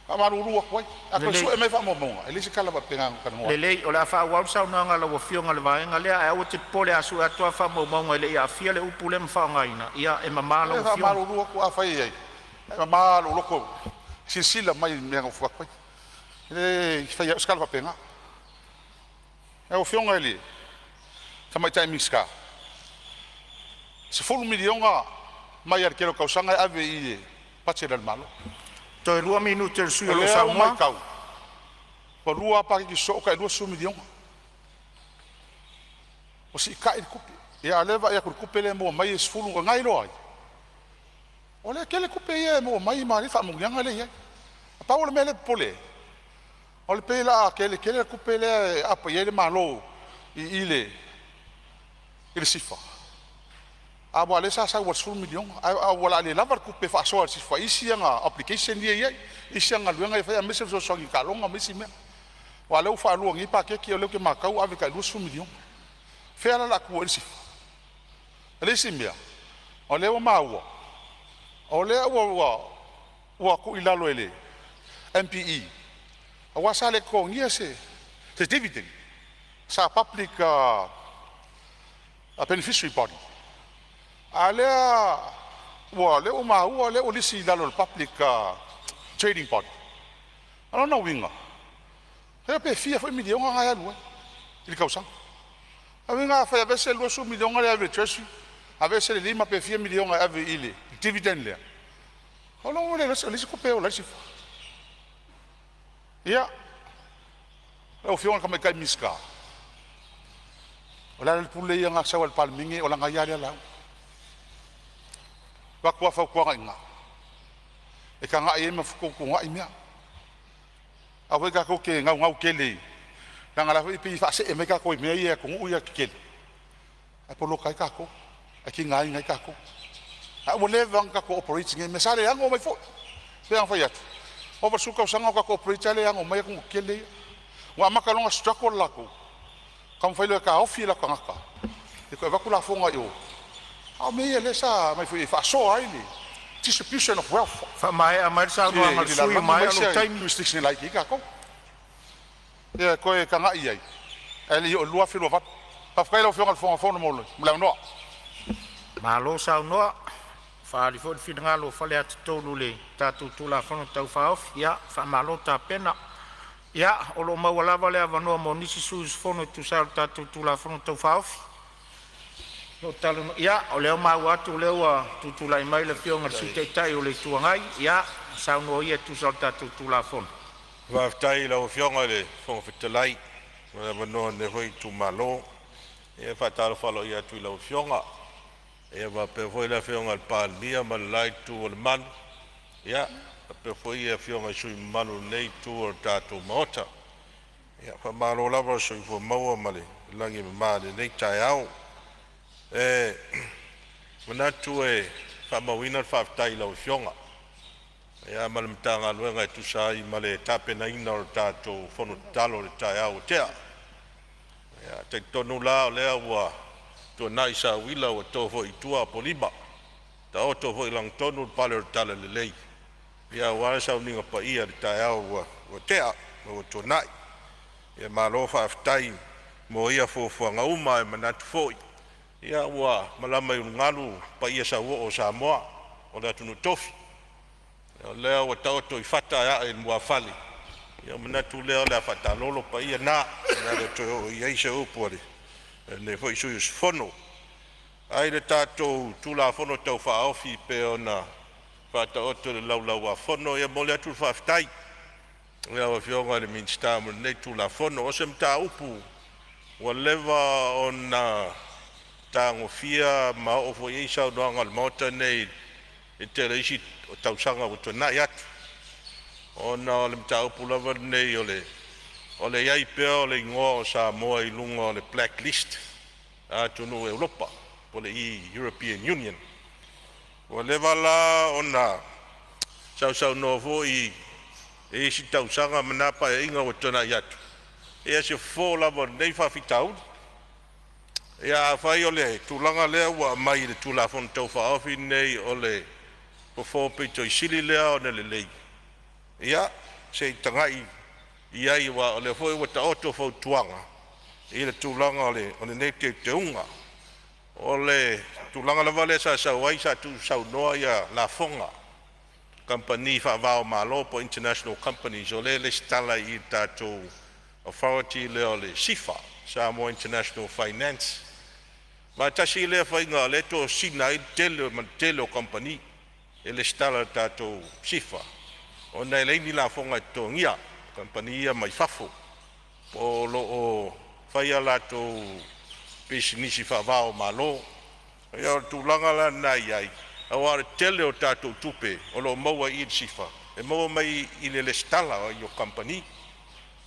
Speaker 2: fa ma ru ko a ko su e me fa mo ele se kala fa penga ka ngo
Speaker 3: le o la fa wa sa no nga lo fionga le va nga le a o te pole asu a to fa mo ele ia fia le upule mfa ngaina ia e mama lo
Speaker 2: fionga fa ma ru ko a fa ai e mama lo ko sila mai me ngo fa ko ele fa ya skala fa penga e o fionga ele tama tai miska se fulu milionga mai ar kero kausanga ave i pache del malo
Speaker 3: to 2 minutos su lo Samoa
Speaker 2: po rua pa ki so ka 2 milionga o si ka il kupi e aleva ya kupi le mo mai se fulu ngai lo ai o le kele kupi e mo mai mari fa mo yanga le ya pa o le mele pole O le pela kele ku pele apa ye le malo ile sifa. A mo le sa wa sul million a wala le lavar ku pe fa so sifa isi nga application ye isi nga luenga fa message so so ka longa mesi me. Wa le fa lu ngi pa ke le ke makau ave ka lu sul million. Fe ala la ku sifa. Le simia. O le ma wa. O le wa ku ilalo ele. MPE. Awasale ko ngia se dividend sa public a beneficiary body. Alea le olisi dalo public trading body. Ano na winga. He pe fia foi milion nga ya lu. Ili kausa. Awinga fa ya bese lu su milion nga ya treasury. Avese le lima pe fia milion nga ave ile dividend le. Ono le lesi ko pe o lesi. Ia, o fiona kama kai miska. Ola le pule ia nga sawa le Palemene ola nga ia la. Wa kwa fa kwa nga. E ka nga ia ma fuko ko nga imia. A we ka ko ke nga kele. Na nga la pi fa se e me ka ko me ia ko u ia kele. A polo kai ka ko. A ki nga ngai ka ko. A mo le vang ka ko operating me sale yang o mai fo. Pe ang fa ia. Over suka usanga ka cooperate le yang o mai ko kele wa maka longa struggle lako kam failo ka ofi la ka ka e ko vakula fonga yo a me ele sa mai fa so ai ni distribution of wealth
Speaker 3: Fa mai a mai sa no ma sui mai lo
Speaker 2: time restriction like ka ko e ko e ka ngai ai ele yo lua filo vat pa failo fonga fonga mo la no
Speaker 3: ma lo sa no fa li fo finga lo Faleata tolu le tatu tula fono tau fa of ya fa malo ta pena ya o lo ma wala vale avano mo nisi sus fono tu sa tatu tula fono tau fa of lo talo ya o le ma wa tu le wa tu tula mai le fionga su te tai o le tuangai ya sa no ia tu sa tatu tula fono
Speaker 10: va tai la fionga le fono fitalai wala vano ne hoi tu malo e fa talo falo ia tu la fionga e va pe foi la fionga al Palemene ma lai tu o man ya pe foi e fionga sui manu nei tu o tatu mota ya fa malo la va sui fo maua male langi ma de nei tai au e mana tu e fa mawina fa tai la fionga ya mal mtanga luenga tu sai male tape na ina o tatu fono talo le tai au te ya te tonu la le wa to naisa wila o tofo itua poliba ta o tofo ilang tonu pale tala le lei ia wa sa uninga pa ia ta au o tea o to nai ia malo fa time mo ia fo nga uma e manat foi ia wa malama ngalu pa ia sa o Samoa o da tunu tofi le o ta to ifata ya e mo fali ia manatu le la fata lolo pa ia na to ia se upole ne foi sui fono ai le tatou tula fono tau fa ofi pe ona fa ta oto le lau fono ia mole tu fa ftai ia o fionga le minsta mo ne tula fono o sem ta upu o leva ona tango fia ma o fo ia sa do ngal mota nei e te reisi o tau sanga o tona ia ona le ta upu lava nei ole iai pe ole ngo Samoa I lunga ole blacklist a tunu Europa ole European Union o levala ona sau no foi e si tau sanga manapa e inga o tona yatu e se fo lava nei fa fitau ia fai ole tulanga le wa mai le tula fon tau fa ofi nei ole po fo pe to sili le ona le lei ia se tangai ia I wa le foi wa ta auto fo tuanga I le tulanga le ona nei te unga ole tulanga le vale sa wai sa tu sa noa ia la fonga company fa va malo po international companies ole le stala I tato authority le ole sifa Samoa International Finance ma tashi le fa inga le to sina I tele company ele stala tato sifa ona le ni la fonga to ngia company mai fafo po lo o faia la to business fa va malo ia tu langa la nai ai awar tele o tato tupe o lo maua I sifa e maua mai I le stala o yo company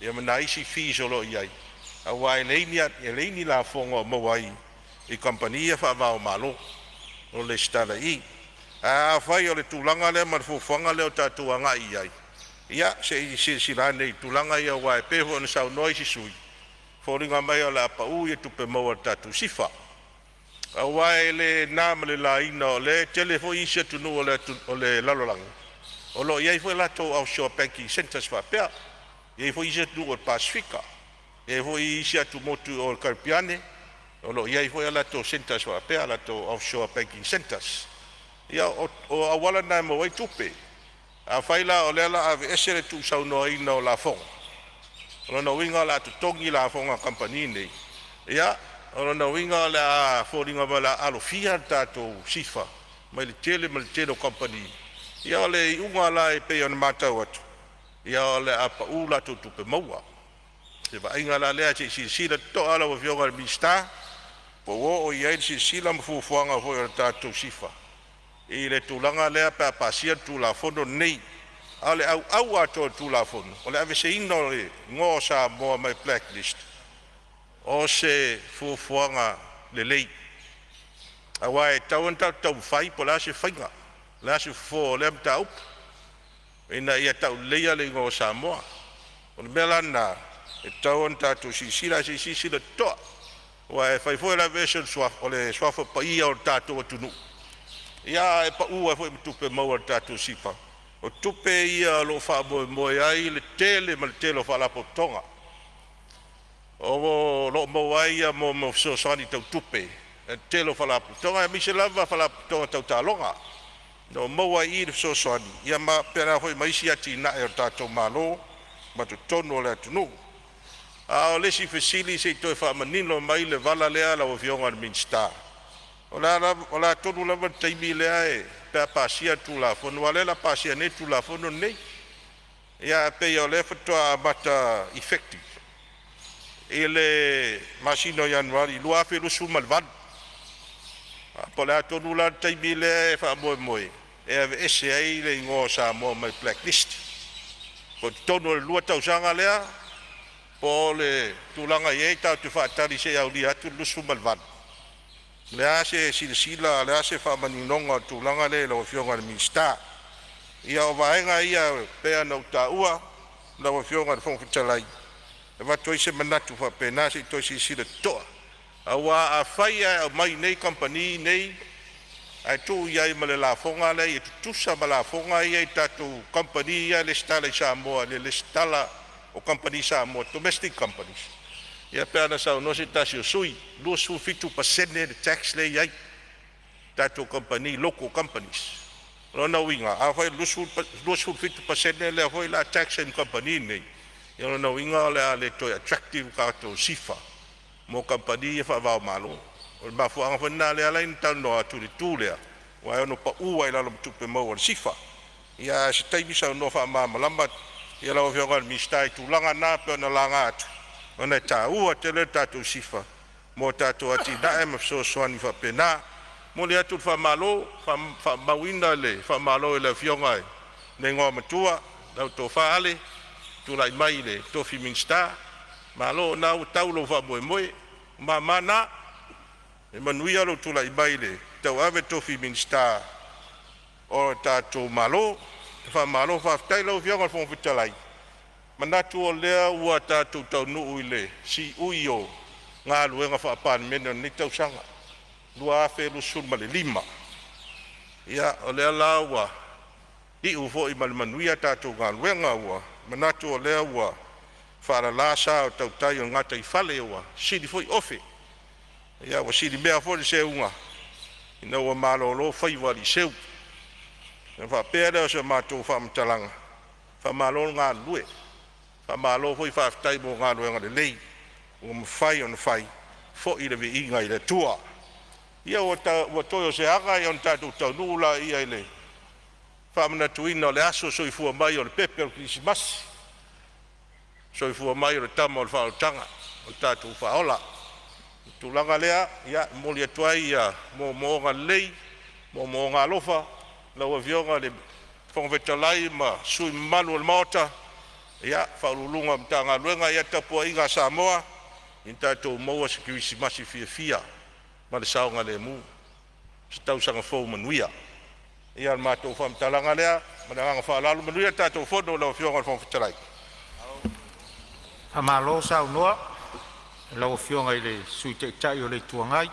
Speaker 10: ia mana isi fees o lo iai aua e leini la fonga mo ai I kompania fa va malo o le stala I a fai o le tulanga le marfuanga le o tatuanga iai ia se la nei tulanga ia wa pe ho na sa noi si sui foringa mai o la pa u e tu pe mo tatu sifa a wa le nam le la ina le telefo I se tu no le lalolang o lo ia foi la to offshore banking centers fa pe ia foi se tu o Pacifica e foi se tu motu o Carpiane o lo ia foi la to centers fa pe la to offshore banking centers ia o awala na mo wai tupe a faila o lela a esere tu sau no ina o la fong o no winga la tu tongi la fonga company nei ia o no winga la foringa bala alofia tato sifa mai le tele company ia le unga la e pe on mata wat ia le apa ula tu pe maua se va inga la le si le to ala o fionga mista po o ia si la mfu fuanga fo tato sifa I le tulanga lea pe pasia tu la fono nei ale au ato tu la fono o le ave se ino le ngo sa mo mai blacklist o se fuanga le lei awa e tau fai po la se fainga la se fo le tau ina ia tau leia le ngo sa mo o le melana e tau tu si le to wa e fai fo la version swaf o le swaf pa ia o tatu tunu ia e pa ua foi tupe mau tatu sifa o tupe ia lo fa mo ai le tele fa la potonga o lo mo ai mo so sani tau tupe e tele fa la potonga mi se lava fa la potonga tau talonga no mo ai so sani ia ma pera foi mai si ati na e tatu malo ma tu tono le tunu a le si facili se to fa manino mai le vala le ala o fionga minsta Ola tonu lava taimi lea e pe pasia tu la fono wale la pasia ne tu la fono nei ia pe yo le fotoa mata effective ele masino januari lua fe lu sumalvan pola tonu la taimi le fa mo e ese ai le ngo sa mo mai blacklist ko tonu lua tau sanga lea po le tulanga ye ta tu fa tari se au dia tu lu sumalvan le ase sila le ase fa maninonga tulanga le lo fionga mista ia o vaenga ia pe no taua lo fionga fong fitalai e va toise manatu fa pena se toise sila to awa a faia mai nei company nei ai tu ia male la fonga le e tu sa mala fonga ia tatu company ia le stala Samoa le stala o company Samoa domestic companies ia pe ana sa no se tasio sui lo su fitu pasene de tax le ia tato company local companies rona winga a foi lo su fitu pasene le foi la tax and company nei ia rona winga le to attractive ka to sifa mo company fa va malo o ma fu anga na le ala inta no atu tu le wa no pa u wa la tu pe mo sifa ia se tai bisa no fa ma lamba ia la o mi stai tu langa na pe na langa atu ona taua tele tatu sifa mo tatu ati da em so swani fa pena mo le atu fa malo fa mawina le fa malo le fionga ne ngo matua la to fa ale tu lai mai le to fi minsta malo na tau lo fa mo ma mana e manuia lo tu lai mai le tau ave to fi minsta o tatu malo fa tai lo fionga fo fitalai manatu o lea ua tātou tau nuu ile si uio ngā luenga wha Palemene ni tau sanga lua awhe lusun male 5 ia o lea la ua I ufo I manuia tātou ngā luenga ua manatu o lea ua whaara lasa o tau tai o ngata I whale ua siri foi ofe ia ua siri mea fo se unga ina ua malolo whai wali seu wha pēre o se mātou wha mtalanga wha malolo ngā lue fa malo foi fa tai mo ngalo nga le lei o mfai on fai fo I le inga I le tua ia o toyo se aga I on tatu tau nula ia ile fa mana tuina le aso so I fu mai o le pepe o Christmas so I fu mai o le tamo o le fa tanga o tatu fa ola tu langa lea ia mo le tuai ia mo nga lei mo nga lofa la o vionga le fong vetalai ma sui manuel mota Ia whaululunga mtanga luenga ia tapua inga Samoa. Inta tō maua si kiwisi masi fia. Ma le saonga le mu. Si tau sanga fōu manuia. Ia ma tō whamtalanga lea. Ma le anga whaalalu manuia tātou whono lau whionga whamwhitarai.
Speaker 4: Amalo sa noa. Lau fionga i le sui te tai o le tuangai.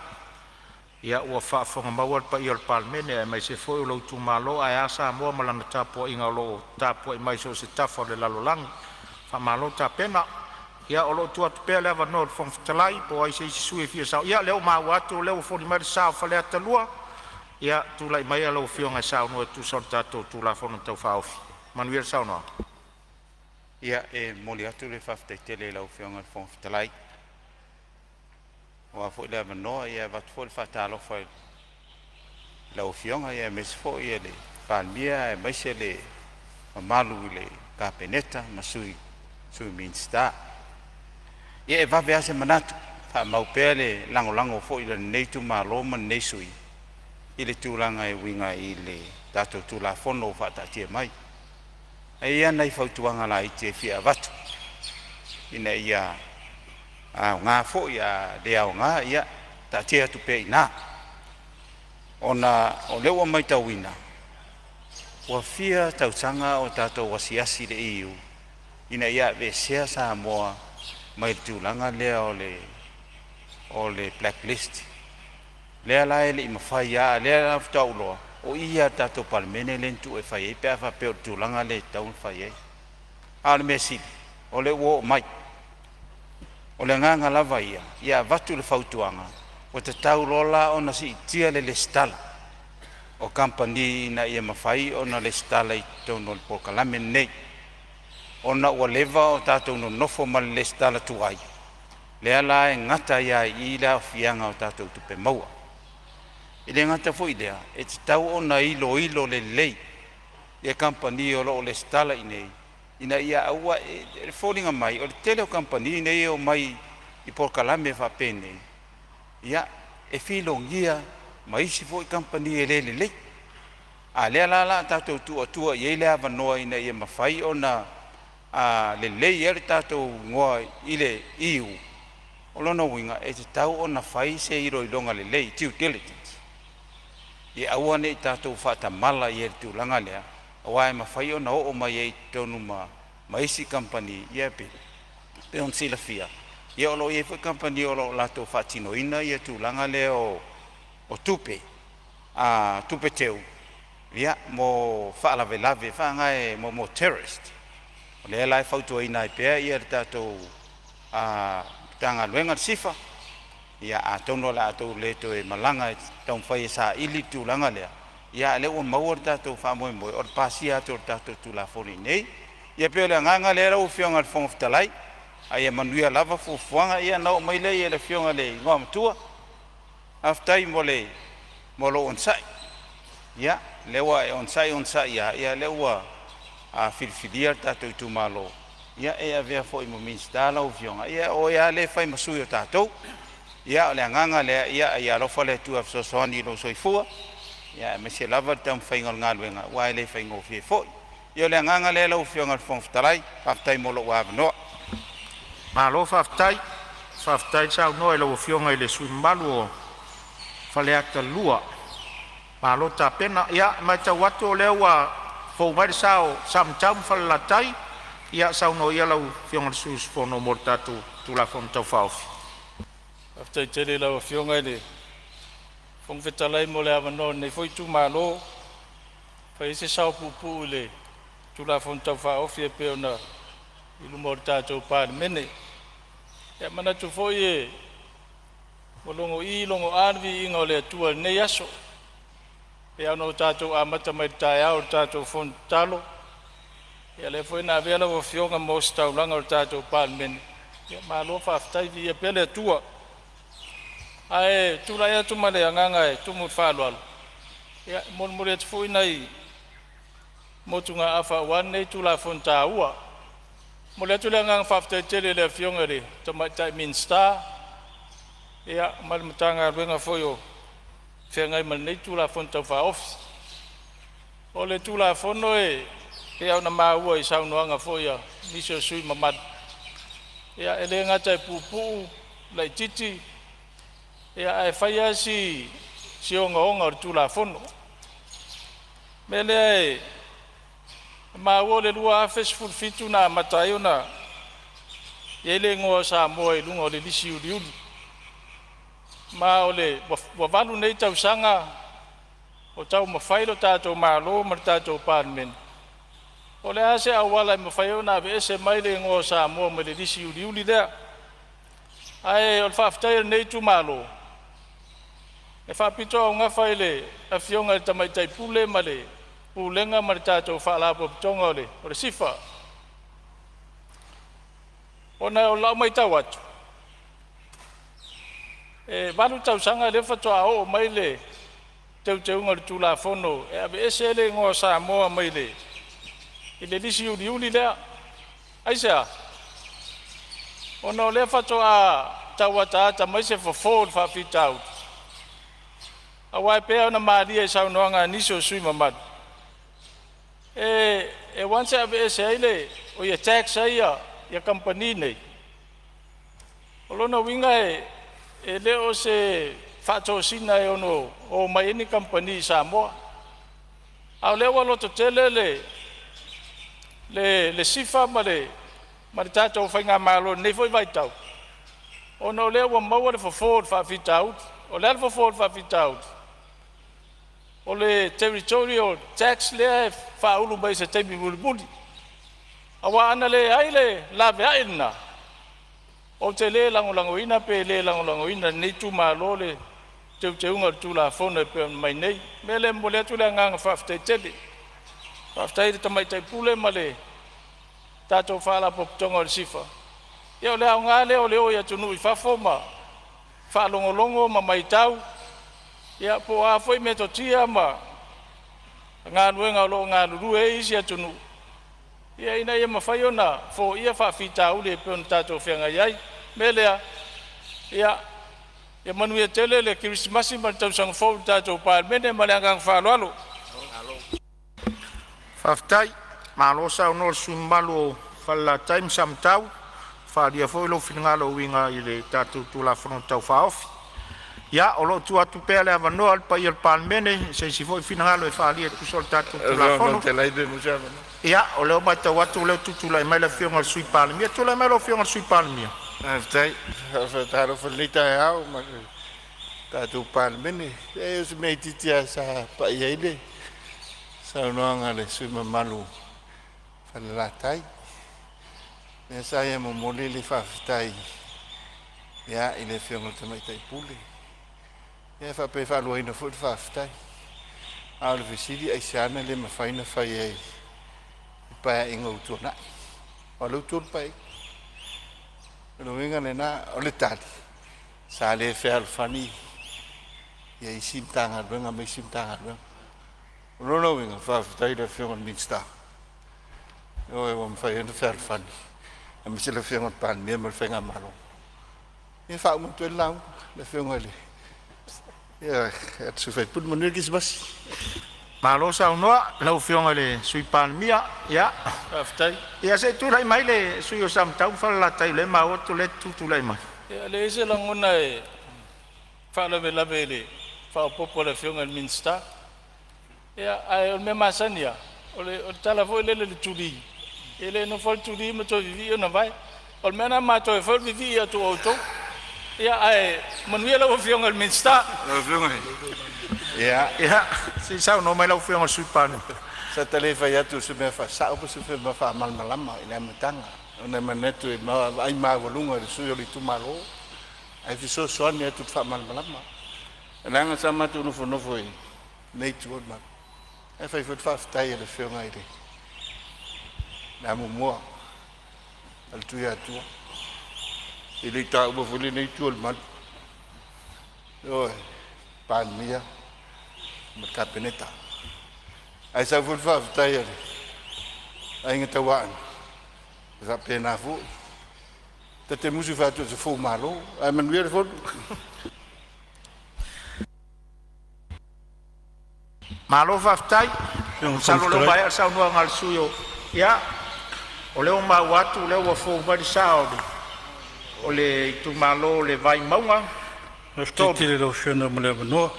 Speaker 4: Ia ua whaafonga mawar pa i o le Palemene. Mai se foi o lau tu malo. Ai a Samoa malana tāpua inga lo tāpua i mai so se tafa le lalolangi. Whamalo tāpena. Ia o lo tua tupea lewa no le whamwhitalai. Po ai se isi sui fia sao. Ia leo maa watu leo foni mai sao Faleata lua. Ia tūlai mai a lau fionga sao noa tu sao tātou tūla whono tau whaofi. Manuia sao noa.
Speaker 11: Ia moli atu le whaftaitele lau fionga le whamwhitalai. Wa fo le manoa ia wat fo fa talo fa la ofionga ia mes fo ia le palmia e mais le malu le capeneta masui sui minsta ia va vea se manatu fa mau pele lango fo ile nei tu malo man nei sui ile tu langa e winga ile tato tu la fono fa tatie mai ia nei fa tuanga la ite fia wat ina ia ngā fo ia lea o ngā ia ta tia tu pe ina ona o lewa mai tau ina wa fia tau sanga o tato wasiasi le iu ina ia ve sea Samoa mai tu langa lea o le blacklist lea la ele ima fai ia lea la tau loa o ia tato Palemene lentu e fai e pea fa peo tu langa le tau fai e ale mesi o le wo mai o le nganga lava ia vatu le fautuanga o te tau lola ona si tia le stala o company na ia mafai ona le stala i tono le Palemene nei ona ua leva o tatou no nofo ma le stala tuai le ala e ngata ia i la fianga o tatou tupe maua i le ngata fo idea e te tau ona ilo le lei ia company o lo le stala i nei ina ia aua e falling mai o tele o company nei o mai i Palemene fa pene ia e filongia mai si foi company e le a le la tatou tua ia le ava noa ina ia mafai ona a le ia tatou ngoa ile iu o lona winga e te tau ona fai se iro i longa le due diligence ia aua nei tatou fata mala ia tu langa lea wa ma fai ona o mai e tonu ma isi company ia pe on sila fia ia o lo ia foi company o lo lato fatino ina ia tu langa le o tupe a tupe teu ia mo fa la velave fa ngai mo terrorist o le lai fauto ina pe ia tato a tanga luenga sifa ia a tono la to le to e malanga tau fai sa ili tu langa le ia le o mawar tato fa mo o pasia to tato tu la foni nei ia pe le nganga le o fionga fong ftalai ai manuia lava fu fuanga ia no mai le ia le fionga le ngam tua aftai mole molo on sai ia le wa on sai ia le wa a filfilia tato tu malo ia e avea foi mo minstala o fionga ia o ia le fai masui o tato ia le nganga le ia lo fale tu af so soni lo soifua ia me se lava tam fai ngol ngalwenga wa le fai ngo fi foi ia le nganga le lo fionga fong ftalai aftai molo wa no
Speaker 4: Malo faftai sa no e lo fionga i le sui malu Faleata lua. Malo ta pena ia mai ta watu le wa fo mai sao sam cham falatai ia sao no ia lo fionga sus fo no mortatu tu la fon tau fauf.
Speaker 12: After tele la fionga le fong fetalai mo le avano ne foi tu malo fa ese sao pupu le tu la fon tau fauf e pe ona ilu mortatu Palemene. Ya mana tu foi molongo I longo arvi inga le tua ne yaso e ano tatou amata mai taia o tatou fon talo e le foi na vela o fionga mo staulanga o tatou Palemene ya malo fa aftai vi pele tua ai tu la ya tu male nganga e tu mo falo ya mon mo le foi nai motunga afa wan nei tu la fon taua mo le tu la ngang fa aftai tele le fionga re to mai tai minsta ia mal mtanga wenga foyo fengai mal nei tu la fonta fa office o le tu la fono e Ia ona maua I saunoanga fo ia nisio sui mamad. Ia ele ngata e pupu lai titi. Ia e whaia si onga o tula fono. Mele maua le lua afes fulfitu na matai ona. Ele ngoa Samoa I lunga o le lisi uli. Ma ole wawalu nei tau sanga o tau mawhailo tātou mālo ma tātou Palemene. O le ase awala I mawhaio na ve ese mai le ngoa Samoa ma le lisi uli lea. Ai o le whaftai nei tu mālo. E whapito au ngawhai le a fionga le tamaitai pule ma le pulenga ma le tātou whaalapo pitonga o le sifa. Ona o lau mai tau atu. E walu tau sanga le whatoa o mai le teuteunga le tula fono. E abe ese le ngoa Samoa mai le. I le lisi uli lea. Aisea. Ona o le whatoa tau ata mai se whaford whawhita out. Awai pea ona maalia I saunoanga niso sui mamadu. E wanse abe ese aile o ia tax aia ia company nei. O lona winga e leo se whato sina e ono o mai ni company Samoa. Au leo aloto tele le sifa ma le tātou whainga malo nei foi vaitau. Ono leo wa maua le forward whawhita out. O leo forward whawhita out. O le territorial tax lea whaulu mai se teimi mulibuli. Awa ana le aile la veaina. O te le langolangoina pe le langolangoina nei tu malo le teuteunga tu la fona pe mai nei. Mele mole tu le nganga whaftai tele. Whaftai te tamaitai pule ma le tātou whala popitonga le sifa. Ia o le au ngā leo leo ia tunu I whafo ma whalongolongo ma mai tau. Ia po a foi me totia ma ngā nuenga o lo ngā luru e isi atunu. Ia ina ia mawhai ona fo ia whawhita ule pe on tātou whenga iai. Melea, ia manu ia tele le Kirismasi ma tau sang fo tātou Palemene ma le angang whaloalo.
Speaker 3: Whaftai, malo sa unor sumbalu o Faleata im samtau. Wharia fo ilo whinangalo winga I le tātou tula whanau tau whaofi. Ia, o lo tu atu pea le avanoa al pa I al Palemene, se si foi whinangalo e whalia kusol tātou tula whanau. Ia, o leo mai tau atu, o leo tutula I mai la fionga sui Palemene. Tula I mai la fionga sui Palemene.
Speaker 13: Aftai, whataro whanita e au, ma tātou Palemene. E o se mei titia sa pa I eile. Sa unoanga le sui mamalu Faleatai. Mea sa ia mo molili whawhitai. Ia, I le fionga tamaitai pule. Ia, whape whalua ina fwt whawhitai. Au le visiri ai siana le mawhaina whai ei. Pai inga utona. O le utona pai. Lo winga le na o le tali. Sa le whea alfani. Ia I simtanga ruenga mai simtanga ruenga. Rono winga whawhitai le whionga minsta. O e wa mwhai ena whea alfani. A misi le whionga Palemene ma le whenga malo. Ia whao matu e lau le whionga le. Ia atu whai punu manu kisi basi.
Speaker 3: Malo sa unoa, lau whionga le sui Palemene, ia.
Speaker 12: Whaftai.
Speaker 3: Ia se tūlai mai le sui o samtau Faleata le ma otu le tūlai mai.
Speaker 12: Ia le ese langona e whalawe lawe le whaopopo le whionga le minsta. Ia ai o me masania, o le tala fo le tūri. E le no fol tūri ma tō vivi o na vai. O le mena ma tō e fol vivi ia tō auto. Ia ai manuia lau whionga le minsta.
Speaker 13: Lau whionga he.
Speaker 3: Ia, si sao no mai lau whionga sui Palemene.
Speaker 13: Sa tale whai atu se mea whasao pa se whai ma wha malmalama I le amatanga. O nei manetu e ai maa walunga le sui o li tumalo. Ai fiso soani atu wha malmalama. E langa sa matu nofo I nei tuon ma. E whai whai whaftai e le whionga I le. Nā mua. Al tui atua. I le tā ua whuli nei tuon ma. Oi, Palemene. Ma kapeneta. Ai sa ful fa tai ali. Ai ngata waan. Sa pena fu. Te musu fa tu se fu malo. Ai man weer fu.
Speaker 3: Malo fa tai. Salo leo mai sa no ngal suyo. Ya. O leo ma watu leo wa fo ba sao. O le tu malo le vai maunga.
Speaker 12: Tele lo fiona mo le no.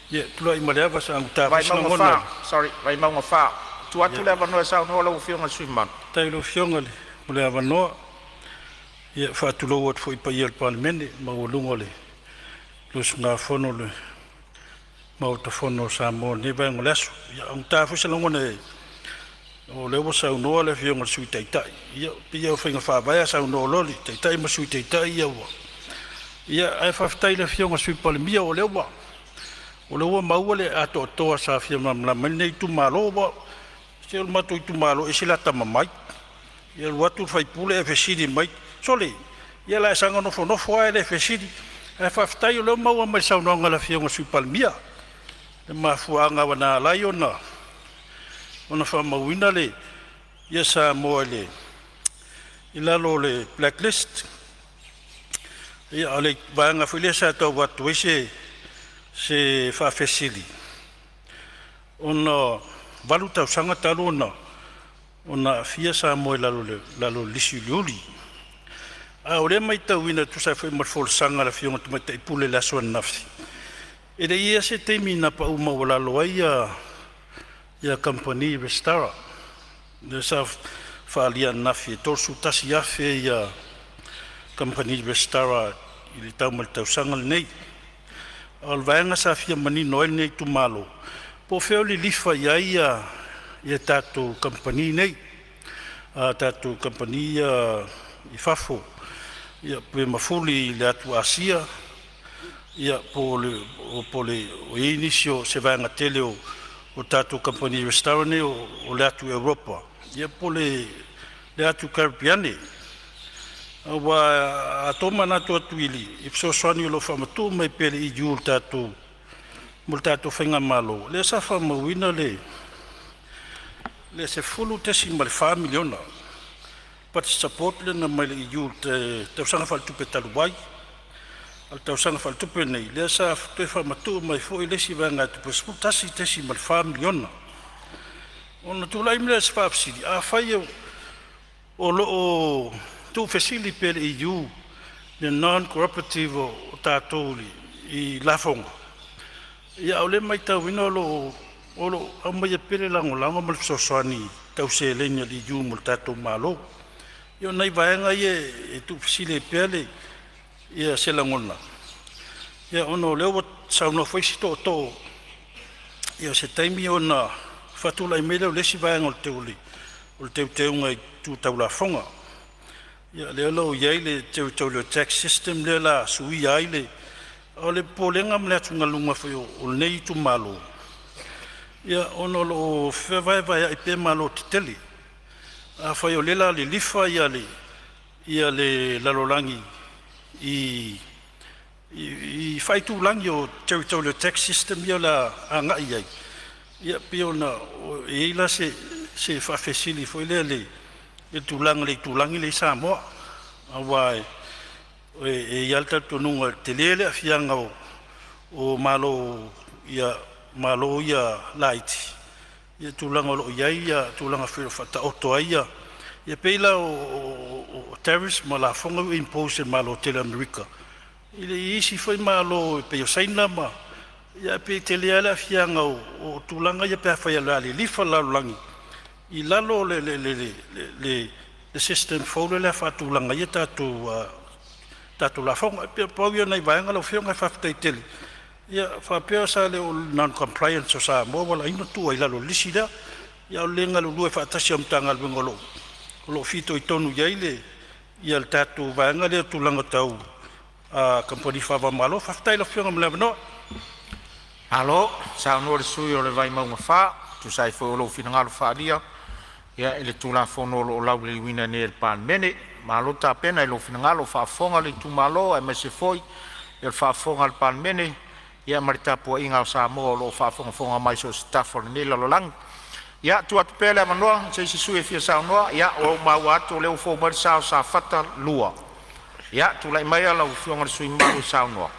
Speaker 12: Ye tula I male va sa ngta
Speaker 3: vai maunga fa. Sorry, vai maunga fa. Tu atu le no sa no lo fiona suiman.
Speaker 12: Tai lo fiona le mo le va no. Ye fa tu lo wat foi pa yel Palemene ma o lungo le. Lo nga fono le. Ma o te fono Samoa ni va ngoleso. Ya ngta fo se lo ngone. O le wo sa no le fiona sui tai tai. Ya pia fa fa va sa no loli tai tai ma sui tai tai ya wa. Ya ai fa tai le fiona sui Palemene o le wa. O le wa mau le ato toa sa fiona la mene tu malo wa. Se o mato tu malo e sila ta mai. Ya watu fai pule e fesidi mai. Sole. Ya la sanga no fo le fesidi. E fa tai o le mau mai sa no ngala fiona sui Palemene. Le ma fuanga wana la yona. Ona fa mawina le ya Samoa le ila lo le blacklist ya ale vanga file sa to watu se fa fesili ona valuta sanga talona ona fia Samoa la lo lisiuli a ore mai tawina tu sa foi morfol sanga la fiona tu mai pule la so nafsi ere ia se temina pa uma wala lo ia company restara de sa falia nafi torsu tasi afe ia company restara ili tau mal tau sangal nei al vaenga sa fia mani noel nei tu malo po feo li lifa ia tatu company nei tatu company I fafo ia pe mafuli le atu Asia ia po le o inisio se vaenga tele o tatu company restaurant o le atu Europa. Ia po le atu Caribbean. Wa atoma na to tuili. Ipso swani lo famatu mai pele I jul tatu. Multatu fenga malo. Le sa fama wina le se fulu tesi mal familiona. Pat support le na mai I jul te sanga fal tu petaluai. Al tau sanga fal tupe nei, lea sa toi whamatu mai fo I lesi vanga tupe sputasi tesi mal whamiliona. Ona tūlai mlea se whaapsiri, a whai o loo tū whesili pere I iu, le non-cooperative o tātou I lafonga. Ia o le mai tau wina o lo amai pere lango mal sosoani tau se lenia I iu mul tātou malo. Ia nei vaenga e tū whesili pere ia se langona. Ia ono leo sauna foi to ia se taimi ona fatula I mele o lesi vaenga o teuli. O teunga I tu taulafonga. Ia leo lo iai le territorial tax system le la sui ai le o le polenga mle tunga lunga foi o nei tu malo. Ia ono lo fevai vai I pe malo titeli. A foi o lela le lifa ia le lalolangi I fai tu lang yo territorial tax system yo la anga ia piona ila se fa fesili foi le tu lang le Samoa awai yalta tu nunga telele fianga o malo ia light ia tu lang o ia tu lang fa fata auto ia pela o terrorist mala fonga impose malo tele America ile isi foi malo pe saina ma ia pe tele ala fianga o tulanga ia pe fa ia li fa la langi I lalo le system fole le fa tulanga ia tatu la fonga pe po ia nei vaenga lo fianga fa tele ia fa pe sa le non compliance o sa mo wala ino tu ia lo lisida ia lenga lo fa tasi am tanga ngolo lo fito I tonu yaile ia tatu vaenga le tulanga tau a company fa malo fa tai lo fianga mle no
Speaker 3: Halo, sa no le sui o le vai maunga fa, tu sai fo lo fina ngalo fa dia. Ia ele tula fono lo lau le wina ne el Palemene, malo ta pena lo fina ngalo fa fonga le tu malo e me se foi el fa fonga al Palemene. Ia marita po inga Samoa lo fa fonga mai so staff le lo lang. Ia tu atu pele manoa se sui fia sa noa, ia o mau atu le fo mar sa fata lua. Ia tu lai mai ala fonga sui mau sa noa.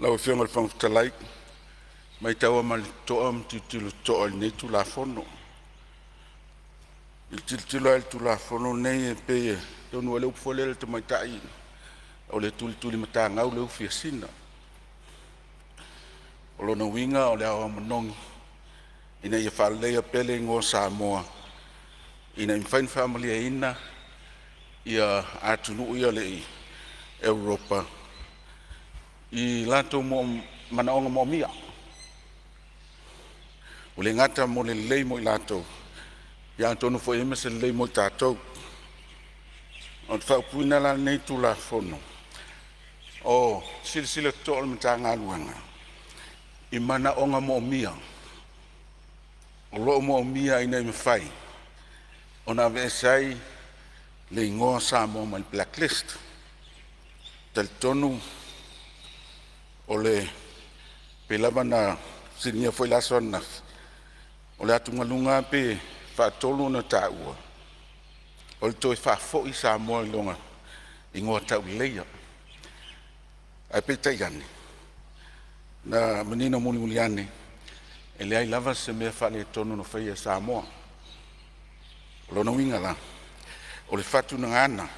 Speaker 2: Lau fiona le whangtalai,
Speaker 14: mai taua ma le toa ma titilu toa nei tulafono. Il titilo al tulafono nei e pe tonu le upole le tamaitai o le tuli matanga o le ufiasina. O lona winga o le awa manongi ina ia whalea pele ngō Samoa ina imfain familia ina ia atunu ia le i Europa i lato mo manaonga mo mia o le ngata mo le lei mo i lato ia tonu fo ime se lei mo i tātou o te whaupuina la nei tula fono o silisila toa le matanga aluanga i manaonga mo mia o loo mo mia ina i mawhai o na vesai le ingoa Samoa ma i blacklist tal tonu o le pelava na sinia foi la sona o le atungalunga pe whaatolu na tāua o le toi whaafo i Samoa i longa ingoa tau leia ai pe taiane na menina muli ane e le ai lava se mea whale tonu no whaia Samoa o lona winga la o le whatu na ngana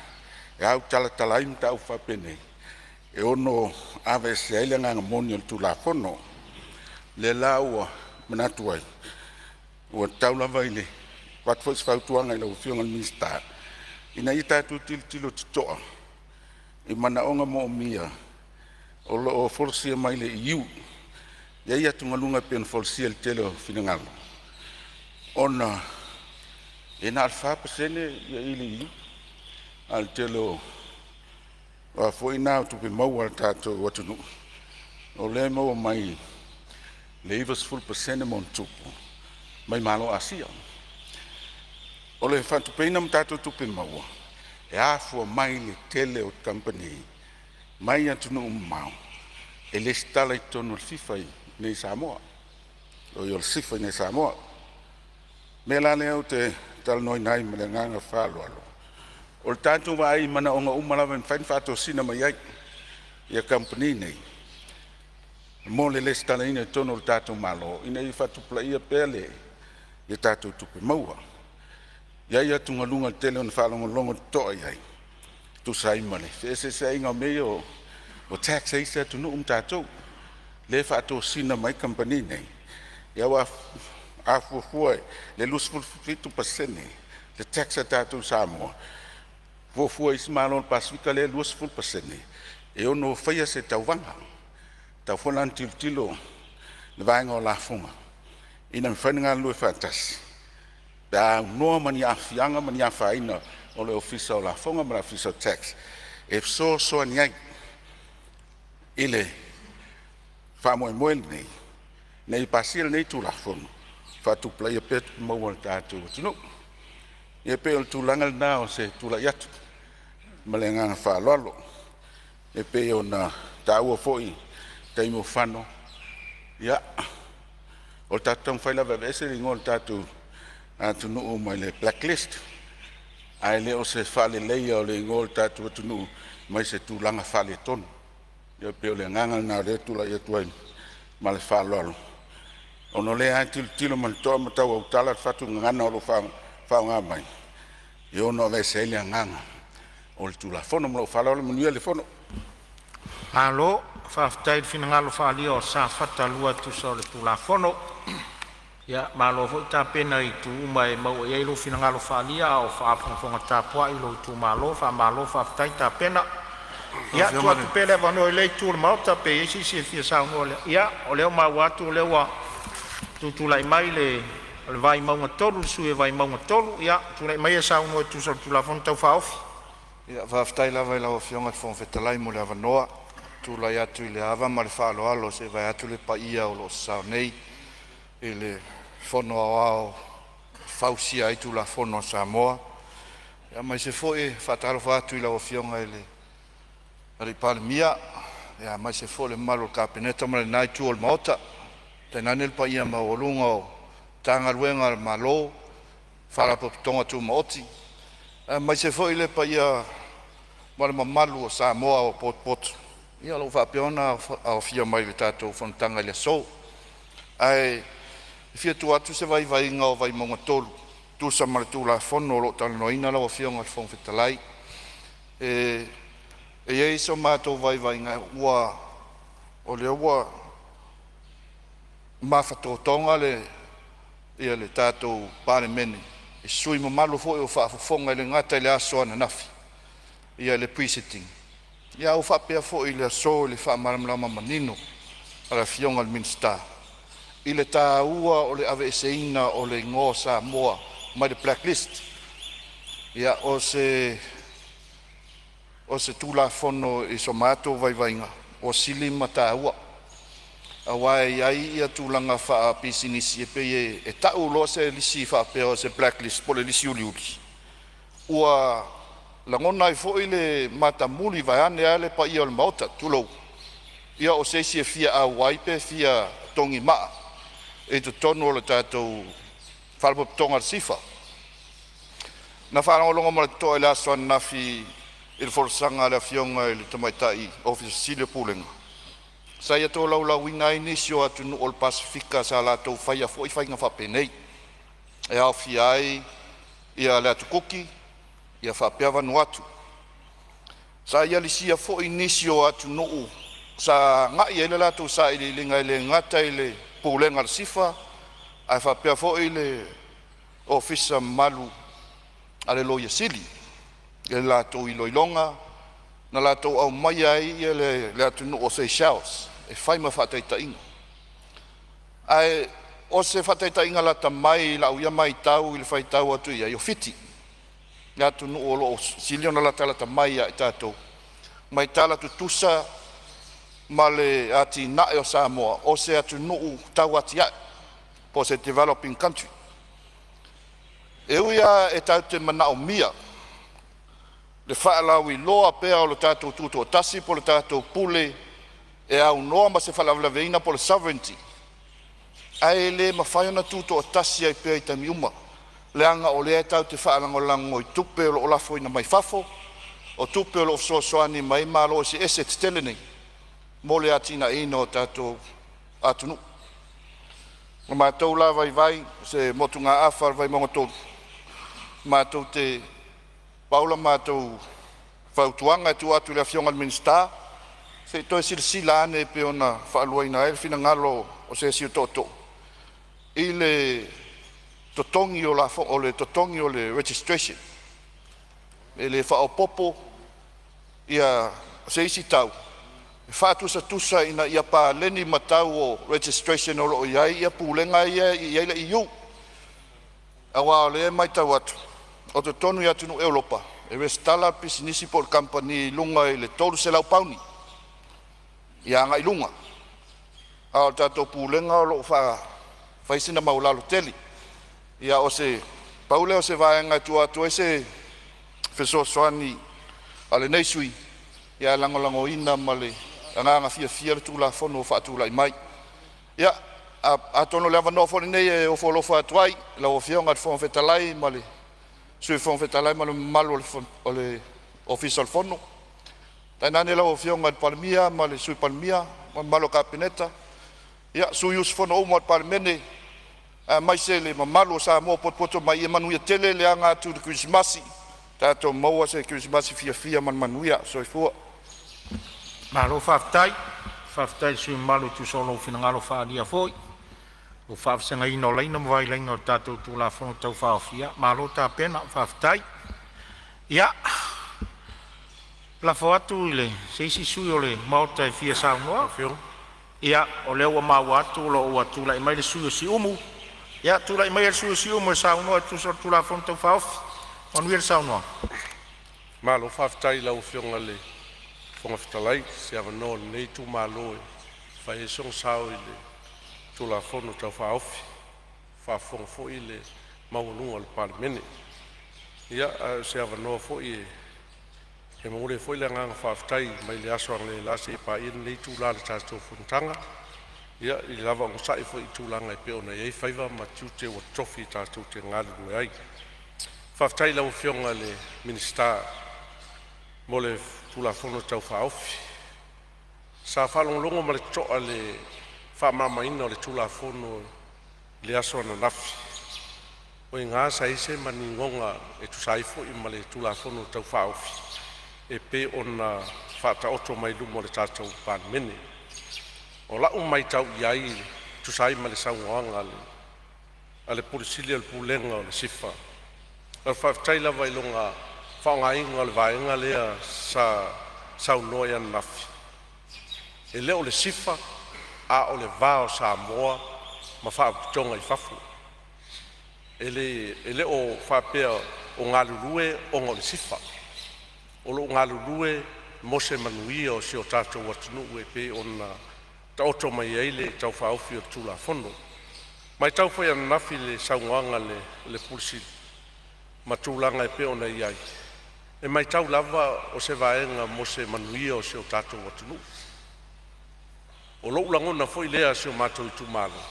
Speaker 14: e au tala im tau whapene e ono ave se aile nganga moni o le tulafono le laua manatu ai ua tau lava i le watu fwis whautuanga i lau whionga minista ina i tātu tilo titoa i manaonga mo mia o lo o forsia mai le iu ia ia tungalunga pen forsia le tele o finangalo ona e na alfa pasene ia ili iu al tele o wa foi na tu pe mau al tato watu nu o le mo mai levers full percent mon tupu mai malo asia o le fatu pe nam tato tu pe mau e a fu mai le tele o company mai atu no mau e le stala tono FIFA nei Samoa o yo FIFA nei Samoa me la le o te tal noi nai me nganga falo alo o tanto vai mana onga umala fain fato sina mai ai ia company nei mo le stala ina tono tato malo ina i fatu plaia pele ia tato tupe maua ia tunga lunga tele on falo longo to ai tu sai male se sai nga meio o tax ai se tu no tato le fato sina mai company nei ia wa afu foi le lusful fitu pasene le tax tato Samoa vo foi smalo pasifika le lusful pasene e ono faia se tauwanga tau folan tilo le vainga o la funga ina mfanga lu fantas da no mani afianga mani afaina o le ofisa o la funga ma ofisa tax e so anyai ile famo e moel nei pasil nei tu la funga fatu play pet mo wal tatu no e pe o tu langal na o se tu la yat malenga fa lolo e pe ona tau foi taimo fano ya o tatu fai la vese ngol tatu atu no mai le blacklist ai le o se fale leia o le ngol tatu tu no mai se tu langa fale ton ya pe o le nganga na le tu la yetu ai mal fa lolo ono le atu tilo man to mata o tala fatu ngana o fa nga mai yo no vese le nganga o tu la fono mo fa lolo mo le fono
Speaker 4: alo fa ftai finangalo fa li o sa fata lua tu so le tu la fono ya malo fo ta pena i tu mai mau e lo finangalo fa li o fa fonga ta po i lo tu malo fa ftai ta pena ya tu atu pele va no le tu ma ta pe si fi sa no le ya o le ma wa tu le wa tu lai mai le vai mau tolu su e vai mau tolu ya tu lai mai sa no tu so tu la fon ta fa off
Speaker 3: ya va ftai la vai la fionga fon fetalai mo le va noa tu la ya tu le ava mal fa lo se vai atu le pa ia o lo sa nei ele fono ao fausia ai tu la fono Samoa ya mai se foi fatalo fa tu la fionga ele ali Palemene ya mai se foi le malo capeneta mal nai tu ol mota tenanel pa ia ma olunga tanga luenga malo fala po tonga tu moti mai se foi le pa ia mal malu Samoa o pot ia lo fa piona ao fia mai le tato fontanga le so
Speaker 2: Ai, fia tu atu se vai inga o vai monga tolu. Tu sa mara tu la fono lo tala noina la o fionga fong fetalai. E ei so mātou vai inga ua o le ua mawhatotonga ia le tātou Palemene. E sui mamalu fo o whaafonga le ngata le aso ana nafi. Ia le pre-sitting. Ia o whapea fo i le aso le whaamaramlama manino ala fionga le minsta. I le tā ua o le ave eseina o le ngō Samoa mai le blacklist. Ia o se tūla fono i so mātou vai o sili ma tā ua. Awai ai ia tūlanga wha pisinisi e pei e tau loa se lisi wha pea o se blacklist po le lisi uliuli. Ua langona i fo i le mata muli vai ane ale pa ia o le maota tulou. Ia o seisi e fia a waipe fia tongi maa. E tu tonu o le tātou whalpop tonga sifa. Na whanangolonga ma le toa le aso nafi i le forsanga le fionga i le tamaitai office Silio Pulenga. Sa ia tō lau wina inisio atu nu ol Pasifika sa la tau whaia fo i whainga whapenei. E au fiai ia le atu kuki, ia whapea Vanuatu. Sa ia lisia fo inisio atu nuu sa ngai ele la tau sa ili linga ile ngata ile Pulenga le sifa, ai whapea fo ile ofisa malu ale loia sili. Ele la tau iloilonga, na la tau au mai ai le atu nuu o Seychelles. E whaima whataita inga. Ai, o se whataita inga la ta mai, la uia mai tau, ili whai tau atu ia, i o fiti. Ia tu nu o loo, siliona la tala ta mai a i tātou. Mai tala tu tusa, ma le ati nae o Samoa, o se atu nuu tau ati ai, po se developing country. E uia e tau te manao mia, le whaalau i loa pea o le tātou tuto o tasi, po le tātou pule, e au noa ma se whalawlaweina po le sovereignty. Ai le ma whaiona tuto o tasi ai pea i tami uma. Le anga o le tau te whaalangolango i tupe o olafo ina mai fafo, o tupe o soasoani mai malo si assets telene, mo le atina ina o tātou atunu. Ma mātou la vai, se motunga awhar vai monga tōru. Mātou te paula mātou whautuanga e tu atu le fionga minsta, se toi sila ane pe ona whaaluaina e fina ngalo o se si toto. I le totongi o le totongi o le registration. E le whaopopo ia se isi tau. E whaatusa tusa ina ia pa leni matau o registration o loo iai ia pulenga ia le iu. Awa o le mai tau atu. O te tonu atu no Europa. E restala pisinisi por company lunga i le tolu se lau pauni. Ia ngai lunga. Ao tātou pūlenga o loo whaisina maulalo teli. Ia o se paule o se vaenga atu e se whesosoani ale neisui. Ia langolango ina male anganga fia le tūla fono o whaatūla i mai. Ia a tono le avanoa fone nei e o wholofa atuai. La o fionga te whonfetalai male. Sui whonfetalai male malu o le official fono. Tainane la o fionga de Palemene, ma le sui Palemene, ma malo kapineta. Ia, sui us fono o mo Palemene, mai se le mamalo sa mo potpoto mai e manuia tele le anga atu de Christmasi. Tato maua se Christmasi fia manuia, so fua.
Speaker 4: Malo whaftai sui malo tu solo finangalo whaalia foi. O whafsenga ino leina mwai leina o tātou tūla whono tau whaofia. Malo tā pena whaftai. Ia, la foatu ile se isi sui o le maota e fia saunoa. Ia o leo wa mau atu lo ua tula i mai le sui o si umu. Ia tula i mai le sui o si umu e saunoa e tuso tula fono tau whaofi. Manuia le saunoa.
Speaker 10: Malo whaftai lau fionga le whonga whitalai se avanoa nei tu malo e whai e song sao i le tula fono tau whaofi. Whafonga fo i le maununga le Palemene. Ia se avanoa fo i e mōre foi le nganga whaftai mai le aso ang le lase i pa i nei tūla le tātou whuntanga. Ia i lava o sai foi i tūlanga i peo na iei whaiva ma tūte o trofi tātou te ngāli nui ai. Whaftai lau fionga le minista mo le tūla whono tau whaofi. Sa whalonglongo ma le toa le whaamamaina o le tulafono le aso ana nafi. O i ngā sa ise maningonga e tusai fo i ma le tulafono tau whaofi. E pe ona whata oto mai lumo le tātou Palemene. O lau mai tau iai tusai ma le saungoanga ale polisili al pulenga o le sifa. Al whaftai lava ilonga whaonga inga o le vaenga lea sa saunoa ana nafi. E leo le sifa a o le vao Samoa ma whaaputonga i whafu. E le o whapea o ngā lulue o ngā le sifa. O lo ngā lulue mose manuia o si o tātou watunu e pe ona ta oto mai eile tau whaofi o tula fono. Mai tau whai ana nafi le saungoanga le pulsi ma tūlanga e pe ona iai. E mai tau lava o se vaenga mose manuia o si o tātou watunu. O lo ulangona foi lea si o mātou i tūmalo.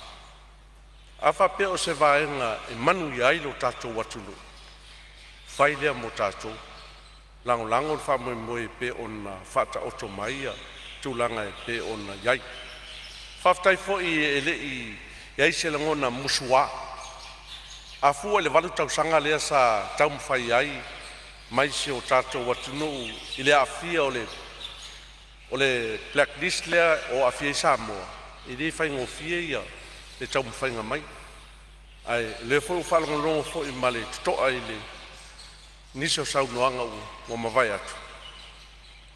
Speaker 10: A whapea o se vaenga e manu iai lo tātou watunu. Whai lea mo tātou. Lango le whamoe moe pe ona whata oto maia tūlanga e pe ona iai. Whaftai foi e le i iai se langona musua. A fua le walu tau sanga lea sa tau mwhai iai mai se o tātou watunu i le afia o le blacklist lea o afia i Samoa. I le whai ngofia ia le tau mwhainga mai. Ai le foi whalongo foi ma le tutoa i le niso saunoanga ua mawai atu.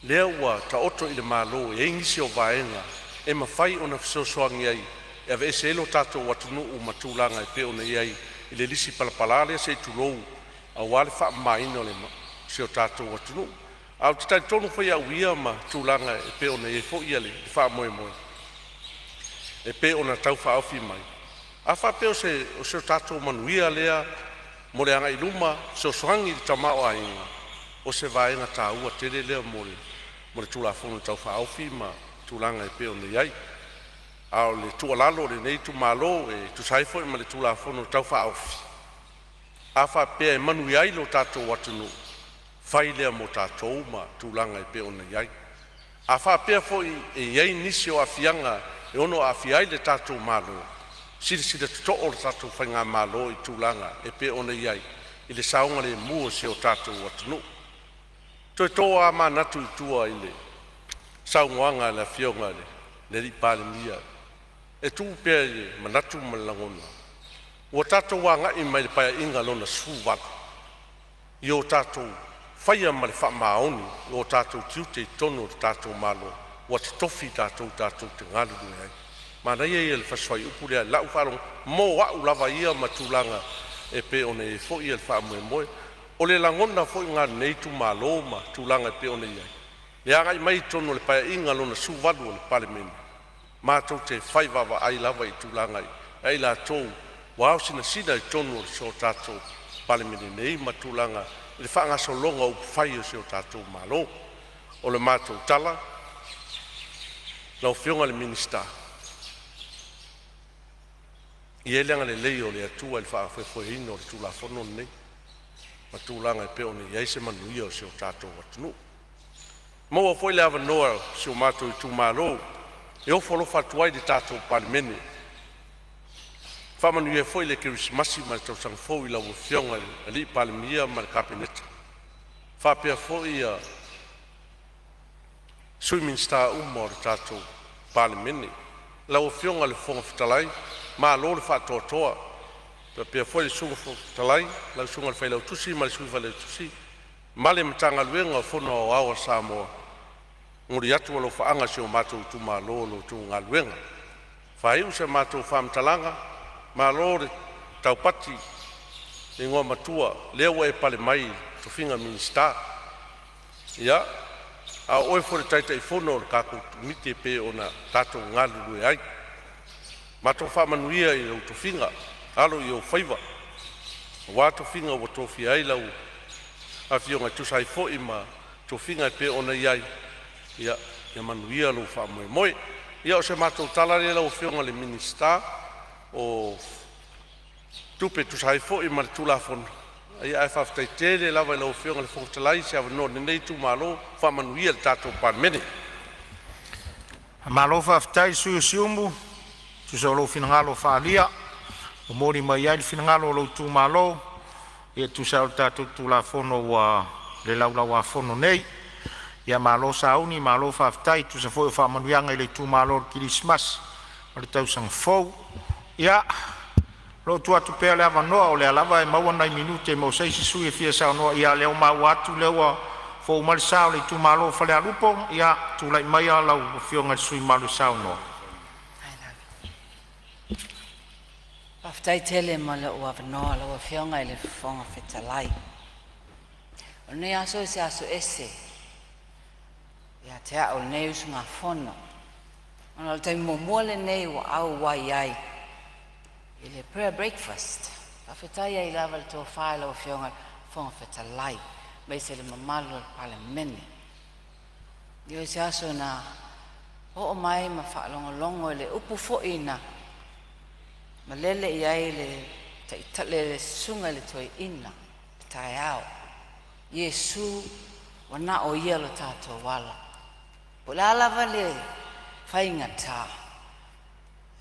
Speaker 10: Lea ua ta oto i le malo e ingisi o vaenga e mawhai ona fisosoangi ai e ave ese elo tātou watunu u matulanga e pe ona iai i le lisi palapalale se i tulou a wale wha maina o le se o tātou watunu. Au te tai tonu whai au ia ma tūlanga e pe ona e fo ia le wha moe moe. E pe ona tau wha awhi mai. A wha pe o se o tātou manuia lea mo le anga i luma se o soangi i tamao a inga. O se vaenga tā ua tere lea mo le tūlafonu tau wha awhi ma tūlanga e pe ona iai. Ao le tualalo le nei tu malo e tu saifo i ma le tūlafonu tau wha awhi. A wha pe e manu iai lo tātou watunu. Whai lea mo tātou ma tūlanga e pe ona iai. A wha pe fo e iai nisi o afianga e ono afiai le tātou malo. Sida tuto'o le tātou whainga malo i tūlanga e pe ona iai. I le saunga le mua se o tātou watunu. Toi toa ama natu i tua i le saungoanga le fionga le li Palemene. E tu pia i manatu malangona. Ua tātou wanga i mai le paia inga lona suvatu. I o tātou whaia ma le whamaoni i o tātou tiute i tono le tātou malo. Ua te tofi tātou te ngaluru ai. Mana ia ia le whaswai upulea lau whalong mō wau lava ia matulanga e pe one e fo ia le whaamue moe. O le langona fo i ngā nei tu malo ma tūlanga e pe one iai. Le agai mai tono le paia inga lona suvalu o le Palemene. Mātou te whaiwawa ai lava i tūlanga i. Ai la tōu wao sina i tono le so tātou Palemene nei ma tūlanga. Le whaangaso longa u whai o se o tātou malo. O le mātou tala. Lau whionga le minista. I eleanga le leo le atua il whaafefoehina o le tūlafono nei. Ma tūlanga e pe one iai se manuia o se o tātou watunu. Maua foi le awa noa se o mātou i tūmalo. E ofo lo fatuai de tātou Palemene. Whamanuia foi le kirismasi ma le tausang fau i lau whionga li Palemene ma le kabineta. Whapea foi a swimming star uma o le tātou Palemene. Lau whionga le whonga fitalai. Ma lo le whatoatoa. Pea foi le sunga fitalai. Lau sunga le whailau tusi ma le suiva le tusi. Ma le matanga luenga o whono o awa Samoa. Nguri atu alo whaanga se o mātou tu ma lo tu ngā luenga. Whaiu se mātou whamtalanga. Ma lo le taupati. E ngoa matua. Leo e pale mai to whinga minista. Ia. A oe fore taita i whono le kako mite pe o na tātou ngā lulu ai. Mātou whamanuia i lau to whinga. Alo i o whaiva. Wā to whinga o tofi ai lau. A whionga tusai fo i ma to whinga pe o na iai. Ia manuia lau whamoe moe. Ia o se mātou talare lau whionga le minista. O tupe tusai fo i ma le tūlafona. Ia ai whaftai tere lawa i lau whionga le whongtalai se awa no nenei tu malo whamanuia le tātou Palemene.
Speaker 3: Malo whaftai sui siumu. Tu sa lo finangalo Faleata. O mori mai ai finangalo lo tu malo. Ia tu sa o tātou tu la fono wa le laulau wa fono nei. Ia malo sauni, malo whaftai, tu sa foi o whamanuianga i le tu malo Kirismas. O le tau sang fau. Ia, lo tu atu pea le avanoa o le alava e maua nai minute e mau seisi sui e fia sao noa. Ia leo mau atu leo fo umari sao le tu malo whale alupo. Ia, tu lai mai a lau o fionga sui malo sao noa.
Speaker 15: Whaftai tele ma le ua wanoa lau a whionga i le whonga whetalai. O nei aso e se aso ese. Ia te a o nei usu ngā whono. Ona o tai mua le nei wa au wai ai. I le prayer breakfast. Whawhetai ai lava le tō whae lau a whionga whonga whetalai. Mai se le mamalu al Palemene. Io se aso na o mai ma whaalongolongo i le upu fo'ina. Ma lele i ai le sunga le toi ina, tai au. Yesu, wana o ia lo tātou wala. Po la lava le whainga tā.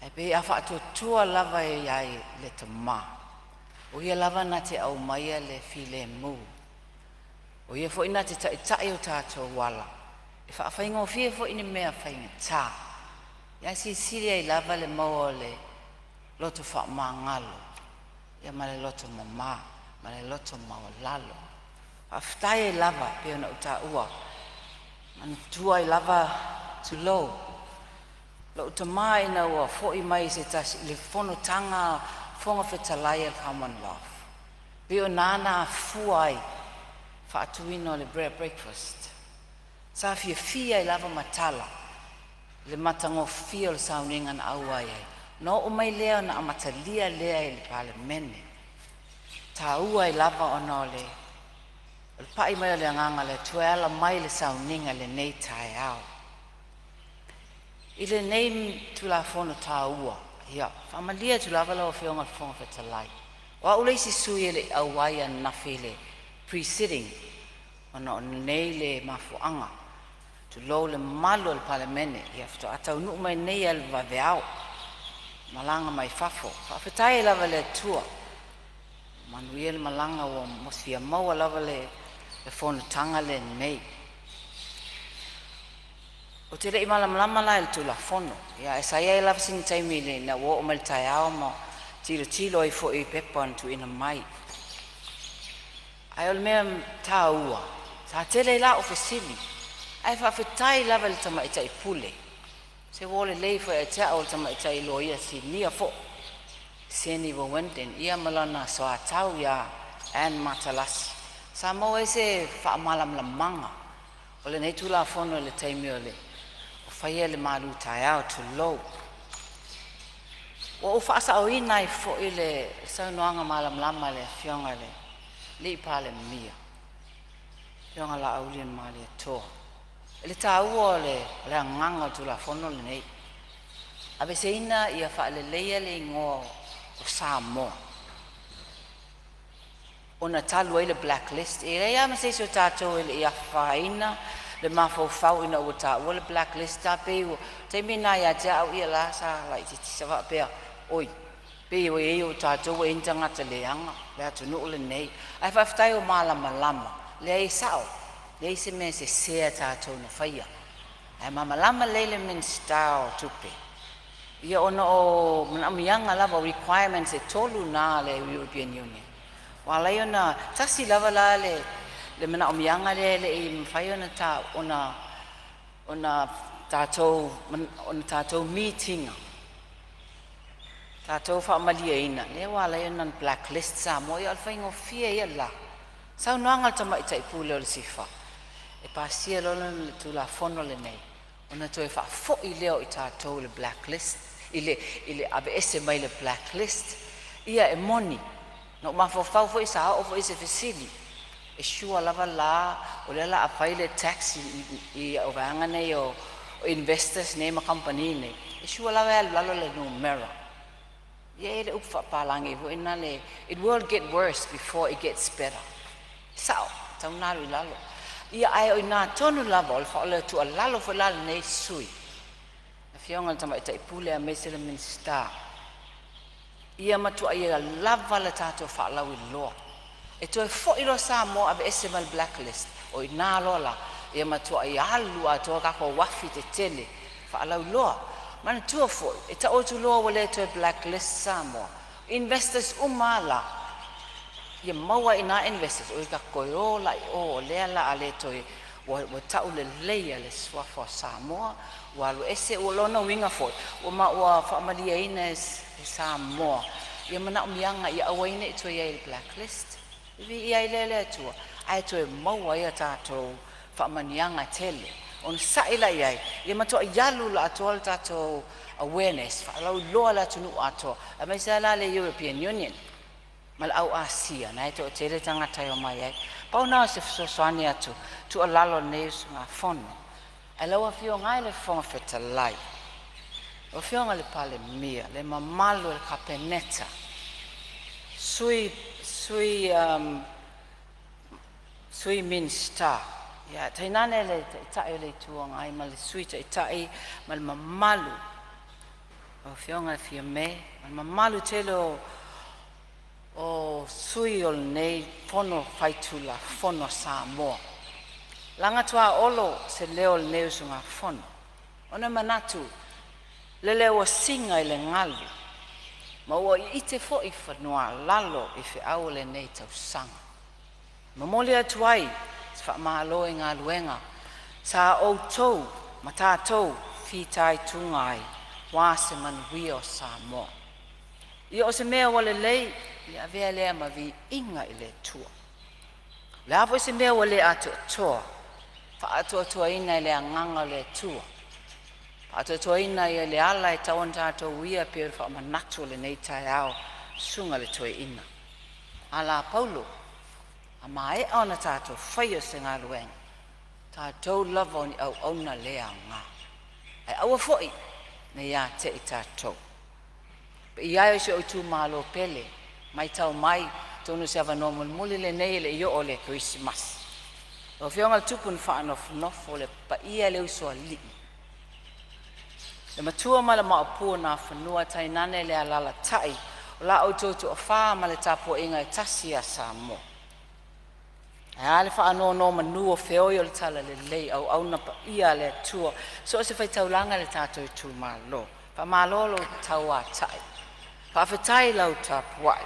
Speaker 15: E pe a whaatotua lava i ai le tama. O ia lava na te au maia le file mu. O ia fo ina te tai o tātou wala. E whainga o fie fo ina mea whainga tā. Ia si siri ai lava le maua le loto wha mangalo, ia ma le loto mama, ma le loto mawalalo. Whaftai e lava pe ona uta ua, man tua i lava tu lo. Lo uta mai na ua fo'i mai se tasi le fono tanga whonga whetalai al Commonwealth. Pe o nana fuai whaatuino le breakfast. Sa fia i lava matala, le matango fia le sauningan aua ai. No o mai lea na amatalia lea i le Palemene. Tā ua i lava ono le pai mai o le anganga le tuela mai le sauninga le nei tai au. I le nei tu la fono tā ua. Ia, whamalia tu lava lau whionga le whonga whetalai. Wa ule si sui le awaia nafi le preceding ono nei le mafuanga. Tu lo le malu le Palemene. Ia, fito atau nuk mai nei al vaveau. Malanga mai fafo. Whawhetai lava le tua. Manuel malanga o mosfia maua lava le whono tanga le nei. O te rei malamlama la il tula whono. Ia e saia e lava sini taimi le na wo o mal tai ao ma tilo i fo i pepan tu ina mai. Ai ol mea tā ua. Sa tele la o fesili. Ai whawhetai lava le tama i tai pule. Se wole lei fa e tea o tama i tai loia si nia fo. Seni wa wenden, ia malana so a tau ia an matalasi. Samoa e se wha malam la manga. O le nei tula fono le taimi o le. O whaia le malu tai au tu lou. O whaasa o ina i fo i le saunoanga malam lama le whionga le. Li Palemene. Whionga la aulian mali e toa. Le tāua le nganga tu la fono le nei. Abe se ina ia wha le leia le ingoa o Samoa. Ona talu ai le blacklist. E rea ma se so tātou ele ia whaina le mawhau ina o tāua le blacklist. Tā peo, te mina ia te au ia la sa lai te tisa wha pea. Oi, peo e o tātou e intangata le anga. Le atu nuu le nei. Ai whaftai o malama lama. Le e sao. Lei se me se sea tātou na whaia. Ai mamalama leile min stao tupe. Ia ono o manamianga lava requirements e tolu nā le European Union. Walai ona tasi lava la le manamianga le i mwhai ona tā ona tātou meeting. Tātou whaamalia ina. Le walai ona blacklist sa mo i alwhaingo fia ia la. Sau noanga tama i taipule o le sifa. E pasia lona le tula fono le nei. Ona toi wha fo i leo i tātou le blacklist. I le abe ese mai le blacklist. Ia e moni. No mawhawhau fo i sa hao fo i se fesili. E shua lava la o le la awhai le tax i o vanga nei o investors nei ma company nei. E shua lava e lalo le numera. Ia e le upfa palangi fo ina le it will get worse before it gets better. Sao, tau naru i lalo. Ia ai o nā tonu lava o le whaole tu a lalo fo lalo nei sui. Fionga tama ita ipule a mesele minsta. Ia matua ia lava le tato whaalau I loa. E toi fo ilo Samoa abe ese mal blacklist. O I nā lola. Ia matua ia alu a toa kako wafi te tele. Whaalau loa. Mana tua fo. E ta otu loa wale toi blacklist Samoa. Investors umala. Ia maua ina investors. O I ka koiola I o lea la ale toi. Wa tau le leia le swafo Samoa. Walu ese o lona winga fo. O ma ua whaamalia ina Samoa. Ia mana umianga ia awaine I toi ia blacklist. Iwi ia ilele atua. Ai toi maua ia tātou whaamanianga tele. On saila iai. Ia matua ialu la atua tātou awareness. Whaalau loa la tunu atua. A mai sa la le European Union. Mal au Asia. Na ito o tere tangatai o mai ai. Pau nao se fsoswani atu. Tu a lalo neus ngā whono. Ai laua fio ngai le whonga whetalai. O fionga le Palemene, le mamalu le kapeneta. Sui minsta. Ya, tainane le itai le tuanga ai ma le sui ta itai ma le mamalu. O fionga le fia me, ma le mamalu telo o sui o nei fono faitula, fono Samoa. Langa tua olo se leo le neusunga fono. Ona manatu. Lele o singa I le ngalu. Ma ua I ite fo I whanua lalo I fe au le nei tau sanga. Ma mole atuai, se wha mahalo I ngā luenga. Sa o tau, ma tā tau, whitai tungai, wā se manuia o Samoa. I o se mea wale lei, I avea lea ma vi inga I le tua. Le hapo I se mea wale ato toa. Wha ato toa ina I le anganga le tua. Ato toina ia le ala e tauan tātou uia pēr wha manatu le nei tai au sunga le toi ina. Ala Upolu, a mai aona tātou whaia se ngā luenga. Tātou lava ni au auna lea ngā. Ai aua foi, ne ia te I tātou. Pe ia o se o tū mālo pele, mai tau mai, tonu se ava normal muli le nei le io o le Christmas. O fionga le tupun whaanof nofo le pa ia le usua li. Le matua ma le maapua nā whanua tainane le alala tai, o la autotu o whaa ma le tapo inga e tasi a Samoa. E ale whaano no manu o whioi o le tala le lei au auna pa ia le tua, so se whai taulanga le tātou tu malo. Pa malo lo tau a tai. Pa whetai lau tapuai.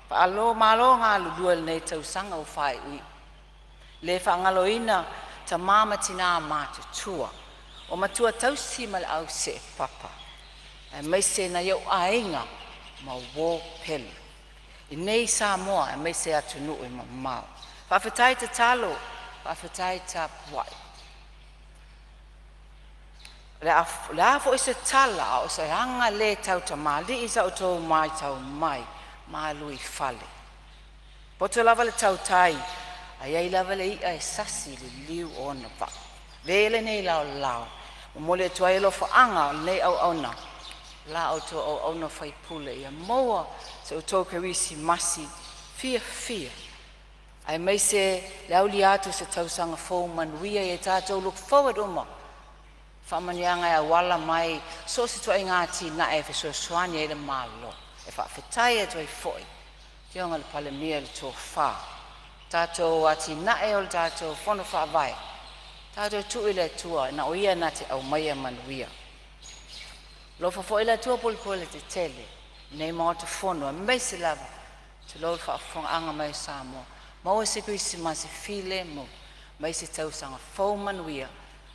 Speaker 15: Pa alo malo ngā ludua le nei tau sanga o whai ui. Le whaangalo ina ta mama tina mātu tua. O matua tausi ma le au se papa. E mai se na iau ainga ma wō peli. I nei Samoa e mai se atunu I mamau. Whawhetai te talo, whawhetai ta puai. Le afo I se tala o se hanga le tau ta mali I sa o tau mai tau mai, ma lui fale. Poto lava le tau tai, a iai lava le ia e sasi le liu o na wak. Vele nei lao lao. Mole tuai lo whaanga nei au auna. La au to au auna whai pule. Ia moa se o tō kerisi masi fia. Ai mai se le au li atu se tausanga fōu manuia e tātou look forward uma. Whamanianga e wala mai. So se tuai ngāti na e fe so swani e le malo. E whawhetai e tuai foi. Tionga le Palemene le tō whā. Tātou ati na e o le tātou whono whawai. Tātou tu I le tua, na o ia na te au maia manuia. Lofa fo I le tua polikole te tele, nei mao te whono, mai se lava, te lolo whaafong anga mai Samoa. Mau se kuisi masi file mo, mai se tausanga fau manuia,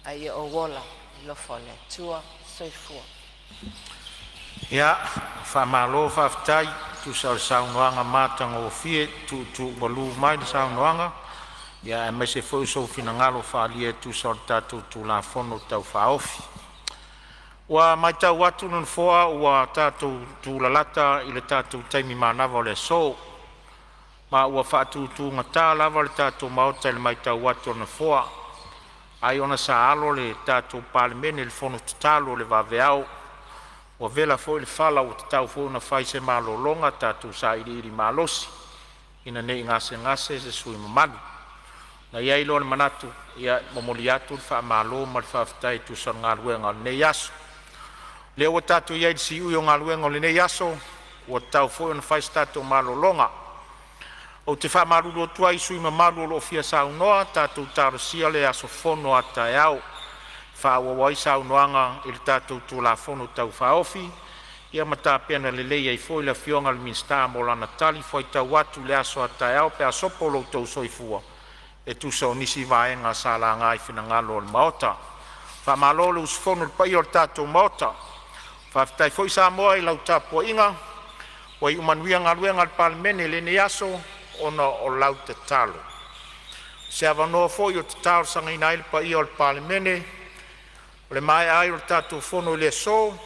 Speaker 15: a ia o wola, lofa le tua, soifua.
Speaker 4: Ia, whamalo whaftai, tu saunoanga mātanga o fie, tu walu mai le saunoanga. Ia, e mai se fau so fina ngalo whaalia tu sa tātou tu la whono tau whaofi. Wa mai tau atu nun whoa, ua tātou tu la lata I le tātou taimi mānawa le so. Ma ua whaatu tu ngata lava le tātou maota le mai tau atu nun whoa. Ai ona sa alo le tātou Palemene le whono tatalo le waweao. Ua vela fo le whala o te tau fo na whaise malolonga tātou sa iri malosi. Ina nei ngase se sui mamanu. Na iai lo le manatu, ia momoli atu le wha malo ma le whawhitai tu sa ngā ruenga nei asu.
Speaker 3: Le o tātou iai si ui o ngā luenga o le nei aso, o tau fo na fai tātou malolonga. O te wha maruru o tua isu i mamaru o lo fia sa unoa, tātou tārosia le aso fono a tai au. Wha wawai sa unoanga i le tātou tū la fono tau whaofi, ia mata pena le lei ai foi la fionga le minsta mo lana tali foi tau watu le aso a tai au pe a sopo lo tau soifua. E tu sa nisi vaenga sa la ngai fina ngalo le maota. Wha malolo usfono le pai o le tātou maota. Whaftai foi Samoa i lau tāpua inga, wai umanuia ngā luenga le Palemene le ne aso, ona o lau te talo. Se avanoa foi o te talo sanga ina ili pa ia o le Palemene, le mai ai o le tātou fono i le so,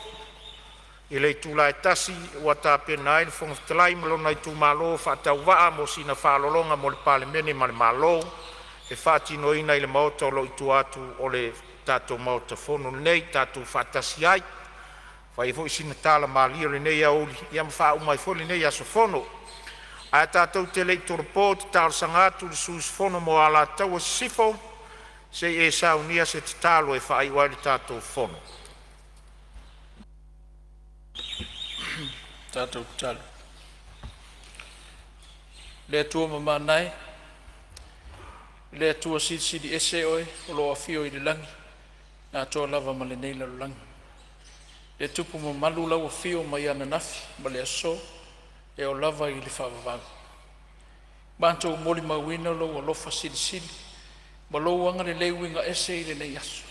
Speaker 3: i le tūla e tasi, ua tāpena ai le fonga fitalai, malona i tū malo, whaatau waa mo sina whaalolonga mo le Palemene ma le malo, e whaatino ina i le maota o lo i tū atu o le tātou maota fono nei, tātou whaatasi ai, whai fo isina tala malia le nei auli, ia mwha umai fo le nei aso fono. Ai tātou te lei toropo, te talo sangatu, le sus fono mo ala tau sifo, se e saunia se te talo e whai wai le tātou fono.
Speaker 12: Tātou talo. Le atua mamanai, le atua sidi ese oe, o loa fio i le langi, nga atoa lava ma le nei la langi. E tupu mo malu lau fio mai ana nafi, ma le aso, e o lava i le whaavavangu. Banto moli mawina lau alofa sili, ma lau anga le leiwinga ese i le nei aso.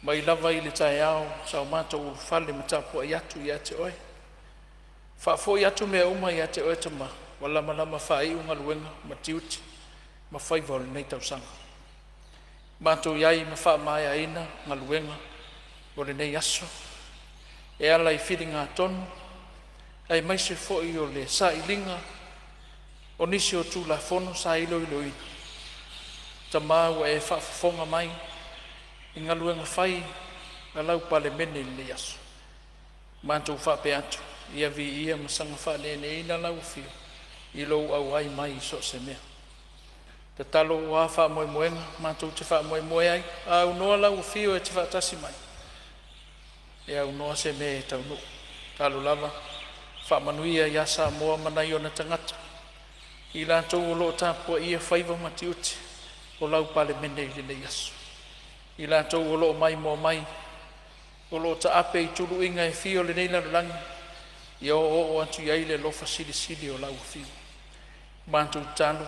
Speaker 12: Ma i lava i le tae ao, sa o mato u fale matapu a yatu i ate oe. Whaafo i atu mea uma i ate oe tama, wala malama whaai unga luenga, ma tiuti, ma whaiva o le nei tausanga. Banto iai ma wha mai aina, nga luenga, o le nei aso. E ala i whiri ngā tonu, ai mai se fo i o le sa ilinga, o nisi o tū la fono sa ilo ilo ina. Ta māua e whaafonga mai, i ngā luenga whai, ngā lau Palemene i le aso. Mātou whape atu, ia vi ia masanga whanene ina lau fio, i lou au ai mai i so se mea. Te talo wā wha moe moenga, mātou te wha moe moe ai, au noa lau fio e te whaatasi mai. E au noa se me e tau no. Talo lava, whamanuia ia Samoa manai o na tangata. I lātou o loo tāpua ia whaiva matiuti, o lau Palemene i le aso. I lātou o loo mai mo mai, o loo ta ape i tulu inga e fio le neila langi, i o antu iai le lofa sili o lau fio. Mātou talo,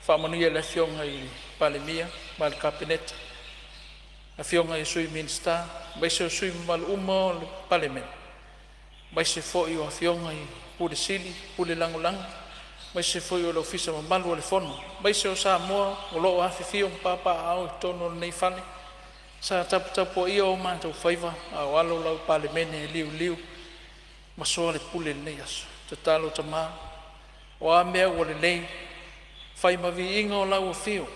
Speaker 12: whamanuia le fionga i Palemia, ma le kapineta, a fionga i sui minsta, mai se o sui mal o le Palemene. Mai se fo i o a fionga i pule sili, pule langolango, mai se fo i o le ofisa mamalu o le fono, mai se o Samoa, o loo afi fio mpapa au i tono nei fale, sa tapu i o mātou whaiva, a o alo lau Palemene e liu, ma soa le pule nei aso, te talo ta maa, o a mea o le nei, whai mavi inga o lau o fio,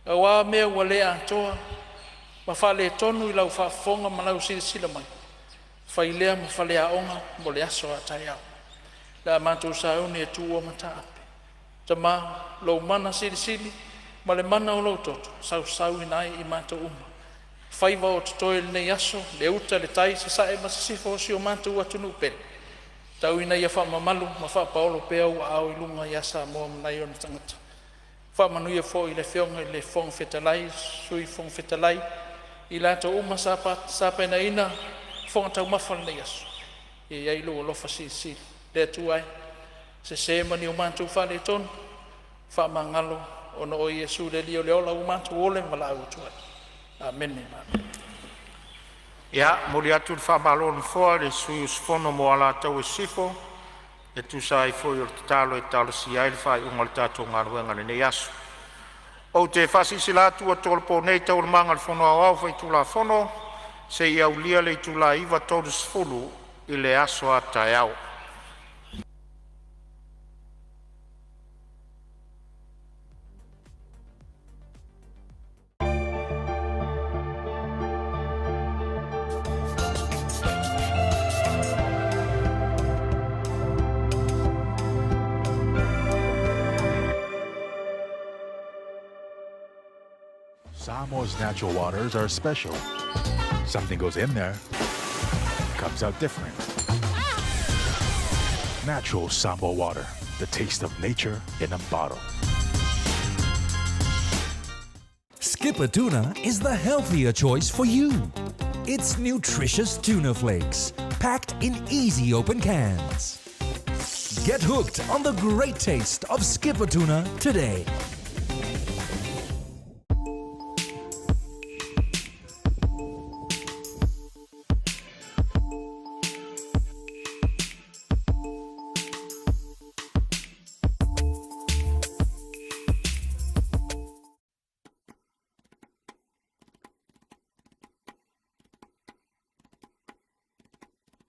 Speaker 12: o a mea o le atoa, ma whale tonu i lau whaafonga ma lau sila mai. Whai lea ma whale a onga mo le aso a tai au. La mātou sa auni e tūua ma tāpe. Ta mā, lau mana sili, ma le mana o lau toto, sau inai i mātou uma. Whaiva o tutoe le nei aso, le uta le tai se sae ma se sifo si o mātou atunu pere. Tau inai a whaamamalu, ma whaapaolo pea u au i lunga i asa moa manai o na tangata. Whaamanuia fo i le whionga i le fonga whetalai, sui fonga whetalai, i lātou uma sāpai na ina whonga tau mawhana nei aso. I eilu o lofa sili. Le atu ai, se mani o mātou whale tonu, whamangalo o no o Iesu le lio le ola o mātou ole mala au tuai. Amen.
Speaker 3: Ia, mori atu le whamalo ni foa, le sui usfono mo ala tau e sifo, e tu sa i foi o te talo e talo si ai le whai unga le tātou ngā ruenga le nei aso. O te whasi si la tua tolpo nei tau le manga le fono au whai tu la fono, se i au lia le tu la iwa tolu sfulu i le aso a tai au.
Speaker 8: Samoa's natural waters are special. Something goes in there, comes out different. Natural Samoa water, the taste of nature in a bottle.
Speaker 9: Skipper tuna is the healthier choice for you. It's nutritious tuna flakes, packed in easy open cans. Get hooked on the great taste of Skipper tuna today.